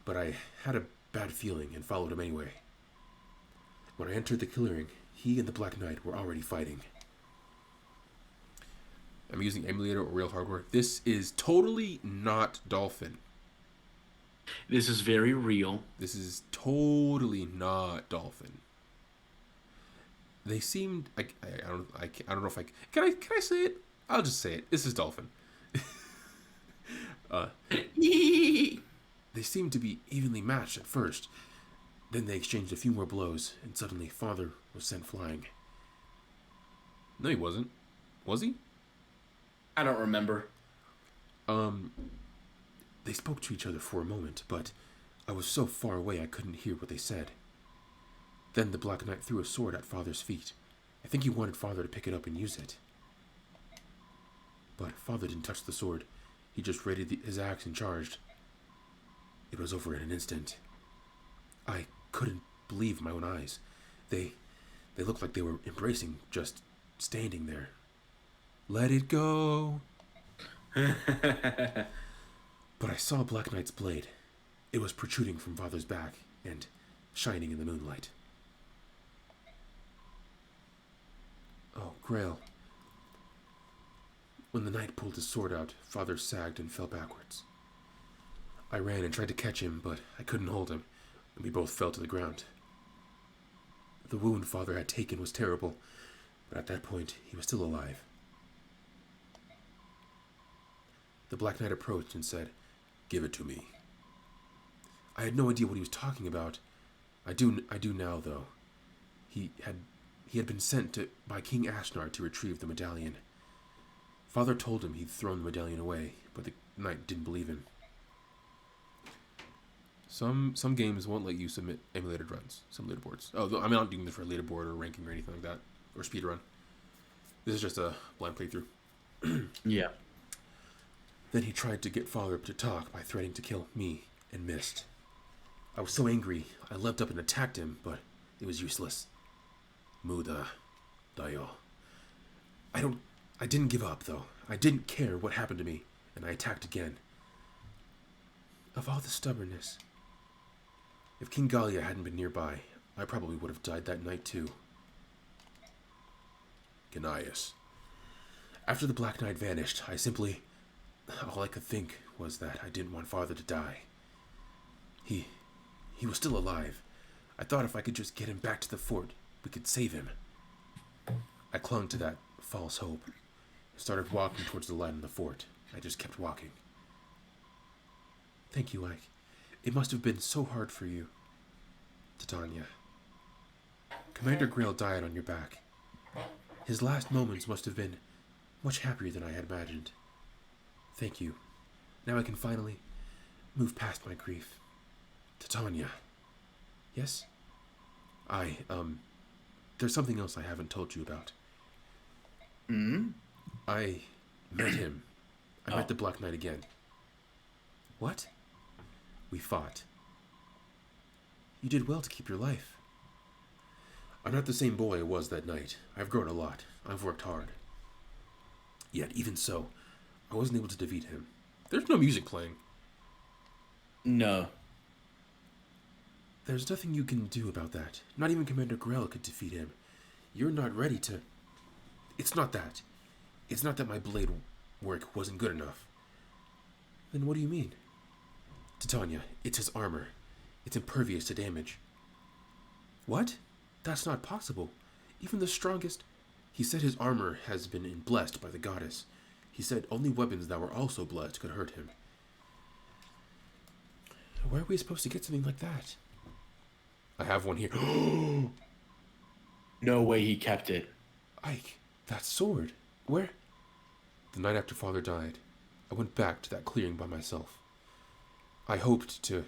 but I had a bad feeling and followed him anyway. When I entered the clearing, he and the Black Knight were already fighting. I'm using emulator or real hardware. This is totally not Dolphin. This is very real. This is totally not Dolphin. They seemed I don't know if can I say it? I'll just say it. This is Dolphin. They seemed to be evenly matched at first. Then they exchanged a few more blows, and suddenly Father was sent flying. No, he wasn't. Was he? I don't remember. They spoke to each other for a moment, but I was so far away I couldn't hear what they said. Then the Black Knight threw a sword at Father's feet. I think he wanted Father to pick it up and use it. But Father didn't touch the sword. He just raised his axe and charged. It was over in an instant. I couldn't believe my own eyes. They looked like they were embracing, just standing there. Let it go. But I saw Black Knight's blade. It was protruding from Father's back and shining in the moonlight. Oh, Grail. When the knight pulled his sword out, Father sagged and fell backwards. I ran and tried to catch him, but I couldn't hold him, and we both fell to the ground. The wound Father had taken was terrible, but at that point, he was still alive. The Black Knight approached and said, "Give it to me." I had no idea what he was talking about. I do now, though. He had been sent by King Ashnard to retrieve the medallion. Father told him he'd thrown the medallion away, but the knight didn't believe him. Some games won't let you submit emulated runs, some leaderboards. Oh, I'm not doing this for a leaderboard or ranking or anything like that, or speedrun. This is just a blind playthrough. Yeah. Then he tried to get Father to talk by threatening to kill me, and missed. I was so angry, I leapt up and attacked him, but it was useless. Muda, Dayo. I didn't give up, though. I didn't care what happened to me, and I attacked again. Of all the stubbornness. If King Galia hadn't been nearby, I probably would have died that night, too. Gaius. After the Black Knight vanished, all I could think was that I didn't want Father to die. He was still alive. I thought if I could just get him back to the fort, we could save him. I clung to that false hope. Started walking towards the light in the fort. I just kept walking. Thank you, Ike. It must have been so hard for you. Titania. Commander Grail died on your back. His last moments must have been much happier than I had imagined. Thank you. Now I can finally move past my grief. Titania. Yes? There's something else I haven't told you about. I met him. I met the Black Knight again. What? We fought. You did well to keep your life. I'm not the same boy I was that night. I've grown a lot. I've worked hard. Yet, even so, I wasn't able to defeat him. There's no music playing. No. There's nothing you can do about that. Not even Commander Grell could defeat him. You're not ready to... It's not that. It's not that my blade work wasn't good enough. Then what do you mean? Titania, it's his armor. It's impervious to damage. What? That's not possible. Even the strongest... He said his armor has been blessed by the goddess. He said only weapons that were also blessed could hurt him. Where are we supposed to get something like that? I have one here. No way he kept it. Ike, that sword. Where? The night after Father died, I went back to that clearing by myself. I'd hoped to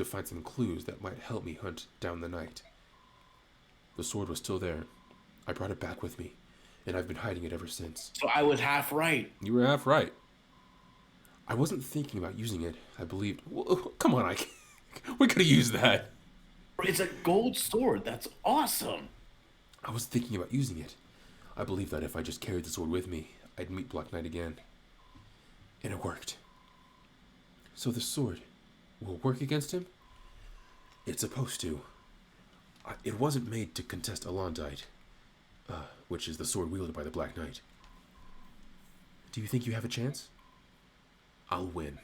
find some clues that might help me hunt down the night. The sword was still there. I brought it back with me, and I've been hiding it ever since. So I was half right. You were half right. I wasn't thinking about using it. I believed... Well, come on, Ike. We could have used that. It's a gold sword. That's awesome. I was thinking about using it. I believed that if I just carried the sword with me, I'd meet Black Knight again. And it worked. So the sword will work against him? It's supposed to. It wasn't made to contest Alondite, which is the sword wielded by the Black Knight. Do you think you have a chance? I'll win.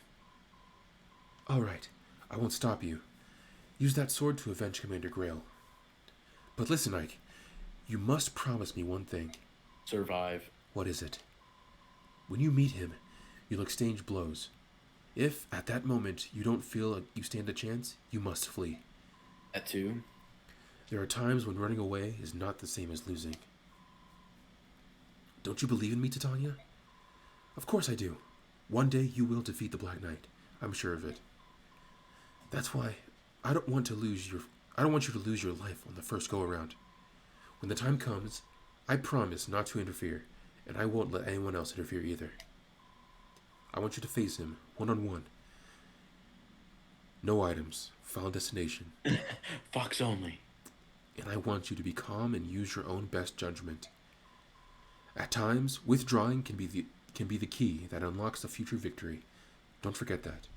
All right, I won't stop you. Use that sword to avenge Commander Grail. But listen, Ike, you must promise me one thing. Survive. What is it? When you meet him, you'll exchange blows. If, at that moment, you don't feel like you stand a chance, you must flee. That too? There are times when running away is not the same as losing. Don't you believe in me, Titania? Of course I do. One day you will defeat the Black Knight. I'm sure of it. That's why I don't want you to lose your life on the first go-around. When the time comes, I promise not to interfere, and I won't let anyone else interfere either. I want you to face him, one-on-one. No items, final destination. Fox only. And I want you to be calm and use your own best judgment. At times, withdrawing can be the key that unlocks a future victory. Don't forget that.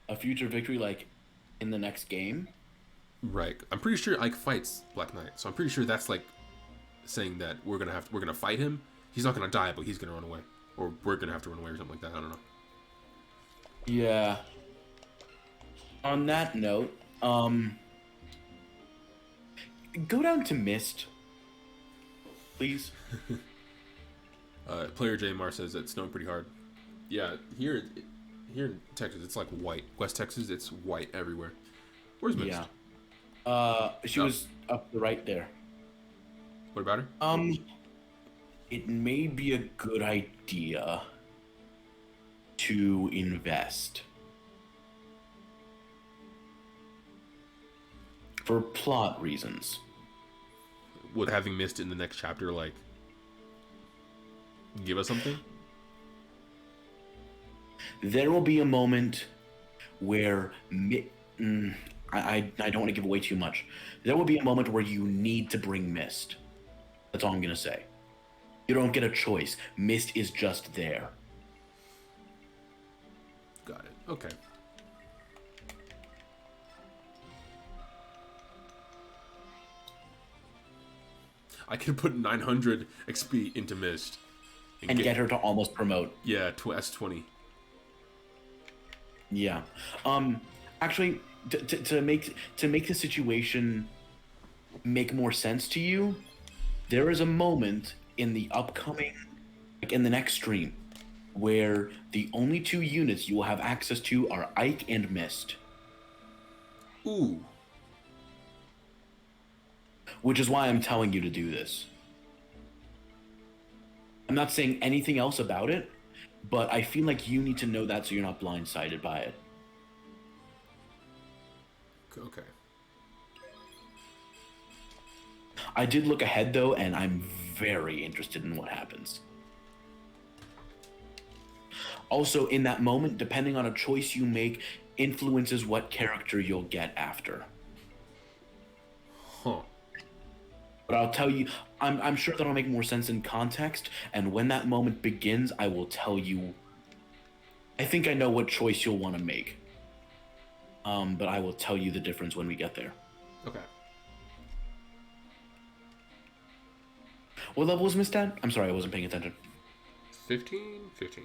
A future victory, like in the next game? Right. I'm pretty sure Ike fights Black Knight, so I'm pretty sure that's like saying that we're gonna fight him. He's not gonna die, but he's gonna run away, or we're gonna have to run away, or something like that. I don't know. Yeah. On that note, go down to Mist, please. Player JMR says it's snowing pretty hard. Yeah, here in Texas, it's like white. West Texas, it's white everywhere. Where's Mist? Yeah. She was up right there. What about her? It may be a good idea to invest. For plot reasons. Would having Mist in the next chapter, like, give us something? There will be a moment where I don't want to give away too much. There will be a moment where you need to bring Mist. That's all I'm gonna say. You don't get a choice. Mist is just there. Got it. Okay. I could put 900 XP into Mist. And get her to almost promote. Yeah, S20. Yeah. Actually, to make the situation make more sense to you, there is a moment in the upcoming, like in the next stream, where the only two units you will have access to are Ike and Mist. Ooh. which is why I'm telling you to do this. I'm not saying anything else about it, but I feel like you need to know that so you're not blindsided by it. Okay. I did look ahead though, and I'm very interested in what happens. Also, in that moment, depending on a choice you make, influences what character you'll get after. Huh. But I'll tell you, I'm sure that'll make more sense in context, and when that moment begins, I will tell you. I think I know what choice you'll want to make. But I will tell you the difference when we get there. Okay. What level was Miss Dad? I'm sorry, I wasn't paying attention. 15? 15.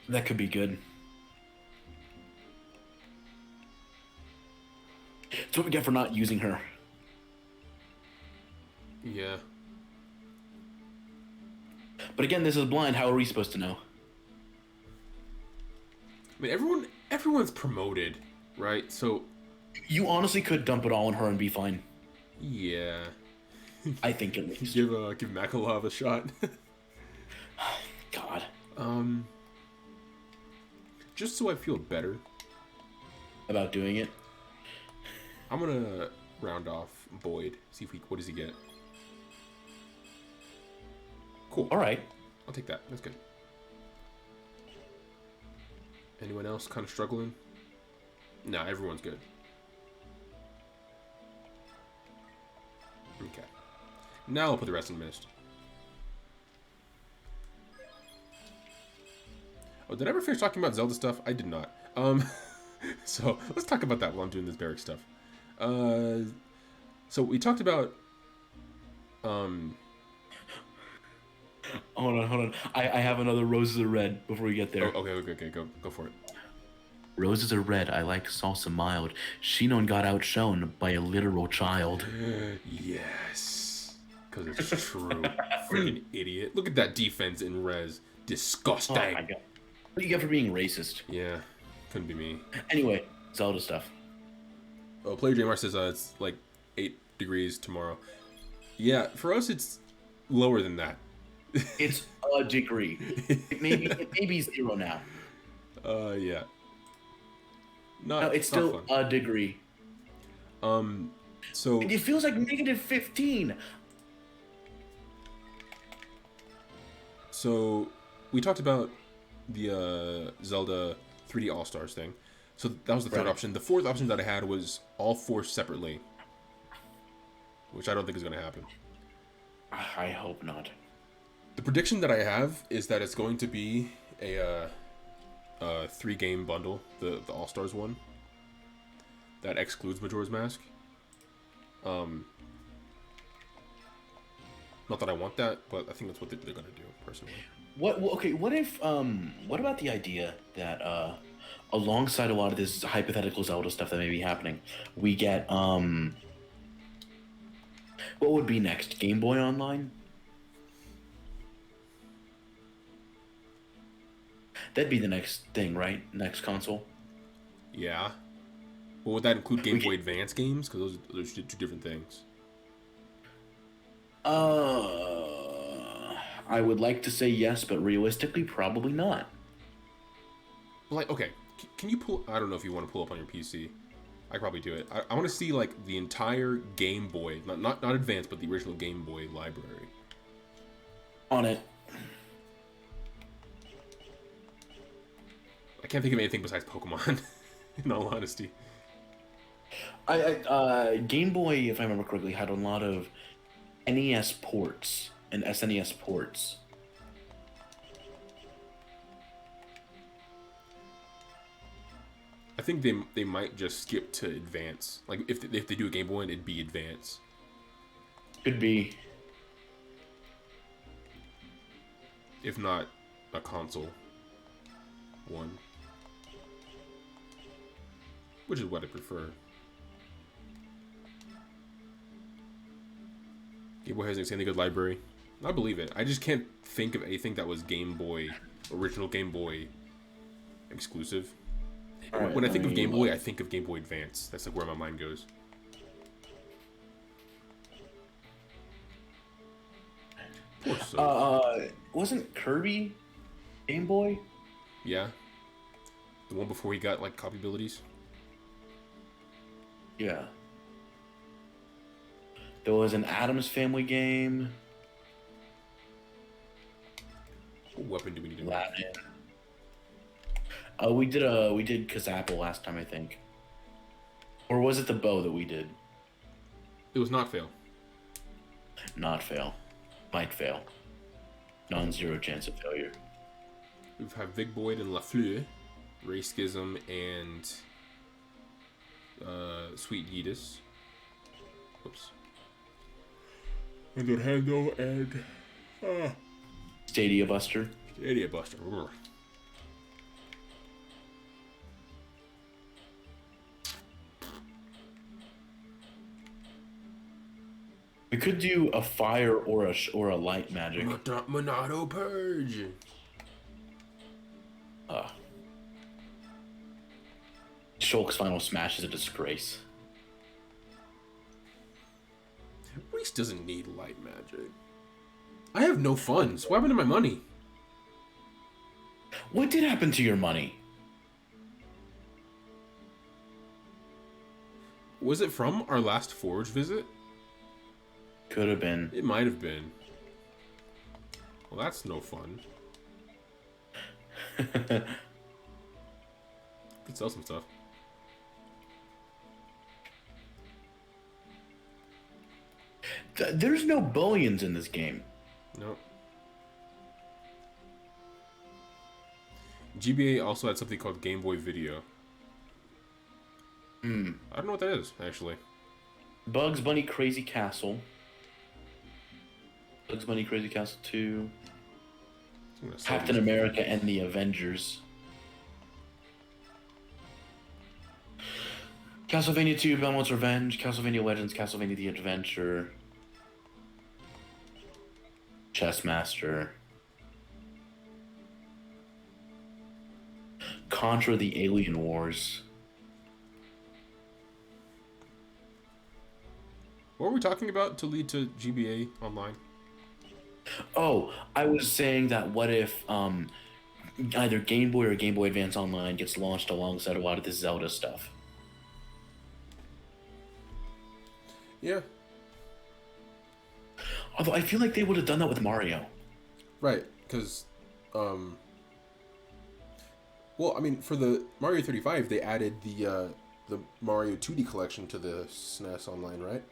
That could be good. That's what we get for not using her. Yeah. But again, this is blind. How are we supposed to know? I mean, everyone's promoted, right? So, You honestly could dump it all on her and be fine. yeah. I think at least. Give Makalov a shot. God. Just so I feel better, About doing it. I'm gonna round off Boyd. See if what does he get? Cool. All right. I'll take that. That's good. Anyone else kind of struggling? No, everyone's good. Okay. Now I'll put the rest in mist. Oh, did I ever finish talking about Zelda stuff? I did not. So let's talk about that while I'm doing this barrack stuff. So we talked about Hold on. I have another roses are red before we get there. Oh, okay, go for it. Roses are red. I like salsa mild. Shinon got outshone by a literal child. Yes. Because it's true. Freaking idiot. Look at that defense in res. Disgusting. Oh my god. What do you get for being racist? Yeah. Couldn't be me. Anyway, Zelda stuff. Oh, Player Jamar says it's like 8 degrees tomorrow. Yeah, for us it's lower than that. It's a degree. It may be 0 now. Yeah. No, it's still fun. a degree. So It feels like -15. So we talked about the Zelda 3D All-Stars thing. So that was the third Right. option. The fourth option that I had was all 4 separately, which I don't think is going to happen. I hope not. The prediction that I have is that it's going to be a 3-game bundle, the All-Stars one, that excludes Majora's Mask. Not that I want that, but I think that's what they're going to do, personally. What if what about the idea that alongside a lot of this hypothetical Zelda stuff that may be happening, we get what would be next? Game Boy Online? That'd be the next thing, right? Next console. Yeah. Well, would that include Game Boy Advance games? Because those are 2 different things. I would like to say yes, but realistically, probably not. Like, okay, can you pull... I don't know if you want to pull up on your PC. I could probably do it. I want to see, like, the entire Game Boy, not Advance, but the original Game Boy library. On it. I can't think of anything besides Pokemon, in all honesty. Game Boy, if I remember correctly, had a lot of NES ports and SNES ports. I think they might just skip to Advance. Like, if they do a Game Boy, it'd be Advance. Could be. If not, a console one. Which is what I prefer. Game Boy has an insanely good library. I believe it. I just can't think of anything that was Game Boy, original Game Boy exclusive. All right, When I think of let me Game Boy, look. I think of Game Boy Advance. That's like where my mind goes. Of course so. Wasn't Kirby Game Boy? Yeah. The one before he got like copy abilities. Yeah. There was an Adams Family game. What weapon do we need to make? Latin. We did Kazapple last time, I think. Or was it the bow that we did? It was not fail. Not fail. Might fail. Non-zero chance of failure. We have Vic Boyd and Lafleur, Ray Schism and Sweet Yeetus. Oops. And then Handle and Stadia Buster. Stadia Buster. Ugh. We could do a fire or a light magic. Monado Purge. Shulk's final smash is a disgrace. Reese doesn't need light magic. I have no funds. What happened to my money? What did happen to your money? Was it from our last Forge visit? Could have been. It might have been. Well, that's no fun. Could sell some stuff. There's no bullions in this game. No. GBA also had something called Game Boy Video. I don't know what that is, actually. Bugs Bunny Crazy Castle. Bugs Bunny Crazy Castle 2. Captain America and the Avengers. Castlevania 2, Belmont's Revenge, Castlevania Legends, Castlevania The Adventure. Chessmaster. Contra the Alien Wars. What were we talking about to lead to GBA Online? Oh, I was saying that what if either Game Boy or Game Boy Advance Online gets launched alongside a lot of this Zelda stuff? Yeah. Although I feel like they would have done that with Mario. Right, because, well, I mean, for the Mario 35, they added the Mario 2D collection to the SNES Online, right?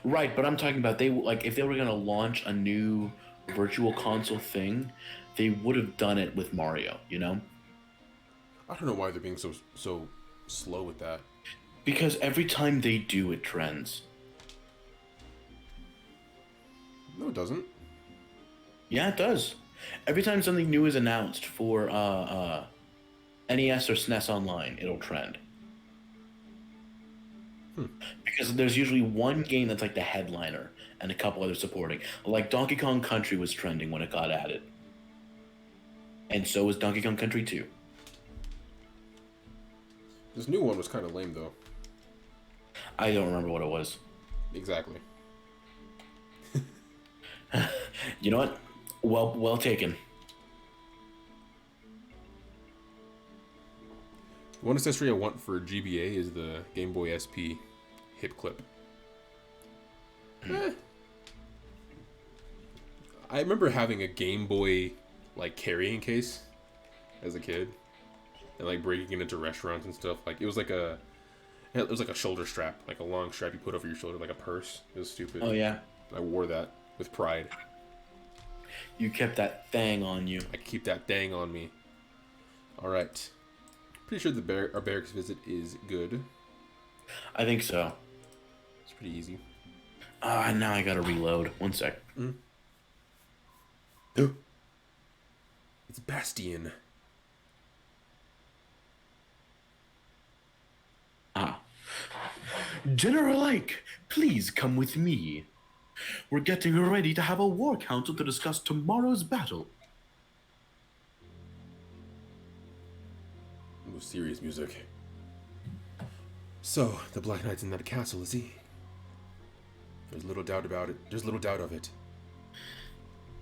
Right, but I'm talking about if they were gonna launch a new virtual console thing, they would have done it with Mario, you know? I don't know why they're being so slow with that. Because every time they do, it trends. No, it doesn't. Yeah, it does. Every time something new is announced for NES or SNES Online, it'll trend. Because there's usually one game that's like the headliner and a couple others supporting. Like Donkey Kong Country was trending when it got added. And so was Donkey Kong Country 2. This new one was kind of lame, though. I don't remember what it was. Exactly. You know what? Well taken. One accessory I want for GBA is the Game Boy SP hip clip. I remember having a Game Boy like carrying case as a kid, and like breaking it into restaurants and stuff. Like it was like a shoulder strap, like a long strap you put over your shoulder, like a purse. It was stupid. Oh yeah. I wore that with pride. You kept that thing on you. I keep that dang on me. All right. Pretty sure our barracks visit is good. I think so. It's pretty easy. Now I gotta reload. One sec. It's Bastion. General Ike, please come with me. We're getting ready to have a war council to discuss tomorrow's battle. Ooh, serious music. So, the Black Knight's in that castle, is he? There's little doubt about it. There's little doubt of it.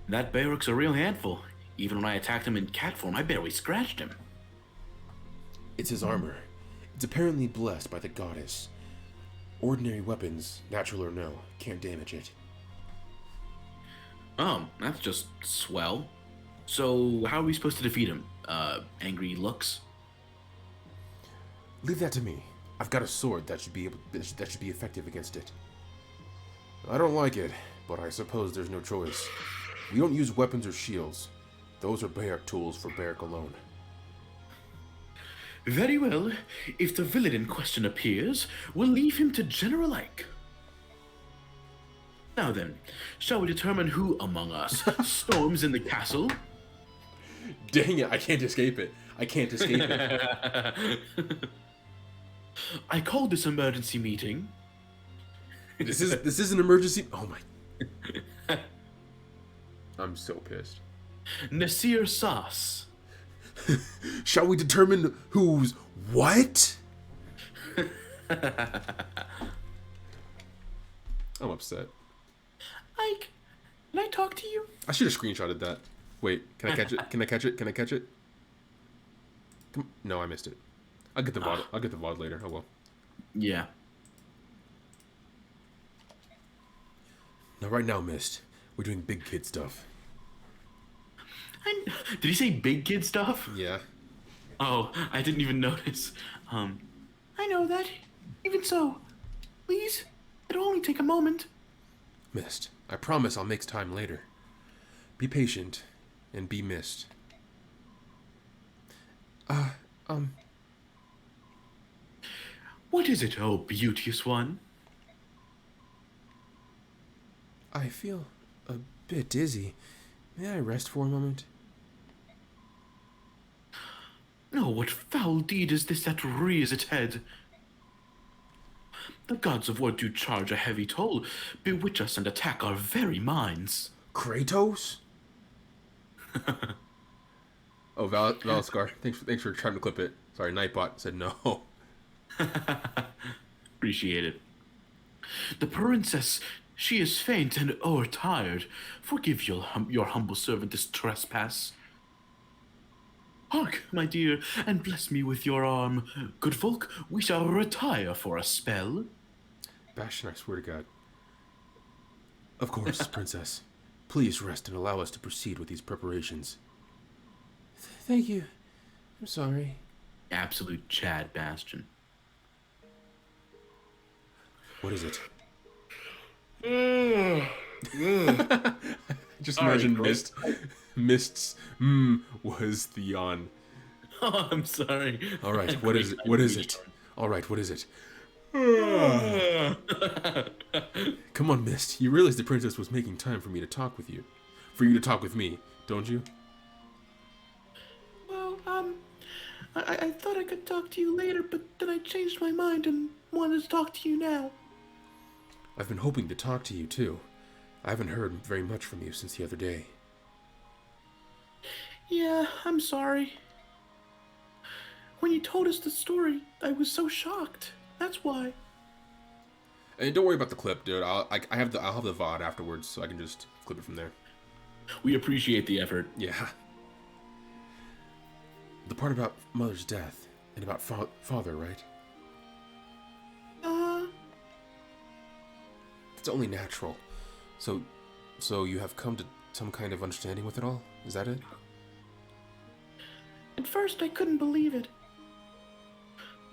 That Bayrook's a real handful. Even when I attacked him in cat form, I barely scratched him. It's his armor. It's apparently blessed by the goddess. Ordinary weapons, natural or no, can't damage it. Oh, that's just swell. So, how are we supposed to defeat him? Angry looks? Leave that to me. I've got a sword that should be effective against it. I don't like it, but I suppose there's no choice. We don't use weapons or shields. Those are Bayek tools for Bayek alone. Very well. If the villain in question appears, we'll leave him to General Ike. Now then, shall we determine who among us storms in the castle? Dang it, I can't escape it. I can't escape it. I called this emergency meeting. This is an emergency. Oh my. I'm so pissed. Nasir Sas. Shall we determine who's what? I'm upset. Ike, can I talk to you? I should have screenshotted that. Wait, can I catch it? Can I catch it? Can I catch it? No, I missed it. I'll get the VOD. I'll get the VOD later. Oh well. Yeah. Now, right now, Mist, we're doing big kid stuff. Did he say big kid stuff? Yeah. Oh, I didn't even notice. I know that. Even so, please, it'll only take a moment. Mist, I promise I'll make time later. Be patient, and be Mist. What is it, oh beauteous one? I feel a bit dizzy. May I rest for a moment? Oh, what foul deed is this that rears its head? The gods of war do charge a heavy toll, bewitch us and attack our very minds. Kratos? Oh, Valscar. Thanks for trying to clip it. Sorry, Nightbot said no. Appreciate it. The princess, she is faint and o'ertired. Forgive your humble servant this trespass. Hark, my dear, and bless me with your arm. Good folk, we shall retire for a spell. Bastion, I swear to God. Of course, Princess. Please rest and allow us to proceed with these preparations. Thank you. I'm sorry. Absolute Chad Bastion. What is it? Just Sorry, imagine bro. Mist's was the yawn. Oh, I'm sorry. All right, what is it? What is it? All right, what is it? Come on, Mist. You realize the princess was making time for me to talk with you. For you to talk with me, don't you? Well, I thought I could talk to you later, but then I changed my mind and wanted to talk to you now. I've been hoping to talk to you, too. I haven't heard very much from you since the other day. Yeah, I'm sorry. When you told us the story, I was so shocked. That's why. And don't worry about the clip, dude. I'll have the VOD afterwards, so I can just clip it from there. We appreciate the effort. Yeah. The part about Mother's death and about Father, right? It's only natural. So you have come to some kind of understanding with it all? Is that it? At first, I couldn't believe it.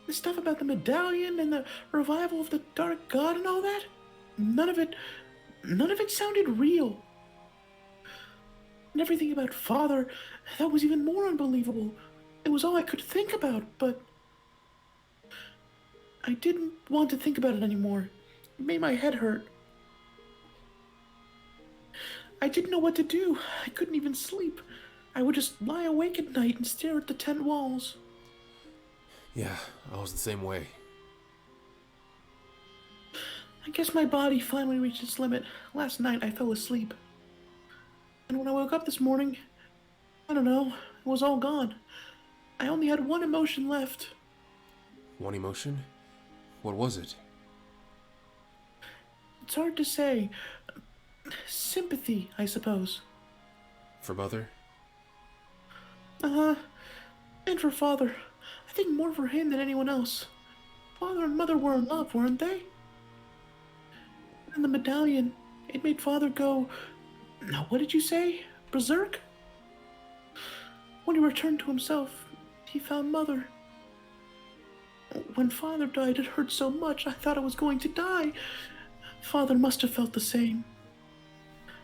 The stuff about the medallion and the revival of the Dark God and all that, none of it sounded real. And everything about Father, that was even more unbelievable. It was all I could think about, but I didn't want to think about it anymore. It made my head hurt. I didn't know what to do. I couldn't even sleep. I would just lie awake at night and stare at the tent walls. Yeah, I was the same way. I guess my body finally reached its limit. Last night I fell asleep. And when I woke up this morning, I don't know, it was all gone. I only had one emotion left. One emotion? What was it? It's hard to say. Sympathy, I suppose. for Mother? And for Father. I think more for him than anyone else. Father and Mother were in love, weren't they? And the medallion, it made Father go... Now, what did you say? Berserk? When he returned to himself, he found Mother. When Father died, it hurt so much, I thought I was going to die. Father must have felt the same.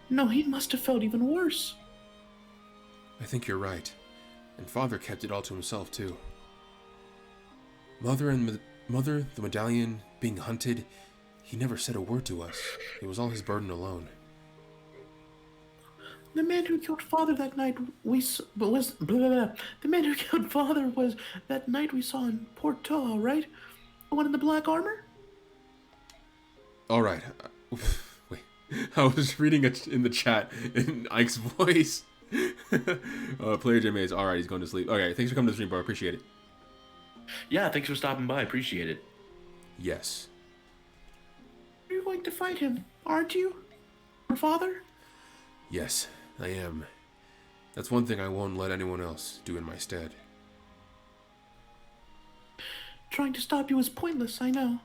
No, he must have felt even worse. I think you're right. And Father kept it all to himself, too. Mother, the medallion, being hunted, he never said a word to us. It was all his burden alone. The man who killed Father that night the man who killed Father was that night we saw in Port Toho, right? The one in the black armor? Alright. Wait. I was reading it in the chat in Ike's voice. Player J Maze. Alright, he's going to sleep. Okay, thanks for coming to the stream, bro. I appreciate it. Yeah, thanks for stopping by. Appreciate it. Yes. You're going to fight him, aren't you? For Father? Yes, I am. That's one thing I won't let anyone else do in my stead. Trying to stop you is pointless, I know.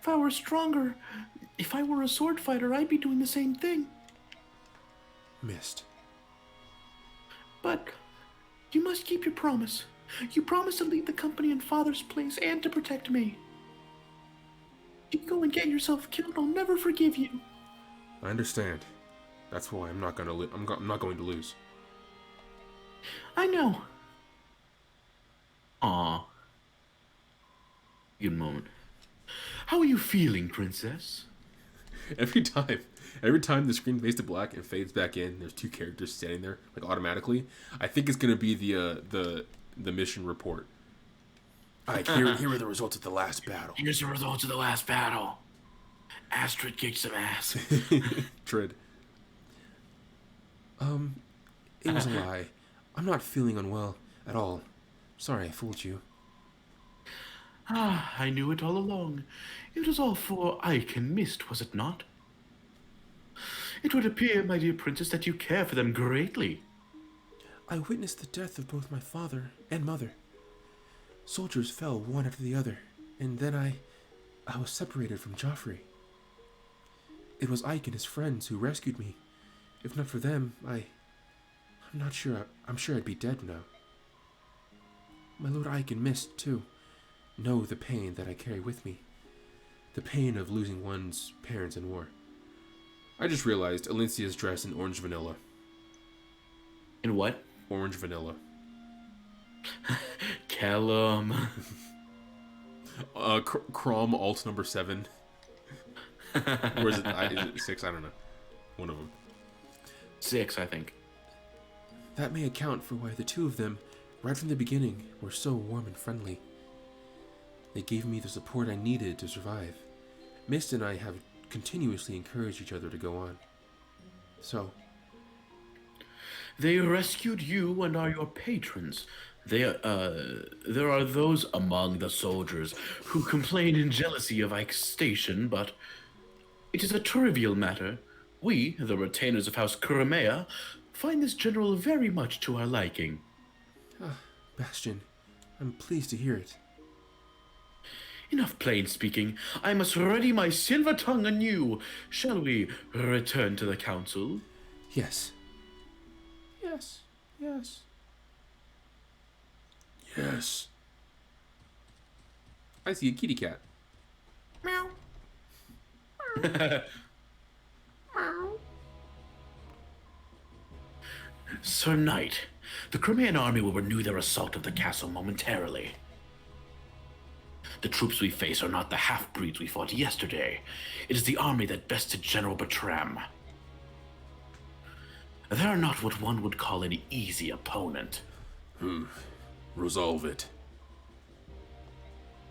If I were stronger, if I were a sword fighter, I'd be doing the same thing. Missed. But you must keep your promise. You promised to leave the company in Father's place and to protect me. If you go and get yourself killed, I'll never forgive you. I understand. That's why I'm not gonna. I'm not going to lose. I know. Aw. Good moment. How are you feeling, Princess? Every time the screen fades to black and fades back in, there's two characters standing there like automatically. I think it's gonna be the mission report. Alright, here are the results of the last battle. Here's the results of the last battle. Astrid kicked some ass. Trid. It was a lie. I'm not feeling unwell at all. Sorry I fooled you. Ah, I knew it all along. It was all for Ike and Mist, was it not? It would appear, my dear princess, that you care for them greatly. I witnessed the death of both my father and mother. Soldiers fell one after the other, and then I was separated from Joffrey. It was Ike and his friends who rescued me. If not for them, I'm not sure. I'm sure I'd be dead now. My Lord Ike and Mist, too, know the pain that I carry with me. The pain of losing one's parents in war. I just realized Alencia's dressed in orange vanilla. In what? Orange vanilla. Callum. Crom alt number 7. Or is it 6? I don't know. One of them. 6, I think. That may account for why the two of them, right from the beginning, were so warm and friendly. They gave me the support I needed to survive. Mist and I have continuously encouraged each other to go on. So, They rescued you and are your patrons. There are those among the soldiers who complain in jealousy of Ike's station, but it is a trivial matter. We, the retainers of House Kuramea, find this general very much to our liking. Bastion, I'm pleased to hear it. Enough plain speaking. I must ready my silver tongue anew. Shall we return to the council? Yes. Yes. Yes. Yes. I see a kitty cat. Meow. Sir Knight, the Crimean army will renew their assault of the castle momentarily. The troops we face are not the half-breeds we fought yesterday. It is the army that bested General Bertram. They are not what one would call an easy opponent. Resolve it.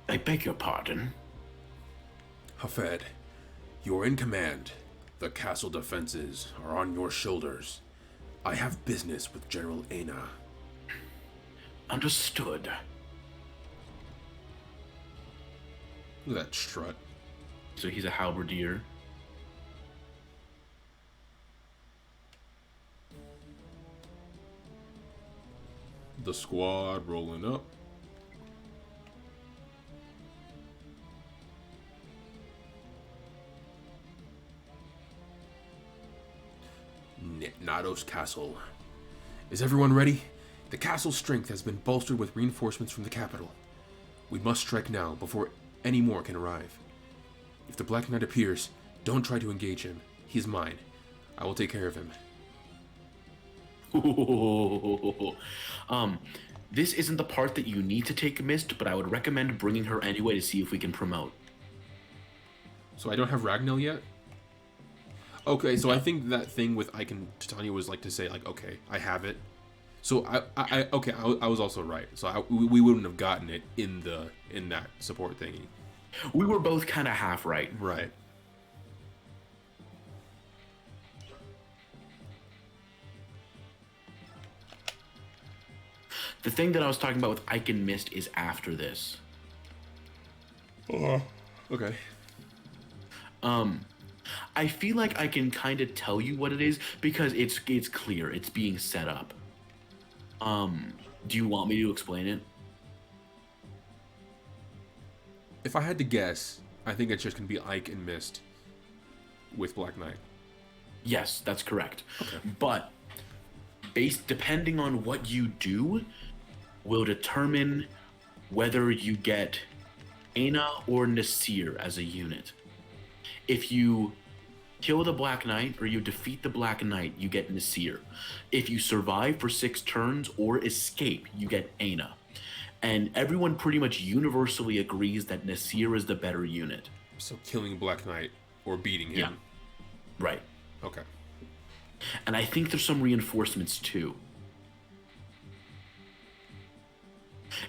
I beg your pardon. Hafed, you're in command. The castle defenses are on your shoulders. I have business with General Aina. Understood. Look at that strut. So he's a halberdier. The squad rolling up. Nados Castle. Is everyone ready? The castle's strength has been bolstered with reinforcements from the capital. We must strike now before any more can arrive. If the Black Knight appears, don't try to engage him. He's mine. I will take care of him. This isn't the part that you need to take missed, but I would recommend bringing her anyway to see if we can promote. So I don't have Ragnell yet? Okay, so I think that thing with Ike and Titania was like to say, like, okay, I have it. So I was also right. So we wouldn't have gotten it in that support thingy. We were both kind of half right. Right. The thing that I was talking about with Ike and Mist is after this. Okay. I feel like I can kind of tell you what it is because it's clear. It's being set up. Do you want me to explain it? If I had to guess, I think it's just gonna be Ike and Mist with Black Knight. Yes, that's correct. Okay. But depending on what you do will determine whether you get Aina or Nasir as a unit. If you kill the Black Knight or you defeat the Black Knight, you get Nasir. If you survive for 6 turns or escape, you get Aina. And everyone pretty much universally agrees that Nasir is the better unit. So killing Black Knight or beating him. Yeah. Right. Okay. And I think there's some reinforcements too.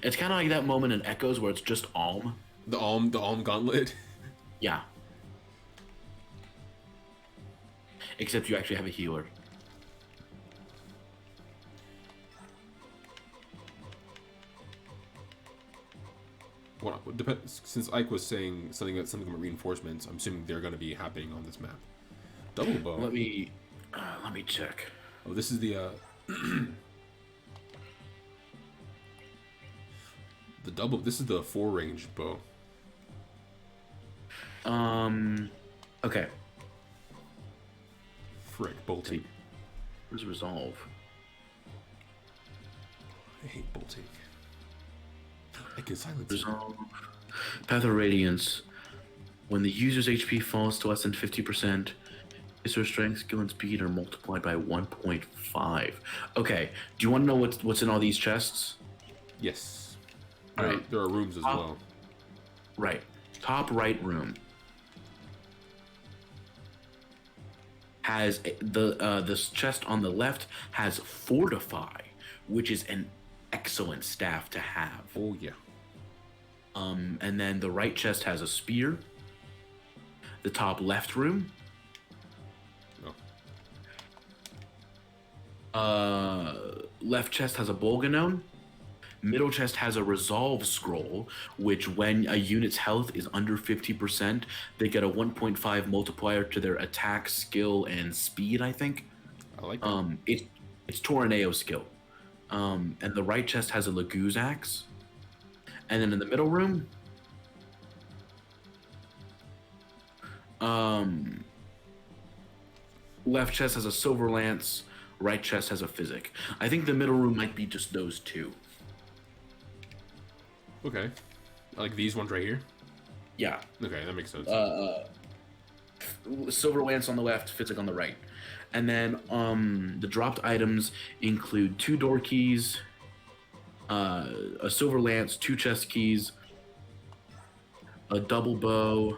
It's kind of like that moment in Echoes where it's just Alm. The Alm Gauntlet. Yeah. Except you actually have a healer. Well, since Ike was saying something about reinforcements, I'm assuming they're going to be happening on this map. Double bow. Let me check. Oh, this is the the double. This is the 4-range bow. Okay. Frick, bolting. Where's Resolve? I hate bolting. I can silence it. Resolve. Path of Radiance. When the user's HP falls to less than 50%, his or strength, skill, and speed are multiplied by 1.5. Okay. Do you want to know what's in all these chests? Yes. All right. There are rooms as well. Right. Top right room has this chest on the left has Fortify, which is an excellent staff to have. Oh yeah. And then the right chest has a spear. The top left room. Left chest has a Bolganone. Middle chest has a Resolve Scroll, which when a unit's health is under 50%, they get a 1.5 multiplier to their attack, skill, and speed, I think. I like that. It's Tornado skill. And the right chest has a Laguz Axe. And then in the middle room, left chest has a Silver Lance, right chest has a Physic. I think the middle room might be just those two. Okay. Like these ones right here? Yeah. Okay, that makes sense. Silver Lance on the left, Physic on the right. And then the dropped items include 2 door keys, a Silver Lance, 2 chest keys, a double bow,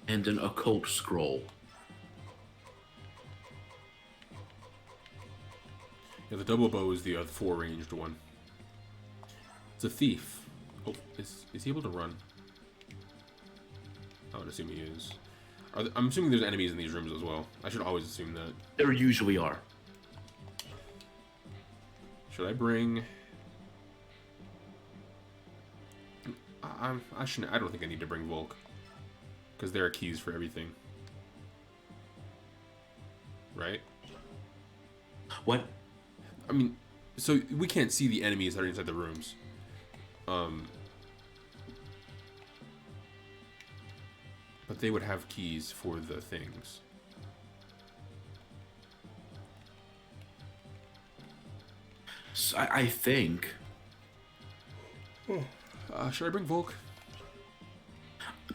and an occult scroll. Yeah, the double bow is the 4-ranged one. It's a thief. Oh, is he able to run? I would assume he is. I'm assuming there's enemies in these rooms as well. I should always assume that. There usually are. Should I bring... I shouldn't. I don't think I need to bring Volk. Because there are keys for everything. Right? What? I mean, So we can't see the enemies that are inside the rooms. But they would have keys for the things. So I think Should I bring Volk?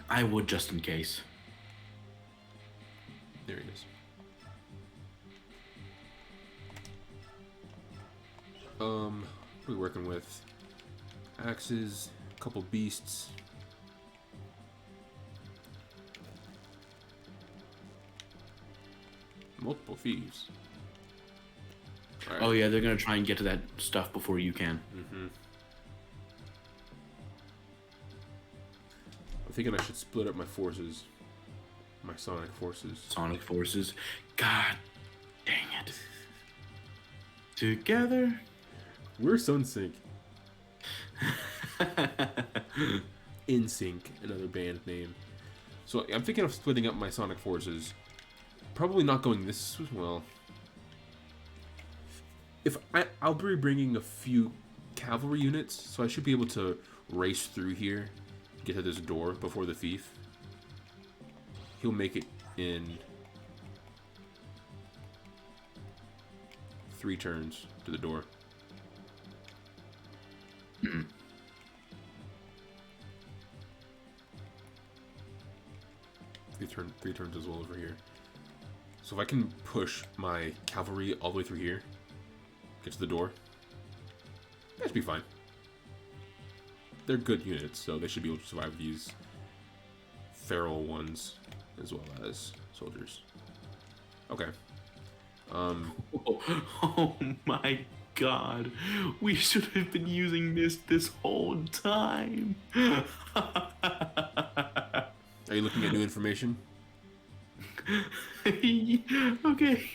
I would, just in case. There he is. What are we working with? Axes, a couple beasts. Multiple thieves. Alright. Oh yeah, they're gonna try and get to that stuff before you can. I'm thinking I should split up my forces. My sonic forces. Sonic forces. God dang it. Together. We're so in sync. In Sync, another band name. So I'm thinking of splitting up my sonic forces. Probably not going this well. I'll be bringing a few cavalry units, so I should be able to race through here, get to this door before the thief. He'll make it in 3 turns to the door. Three turns as well over here. So if I can push my cavalry all the way through here, get to the door, that should be fine. They're good units, so they should be able to survive these feral ones as well as soldiers. Okay. Oh my god. We should have been using this whole time. Are you looking at new information? Okay.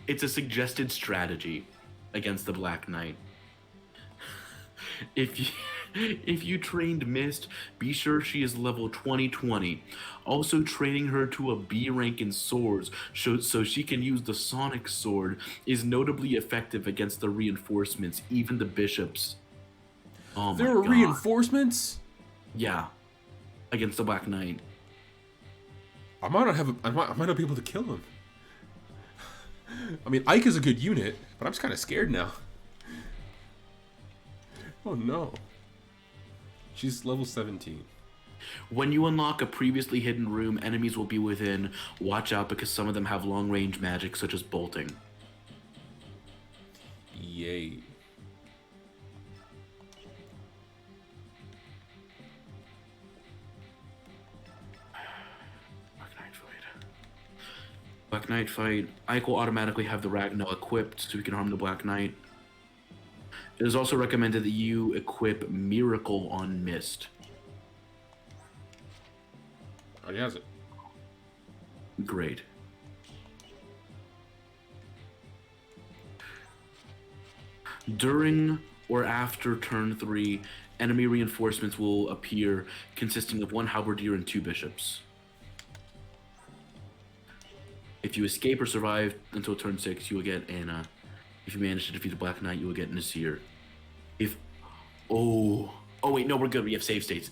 It's a suggested strategy against the Black Knight. If you trained Mist, be sure she is level 2020. Also, training her to a B rank in swords so she can use the Sonic Sword is notably effective against the reinforcements, even the bishops. Oh my There are god. reinforcements? Yeah. Against the Black Knight. I might not be able to kill him. I mean, Ike is a good unit, but I'm just kind of scared now. Oh no. She's level 17. When you unlock a previously hidden room, enemies will be within. Watch out because some of them have long-range magic such as bolting. Yay. Black Knight fight. Ike will automatically have the Ragnar equipped so he can harm the Black Knight. It is also recommended that you equip Miracle on Mist. Already has it. Great. During or after turn 3, enemy reinforcements will appear consisting of 1 halberdier and 2 bishops. If you escape or survive until turn 6, you will get Anna. If you manage to defeat the Black Knight, you will get Nasir. Oh wait, no, we're good. We have save states.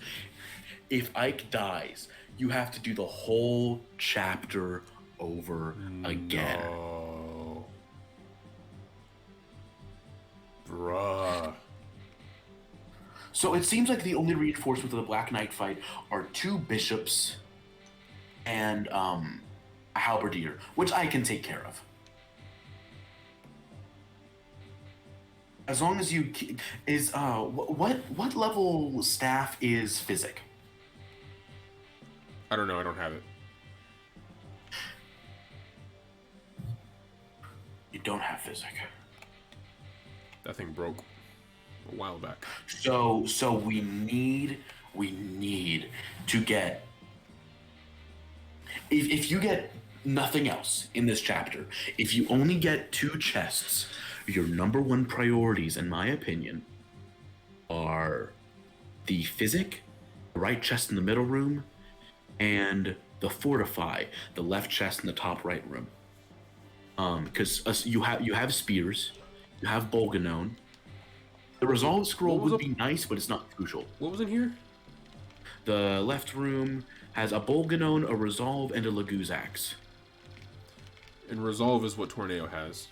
If Ike dies, you have to do the whole chapter over again. No. Bruh. So it seems like the only reinforcements of the Black Knight fight are 2 bishops and a halberdier, which I can take care of. As long as you is what level staff is Physic? I don't know, I don't have it. You don't have Physic. That thing broke a while back. So we need to get if you get nothing else in this chapter, if you only get 2 chests, your number 1 priorities, in my opinion, are the Physic, the right chest in the middle room, and the Fortify, the left chest in the top right room. Because you have spears, You have Bolganone. The Resolve Scroll What was would up? be nice, but it's not crucial. What was in here? The left room has a Bolganone, a Resolve, and a Laguz Axe. And Resolve is what Tornado has.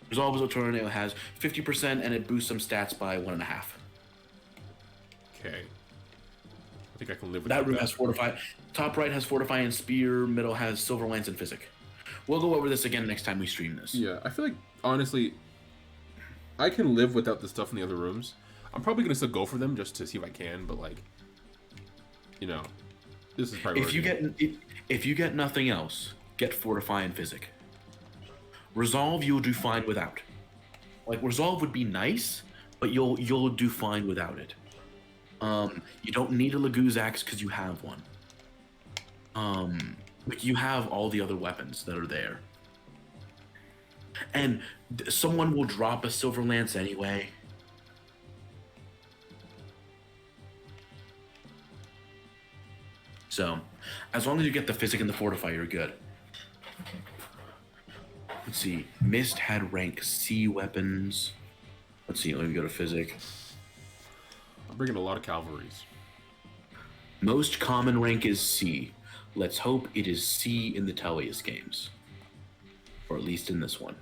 Resolve is what Tornado has, 50%, and it boosts some stats by 1.5. Okay. I think I can live with That room has Fortify. Top right has Fortify and Spear. Middle has Silver Lance and Physic. We'll go over this again next time we stream this. Yeah, I feel like, honestly, I can live without the stuff in the other rooms. I'm probably going to still go for them just to see if I can, but, like, you know, this is priority. If you get nothing else, get Fortify and Physic. Resolve you'll do fine without. Like Resolve would be nice, but you'll do fine without it. You don't need a Laguz Axe because you have one. Like you have all the other weapons that are there. And someone will drop a Silver Lance anyway. So, as long as you get the Physic and the Fortify, you're good. Let's see. Mist had rank C weapons. Let's see. Let me go to Physic. I'm bringing a lot of cavalries. Most common rank is C. Let's hope it is C in the Tellius games. Or at least in this one.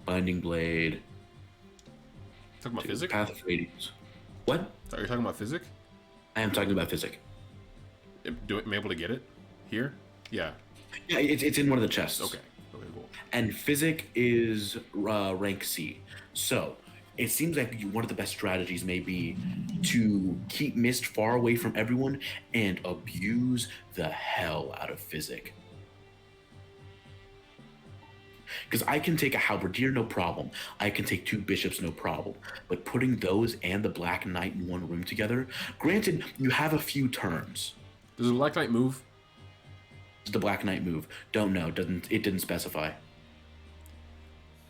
Binding Blade. Talking about Physic? Path of Radiance. What? Are you talking about Physic? I am talking about Physic. Am I able to get it? Here? Yeah. Yeah, it's in one of the chests. Okay. Okay, cool. And Physic is rank C. So, it seems like one of the best strategies may be to keep Mist far away from everyone and abuse the hell out of Physic. Because I can take a Halberdier, no problem. I can take 2 Bishops, no problem. But putting those and the Black Knight in one room together, granted, you have a few turns. Does the Black Knight move? Does the Black Knight move? Don't know. It didn't specify.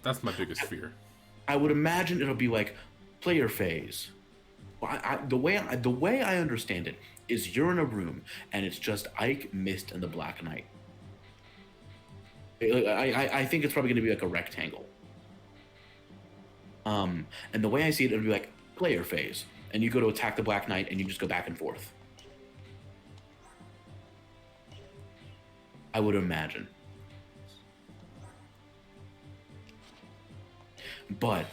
That's my biggest fear. I would imagine it'll be like player phase. Well, the way I understand it is you're in a room and it's just Ike, Mist, and the Black Knight. I think it's probably going to be like a rectangle. And the way I see it, it'll be like player phase, and you go to attack the Black Knight, and you just go back and forth. I would imagine. But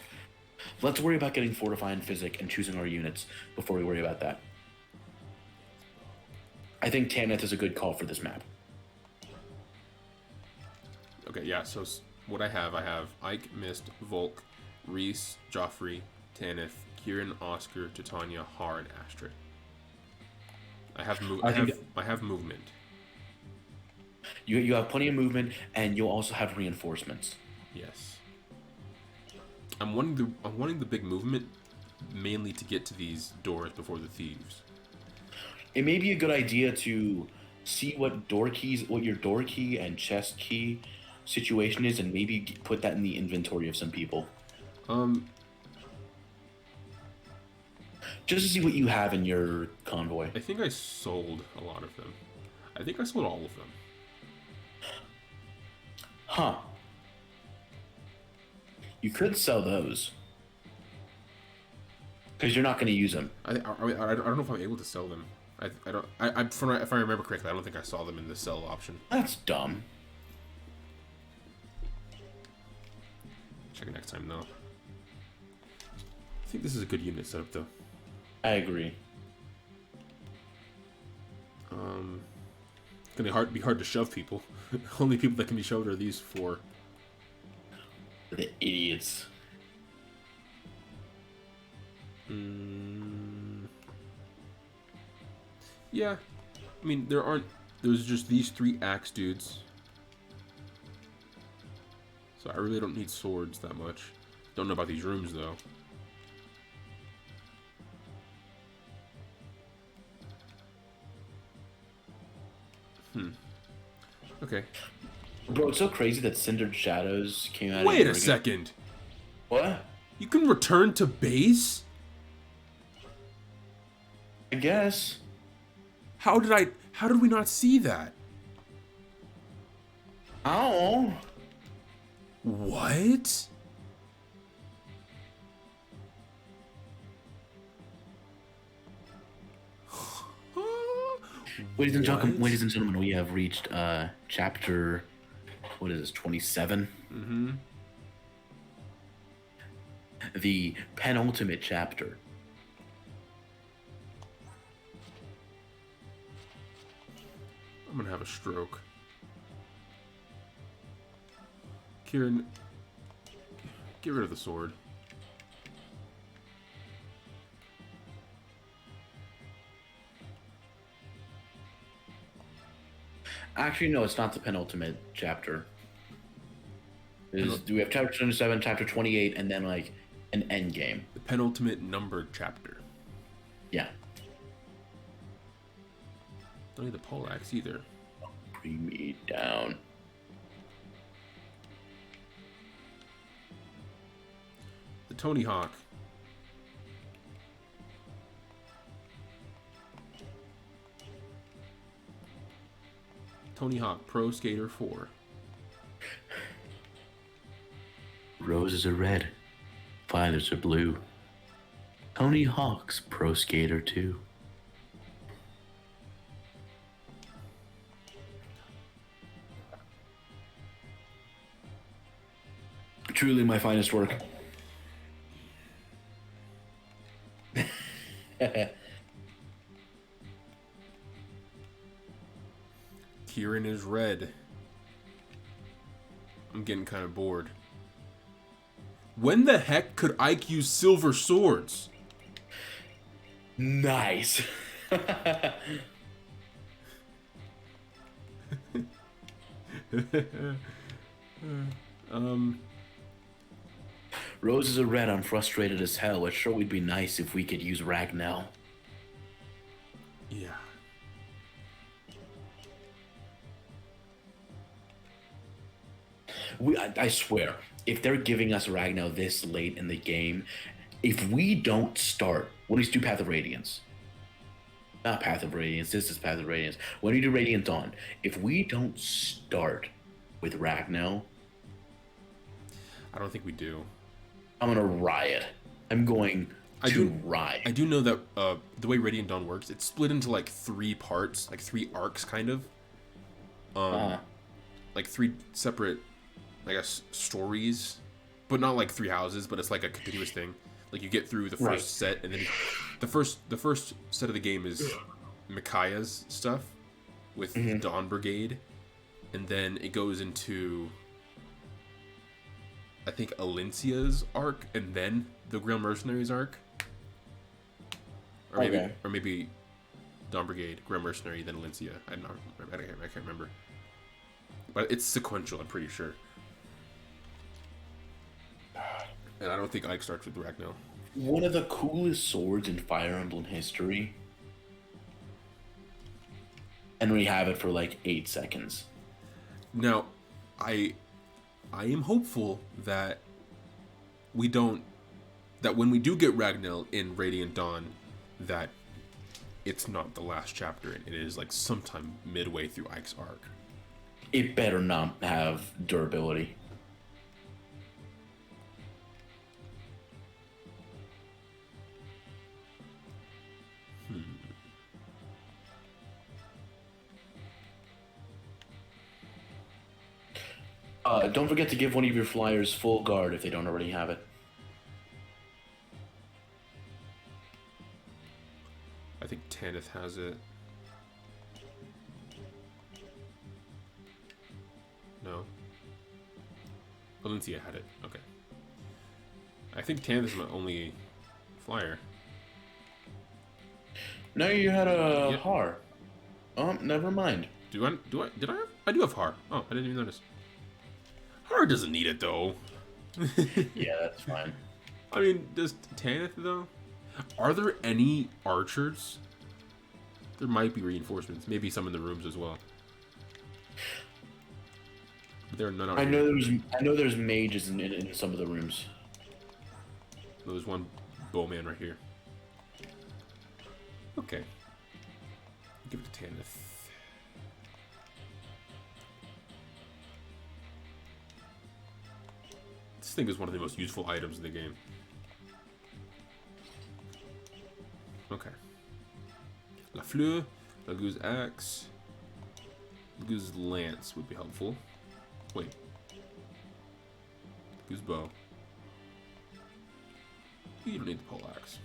let's worry about getting Fortify and Physic and choosing our units before we worry about that. I think Tanith is a good call for this map. Okay, yeah, so what I have Ike, Mist, Volk, Reese, Joffrey, Tanith, Kieran, Oscar, Titania, Har, and Astrid. I have movement. You have plenty of movement, and you'll also have reinforcements. Yes. I'm wanting the big movement mainly to get to these doors before the thieves. It may be a good idea to see what your door key and chest key situation is, and maybe put that in the inventory of some people. Just to see what you have in your convoy. I think I sold a lot of them. I think I sold all of them. Huh. You could sell those. Because you're not going to use them. I don't know if I'm able to sell them. If I remember correctly, I don't think I saw them in the sell option. That's dumb. Check it next time, though. I think this is a good unit setup, though. I agree. It's gonna be hard to shove people. Only people that can be shoved are these 4. The idiots. Yeah. I mean, there's just these 3 axe dudes. So I really don't need swords that much. Don't know about these rooms, though. Okay. Bro, it's so crazy that Cindered Shadows came out. Wait a second. What? You can return to base? I guess. How did we not see that? Oh. What? Ladies and gentlemen, we have reached chapter. What is this? 27. Mm-hmm. The penultimate chapter. I'm gonna have a stroke. Kieran, get rid of the sword. Actually, no, it's not the penultimate chapter. We have chapter 27, chapter 28, and then like an end game. The penultimate numbered chapter. Yeah. Don't need the poleaxe either. Bring me down. The Tony Hawk. Tony Hawk Pro Skater 4. Roses are red, violets are blue. Tony Hawk's Pro Skater 2. Truly my finest work. Kieran is red. I'm getting kind of bored. When the heck could Ike use silver swords? Nice. Roses are red, I'm frustrated as hell. It sure would be nice if we could use Ragnell. Yeah. I swear, if they're giving us Ragnell this late in the game, if we don't start, when we do Path of Radiance, not Path of Radiance, this is Path of Radiance. When we do Radiant Dawn, if we don't start with Ragnell, I don't think we do. I'm gonna riot. I'm going to riot. I do know that the way Radiant Dawn works, it's split into like 3 parts, like 3 arcs, kind of. Like 3 separate, I guess, stories, but not like 3 houses. But it's like a continuous thing. Like you get through the first set, and then the first set of the game is Micaiah's stuff with the Dawn Brigade, and then it goes into, I think, Alencia's arc, and then the Grail Mercenaries arc, or maybe Dawn Brigade, Grail Mercenary, then Alencia. I can't remember, but it's sequential. I'm pretty sure. And I don't think Ike starts with Ragnell. One of the coolest swords in Fire Emblem history. And we have it for like 8 seconds. Now, I am hopeful that that when we do get Ragnell in Radiant Dawn, that it's not the last chapter. It is like sometime midway through Ike's arc. It better not have durability. Don't forget to give one of your flyers full guard if they don't already have it. I think Tanith has it. No. Valencia had it. Okay. I think Tanith is my only flyer. No, you had a Yep. Har. Never mind. Did I have? I do have Har. Oh, I didn't even notice. Har doesn't need it though. Yeah, that's fine. I mean, does Tanith though? Are there any archers? There might be reinforcements. Maybe some in the rooms as well. But there are none out I here. know there's mages in some of the rooms. There's one bowman right here. Okay. Give it to Tanith. This thing is one of the most useful items in the game. Okay. La Fleur, Lagu's axe. Lagu's lance would be helpful. Wait. Lagu's bow. You don't need the poleaxe.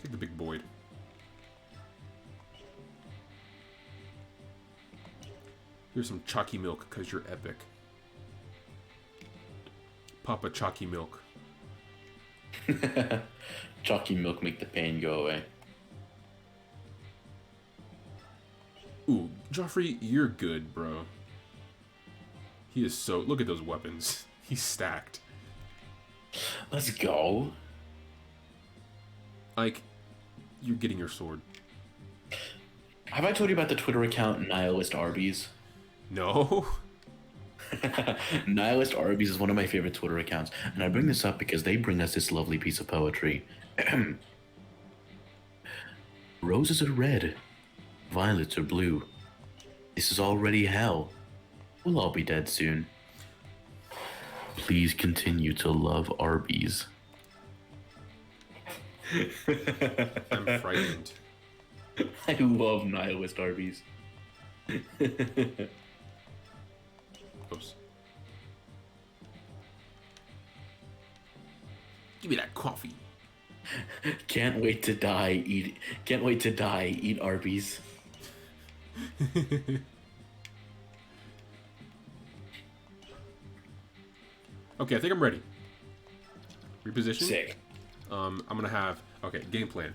Take the big Boyd. Here's some chalky milk, because you're epic. Papa chalky milk. Chalky milk make the pain go away. Ooh, Joffrey, you're good, bro. He is so... Look at those weapons. He's stacked. Let's go. Like, you're getting your sword. Have I told you about the Twitter account Nihilist Arby's? No? Nihilist Arby's is one of my favorite Twitter accounts, and I bring this up because they bring us this lovely piece of poetry. Roses are red, violets are blue. This is already hell. We'll all be dead soon. Please continue to love Arby's. I'm frightened. I love Nihilist Arby's. Oops. Give me that coffee. Can't wait to die. Can't wait to die. Eat Arby's. Okay, I think I'm ready. Reposition. Sick. I'm gonna have game plan.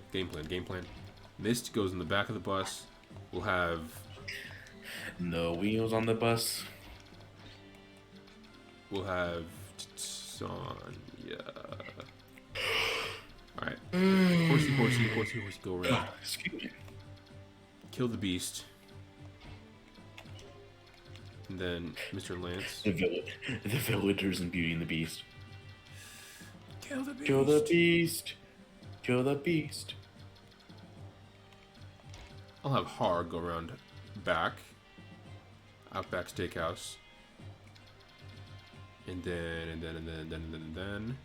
Mist goes in the back of the bus. We'll have No wheels on the bus. Sonya. Alright. Horsey, go around. Excuse me. Kill the beast. And then Mr. Lance. The villagers in Beauty and the Beast. Kill the beast. Kill the beast. Kill the beast. I'll have Har go around back. Outback Steakhouse. And then.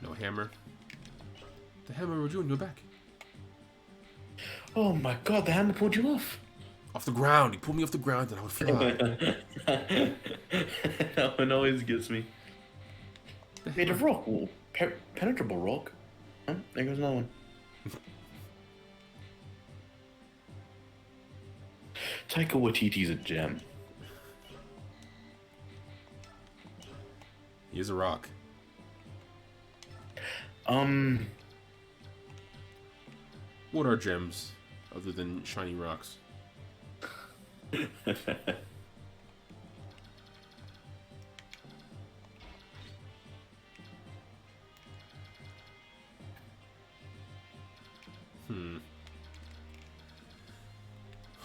No hammer. The hammer would you in your back. Oh my god, the hammer pulled you off. Off the ground. He pulled me off the ground and I would fly. That one always gets me. Made of rock. Ooh, penetrable rock. Oh, there goes another one. Taika Waititi's a gem. He is a rock. What are gems other than shiny rocks?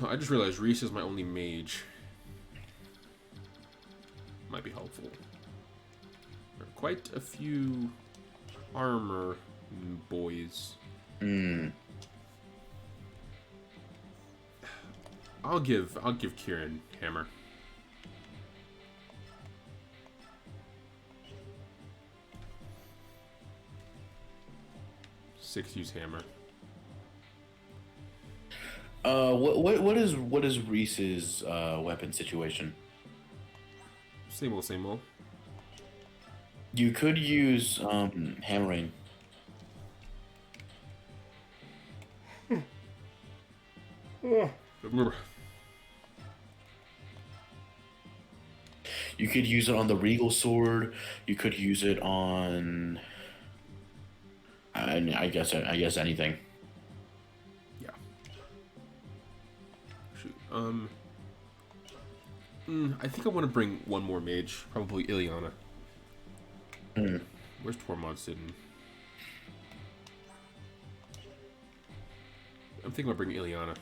I just realized Reese is my only mage. Might be helpful. There are quite a few armor boys. I'll give Kieran hammer. Six use hammer. What is Reese's weapon situation? Same old. You could use hammering. You could use it on the Regal Sword. You could use it on. I guess anything. Yeah. Shoot. I think I want to bring one more mage, probably Ileana. Where's Tormod sitting? I'm thinking about bringing Ileana.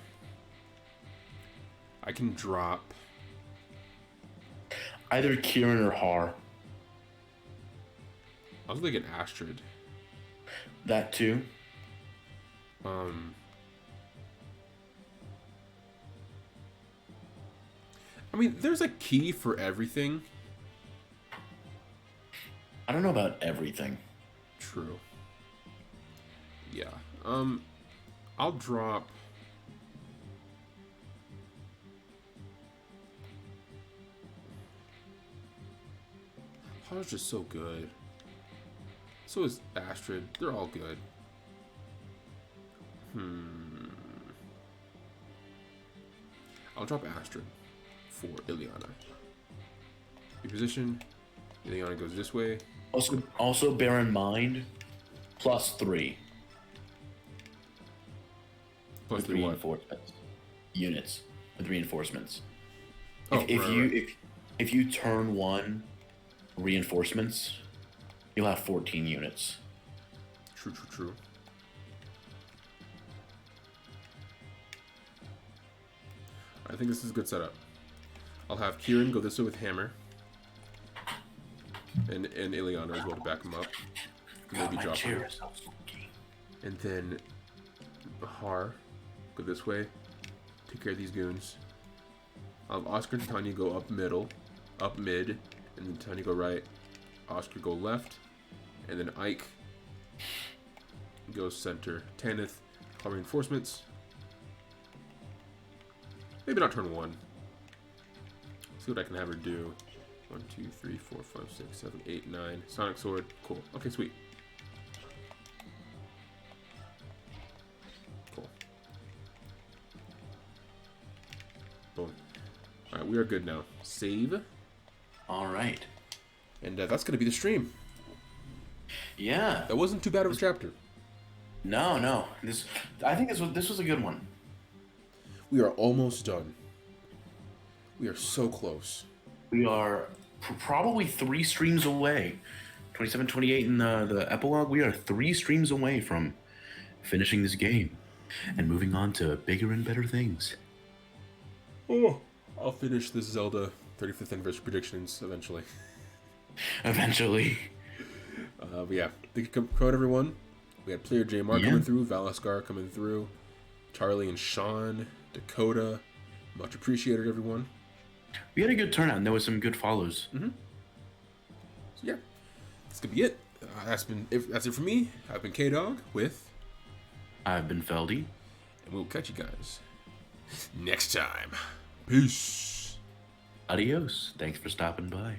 I can drop Either Kieran or Har. I was thinking Astrid. That too. I mean, there's a key for everything. I don't know about everything. True. Yeah. I'll drop. Paul's just so good. So is Astrid. They're all good. I'll drop Astrid for Ileana. Reposition. Ileana goes this way. Also bear in mind, +3 Plus with 3 what? reinforcements. Units with reinforcements. Oh, If you turn 1 reinforcements, you'll have 14 units. True. I think this is a good setup. I'll have Kieran go this way with Hammer. And Ileana as well to back him up. Maybe my drop chair him. is so funky. And then Bahar go this way. Take care of these goons. I'll have Oscar and Tanya go up mid, and then Tanya go right. Oscar go left, and then Ike goes center. Tanith, call reinforcements. Maybe not turn 1. See what I can have her do. 1, 2, 3, 4, 5, 6, 7, 8, 9. Sonic Sword. Cool. Okay, sweet. Cool. Boom. Alright, we are good now. Save. Alright. And that's going to be the stream. Yeah. That wasn't too bad of a chapter. No. I think this was a good one. We are almost done. We are so close. We are probably 3 streams away. 27, 28 in the epilogue. We are 3 streams away from finishing this game and moving on to bigger and better things. Oh, I'll finish this Zelda 35th anniversary predictions eventually. Eventually. But yeah, thank you, crowd everyone. We had player JMR Yeah. coming through, Valaskar coming through, Charlie and Sean, Dakota. Much appreciated, everyone. We had a good turnout and there was some good follows. So yeah, that's gonna be it. That's it for me. I've been K-Dog with, I've been Feldy. and we'll catch you guys next time. Peace. Adios. Thanks for stopping by.